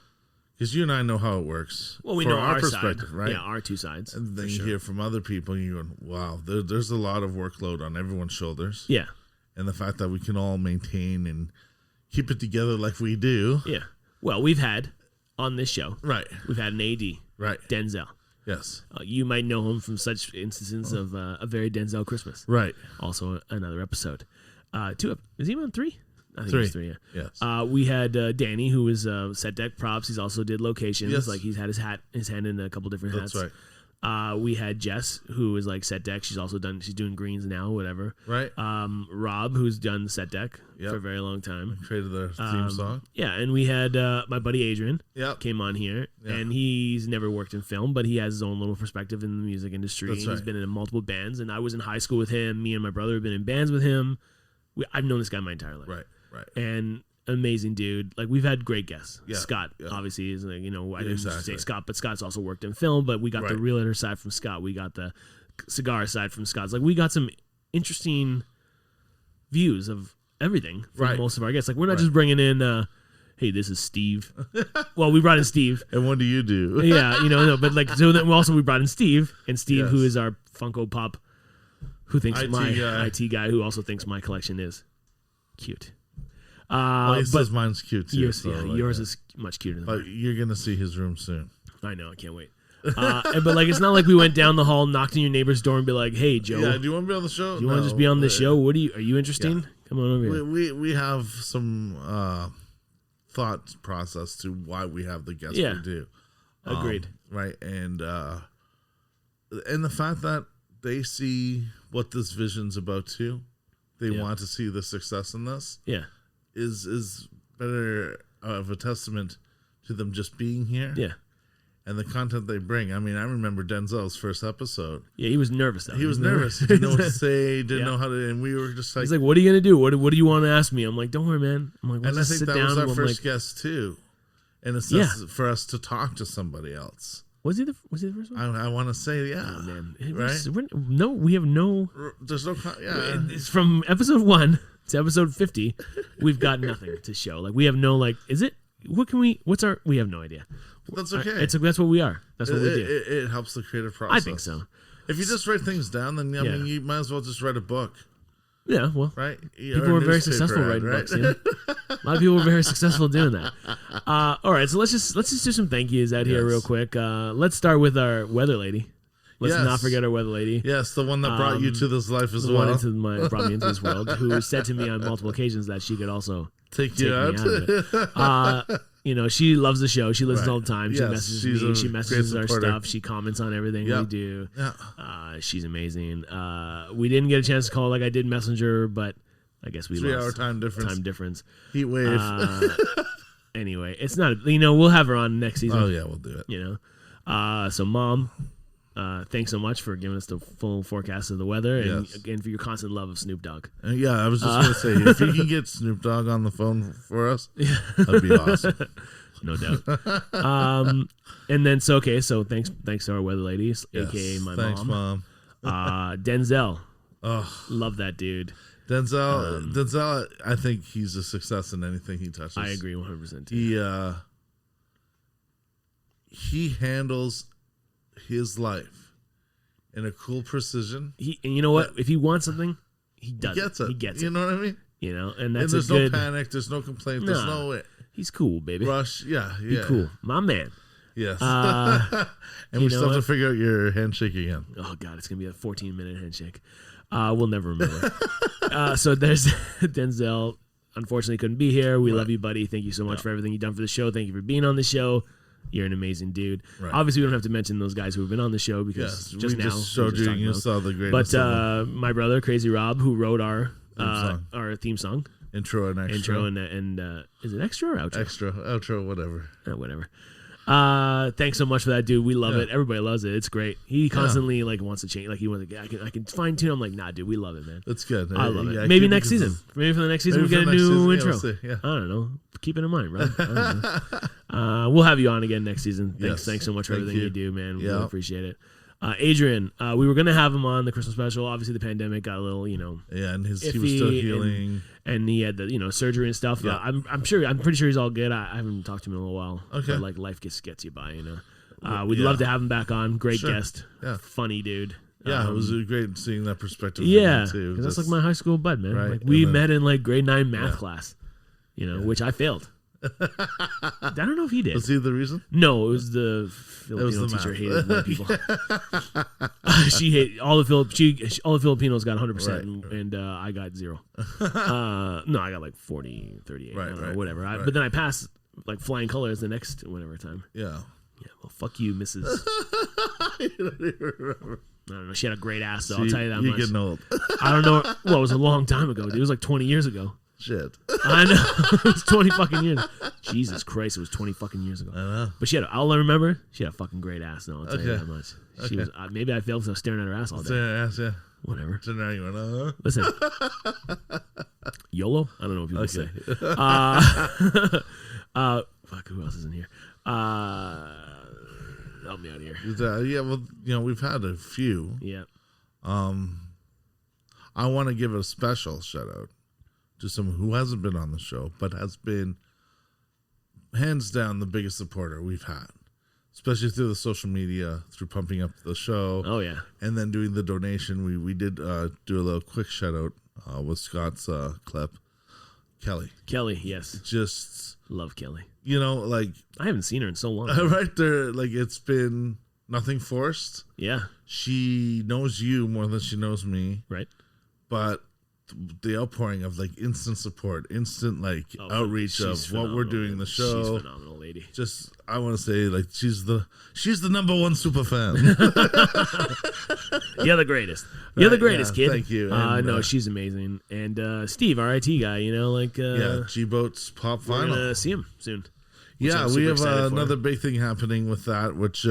Because you and I know how it works. Well, we know our perspective, side. Right? Yeah, our two sides. And then you hear from other people, and you're going, wow, there's a lot of workload on everyone's shoulders. Yeah. And the fact that we can all maintain and keep it together like we do. Yeah. Well, we've had on this show. Right. We've had an AD. Right. Denzel. Yes. You might know him from such instances of A Very Denzel Christmas. Right. Also another episode. Is he on 3? I think 3. It's 3, yeah. Yes. We had Danny, who was set deck props. He's also did locations. Yes. Like he's had his hand in a couple different hats. That's right. We had Jess, who is like set deck. She's doing greens now, whatever. Right. Rob, who's done set deck for a very long time. Created the theme song. Yeah, and we had my buddy Adrian came on here, Yeah. and he's never worked in film, but he has his own little perspective in the music industry. That's right. He's been in multiple bands, and I was in high school with him. Me and my brother have been in bands with him. I've known this guy my entire life. Right. And amazing dude. Like, we've had great guests. Yeah. Scott obviously is like, I didn't say Scott, but Scott's also worked in film. But we got the realtor side from Scott. We got the cigar side from Scott. It's like we got some interesting views of everything from most of our guests. Like, we're not just bringing in. Hey, this is Steve. Well, we brought in Steve. And what do you do? Yeah, no, but like, so then we brought in Steve, and Steve, who is our Funko Pop, who thinks IT guy, who also thinks my collection is cute. He says mine's cute too. Yours is much cuter than mine. But you're gonna see his room soon. I know, I can't wait. But like, it's not like we went down the hall, knocked on your neighbor's door, and be like, "Hey, Joe, do you want to be on the show? Do you want to just be on the show? Are you interested? Yeah. Come on over here." We have some thought process to why we have the guests we do. Agreed. Right, and the fact that they see what this vision's about too, they want to see the success in this. Yeah. Is better of a testament to them just being here. Yeah. And the content they bring. I mean, I remember Denzel's first episode. Yeah, he was nervous. He was nervous. He didn't know what to say. Didn't know how to. And we were just like, he's like, "What are you gonna do? What do you want to ask me?" I'm like, "Don't worry, man." I'm like, and I think that was our first guest too, in a sense, for us to talk to somebody else. Was he the first one? I want to say, Oh man, right? We have no. There's no. It's from episode 1 to episode 50. We've got nothing to show. Like, we have no Is it? What can we? What's our? We have no idea. That's okay. That's what we are. That's what we do. It helps the creative process. I think so. If you just write things down, then I mean, you might as well just write a book. Yeah, well, right. People were very successful writing books. You know? A lot of people were very successful doing that. All right, so let's just do some thank yous out here real quick. Let's start with our weather lady. Let's not forget our weather lady. Yes, the one that brought you to this life as well. Brought me into this world. Who said to me on multiple occasions that she could also take you out. Me out of it. She loves the show. She listens all the time. She messages me. She messages our stuff. She comments on everything we do. Yeah. She's amazing. We didn't get a chance to call like I did Messenger, but I guess we 3-hour time difference. Heat wave. Anyway, it's not. We'll have her on next season. Oh yeah, we'll do it. So Mom, thanks so much for giving us the full forecast of the weather and for your constant love of Snoop Dogg. Yeah, I was just going to say, if you can get Snoop Dogg on the phone for us, that'd be awesome. No doubt. And then, so thanks to our weather ladies, a.k.a. my mom. Denzel. Oh, love that dude. Denzel, I think he's a success in anything he touches. I agree 100%. He handles his life in a cool precision. And you know what? If he wants something, he does. He gets it. You know what I mean? And that's there's no panic. There's no complaint. There's no. He's cool, baby. Rush. Yeah. He's cool. My man. Yes. And we still have to figure out your handshake again. Oh, God, it's going to be a 14-minute handshake. We'll never remember. So there's Denzel. Unfortunately, couldn't be here. We love you, buddy. Thank you so much for everything you've done for the show. Thank you for being on the show. You're an amazing dude. Right. Obviously, we don't have to mention those guys who have been on the show because just showed you saw the greatest. But my brother, Crazy Rob, who wrote our theme song. Intro and extra. And is it extra or outro? Extra, outro, whatever. Whatever. Thanks so much for that, dude. We love it. Everybody loves it. It's great. He constantly wants to change. Like he wants to. I can fine tune. I'm like, nah, dude. We love it, man. That's good. I love it. Maybe next season. Maybe for the next season we get a new intro. I don't know. Keep it in mind, bro. We'll have you on again next season. Thanks so much for everything you do, man. We really appreciate it. Adrian, we were gonna have him on the Christmas special. Obviously, the pandemic got a little, and he was still healing, and he had the surgery and stuff. Yeah. I'm pretty sure he's all good. I haven't talked to him in a little while. Okay, but like life gets you by, We'd love to have him back on. Great guest, funny dude. Yeah, it was great seeing that perspective. Yeah, because that's like my high school bud, man. Right. Like we met in like grade 9 math class, which I failed. I don't know if he did. Was he the reason? No, it was the Filipino teacher hated white people. She hated all the Filipinos got 100%, and I got 0. No, I got like 40, 38, whatever. But then I passed like flying colors the next whatever time. Yeah. Well, fuck you, Mrs. I don't even remember. I don't know. She had a great ass, though. I'll tell you that much. You're getting old. I don't know. Well, it was a long time ago, dude. It was like 20 years ago. Shit. I know. It was 20 fucking years. Jesus Christ, it was 20 fucking years ago. I know. But all I remember, she had a fucking great ass, though. I'll tell you that much. She was, maybe I failed because I was staring at her ass all day. Staring at her ass, yeah. Whatever. So now you went, Listen. YOLO? I don't know what people say. Fuck, who else is in here? Help me out here. Yeah, well, we've had a few. Yeah. I want to give a special shout out to someone who hasn't been on the show, but has been hands down the biggest supporter we've had, especially through the social media, through pumping up the show. Oh, yeah. And then doing the donation. We did do a little quick shout out with Scott's clip. Kelly, yes. Just love Kelly. Like I haven't seen her in so long. Right there, like it's been nothing forced. Yeah. She knows you more than she knows me. Right. But the outpouring of like instant support, instant outreach of what we're doing in the show. She's a phenomenal lady. Just I want to say like she's the number one super fan. You're the greatest. You're the greatest, kid. Thank you. No, she's amazing. And Steve, our IT guy, G-Boat's Pop Final. We're gonna see him soon. We have another big thing happening with that, which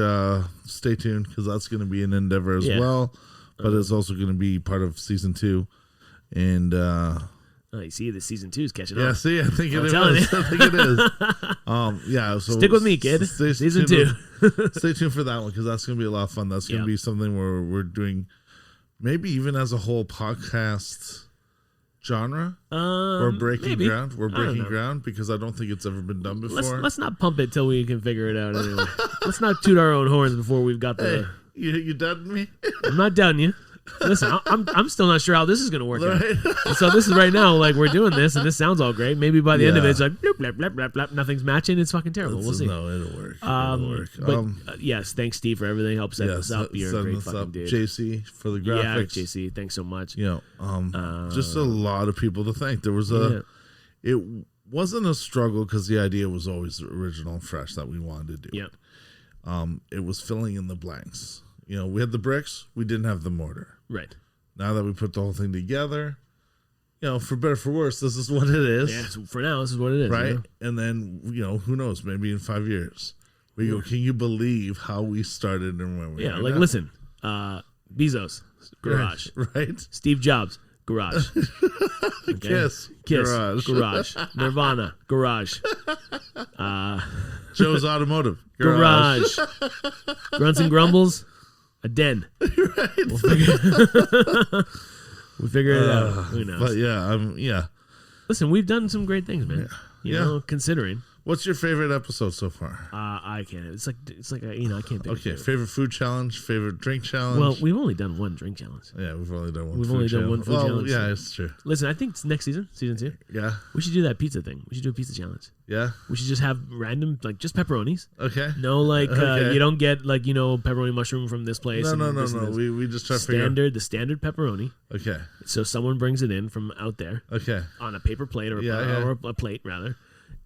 stay tuned because that's going to be an endeavor as well. But it's also going to be part of season 2. And you see, the season 2 is catching up. Yeah, see, I think it is. I think it is. So stick with me, kid. Season 2. Stay tuned for that one because that's going to be a lot of fun. That's going to be something where we're doing, maybe even as a whole podcast genre. We're breaking ground. We're breaking ground because I don't think it's ever been done before. Let's not pump it till we can figure it out. Anyway, let's not toot our own horns before we've got the. Hey, you doubting me? I'm not doubting you. Listen, I'm still not sure how this is going to work out. So this is right now, like we're doing this, and this sounds all great. Maybe by the end of it, it's like bloop, blap, blap, blap, blap, nothing's matching. It's fucking terrible. We'll see. No, it'll work. But yes, thanks Steve for everything. Help set us up. You're a great fucking dude. JC for the graphics. Yeah, JC, thanks so much. Just a lot of people to thank. There was it wasn't a struggle because the idea was always original and fresh that we wanted to do. Yeah. It was filling in the blanks. We had the bricks, we didn't have the mortar. Right. Now that we put the whole thing together, for better or for worse, this is what it is. Yeah, so for now, this is what it is. Right? And then, who knows, maybe in 5 years, we go, can you believe how we started and where we are? Yeah, like, listen, Bezos, garage. Right? Steve Jobs, garage. Okay? Kiss, garage. Nirvana, garage. Joe's Automotive, garage. GruntsNGrumbles, a den. Right. We'll figure it out. Who knows? But yeah. Listen, we've done some great things, man. You know, considering. What's your favorite episode so far? I can't. It's like I can't pick. Okay, favorite food challenge, favorite drink challenge. Well, we've only done one drink challenge. Yeah, we've only done one. We've only done one food challenge. Yeah, it's true. Listen, I think it's next season 2. Yeah, we should do that pizza thing. We should do a pizza challenge. Yeah, we should just have random just pepperonis. Okay. No, you don't get pepperoni mushroom from this place. No. We just try to figure out the standard pepperoni. Okay. So someone brings it in from out there. Okay. On a paper plate or a plate rather.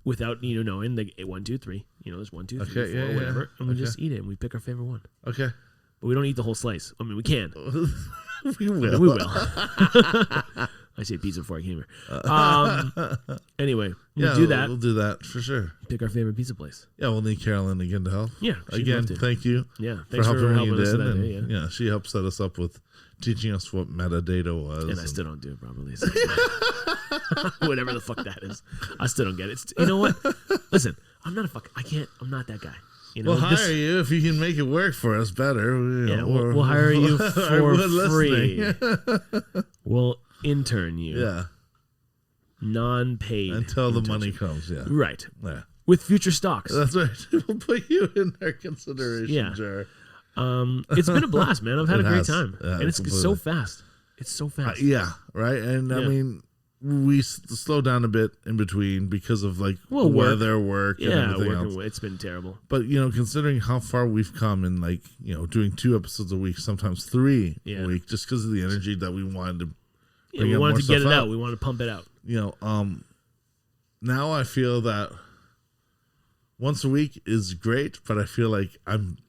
Without knowing the 1, 2, 3, there's 1, 2, 3, 4, whatever, and we just eat it and we pick our favorite one. Okay, but we don't eat the whole slice. I mean, we can. We will. We will. I say pizza before I came here. Anyway, we'll do that. We'll do that for sure. Pick our favorite pizza place. Yeah, we'll need Carolyn again to help. Yeah, again. Thank you. Yeah, thanks for helping us today. Yeah, she helped set us up with teaching us what metadata was, and I still don't do it properly. So whatever the fuck that is, I still don't get it. You know what? Listen, I'm not that guy. We'll hire you if you can make it work for us better. We'll hire you for free. We'll intern you. Yeah. Non-paid. Until the money comes, yeah. Right. Yeah. With future stocks. That's right. We'll put you in our consideration jar. It's been a blast, man. I've had a great time. And it's so fast. It's so fast. Yeah, right? And I mean, we slow down a bit in between because of weather, work, and everything else. It's been terrible. But considering how far we've come in doing 2 episodes a week, sometimes 3 a week, just because of the energy that we wanted to we wanted to get it out. We wanted to pump it out. Now I feel that once a week is great, but I feel like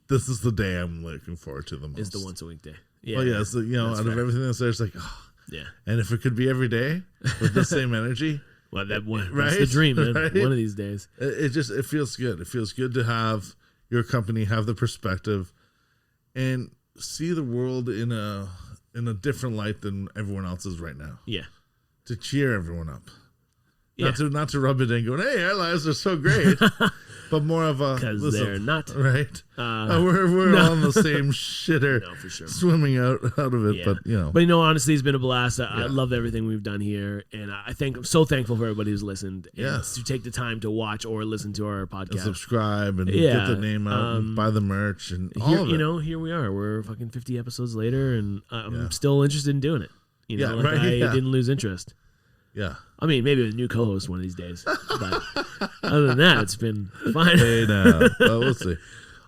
this is the day I'm looking forward to the most. Is the once a week day. Yeah. Well, yeah, so, out of everything that's there, it's like, yeah. And if it could be every day with the same energy, well, that's the dream, man. Right? One of these days, it feels good. It feels good to have your company have the perspective and see the world in a different light than everyone else is right now. Yeah, to cheer everyone up. Yeah. Not to rub it in, going, "Hey, our lives are so great," but more of a because they're not right. We're all in the same shitter, for sure. Swimming out of it. Yeah. But honestly, it's been a blast. I love everything we've done here, and I'm so thankful for everybody who's listened. And to take the time to watch or listen to our podcast, and subscribe, and get the name out, and buy the merch, and all of it. Here we are. We're fucking 50 episodes later, and I'm still interested in doing it. I didn't lose interest. Yeah. I mean, maybe with a new co-host one of these days. But other than that, it's been fine. Hey, now. We'll see.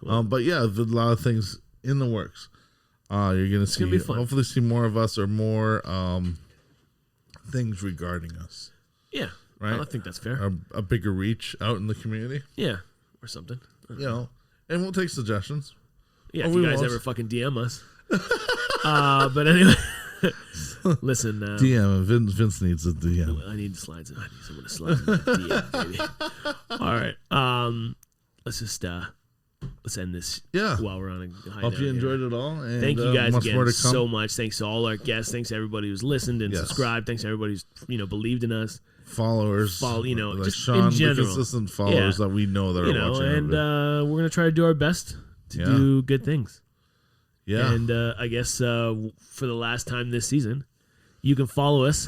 But yeah, there's a lot of things in the works. You're going to hopefully see more of us or more things regarding us. Yeah. Right? Well, I think that's fair. A bigger reach out in the community. Yeah. Or something. And we'll take suggestions. Yeah, if you guys ever fucking DM us. But anyway. Listen, DM. Vince needs a DM. I need slides. I need someone to slide in my DM, baby. All right. Let's end this. Yeah. While we're on a high note. Hope you enjoyed it all. And, thank you guys again so much. Thanks to all our guests. Thanks to everybody who's listened and subscribed. Thanks to everybody who's believed in us. Followers. Like just Sean, in general. The consistent followers that we know that are watching. And we're gonna try to do our best to do good things. Yeah. And I guess for the last time this season, you can follow us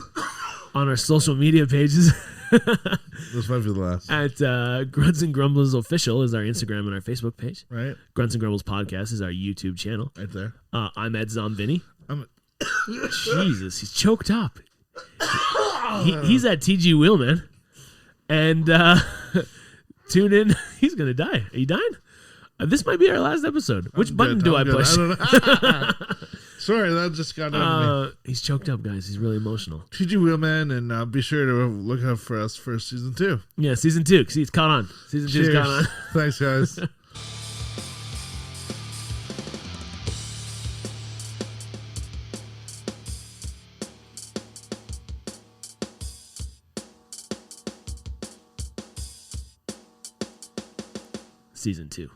on our social media pages. This might be the last. At GruntsNGrumbles Official is our Instagram and our Facebook page. Right. GruntsNGrumbles Podcast is our YouTube channel. Right there. I'm Ed Zombini. Jesus, he's choked up. He's at TG Wheel, man. And tune in. He's going to die. Are you dying? This might be our last episode. Which button do I push? I Sorry, that just got out of me. He's choked up, guys. He's really emotional. TG Wheelman, and be sure to look out for us for season 2. Yeah, season 2. See, it's caught on. Season 2's caught on. Thanks, guys. Season 2.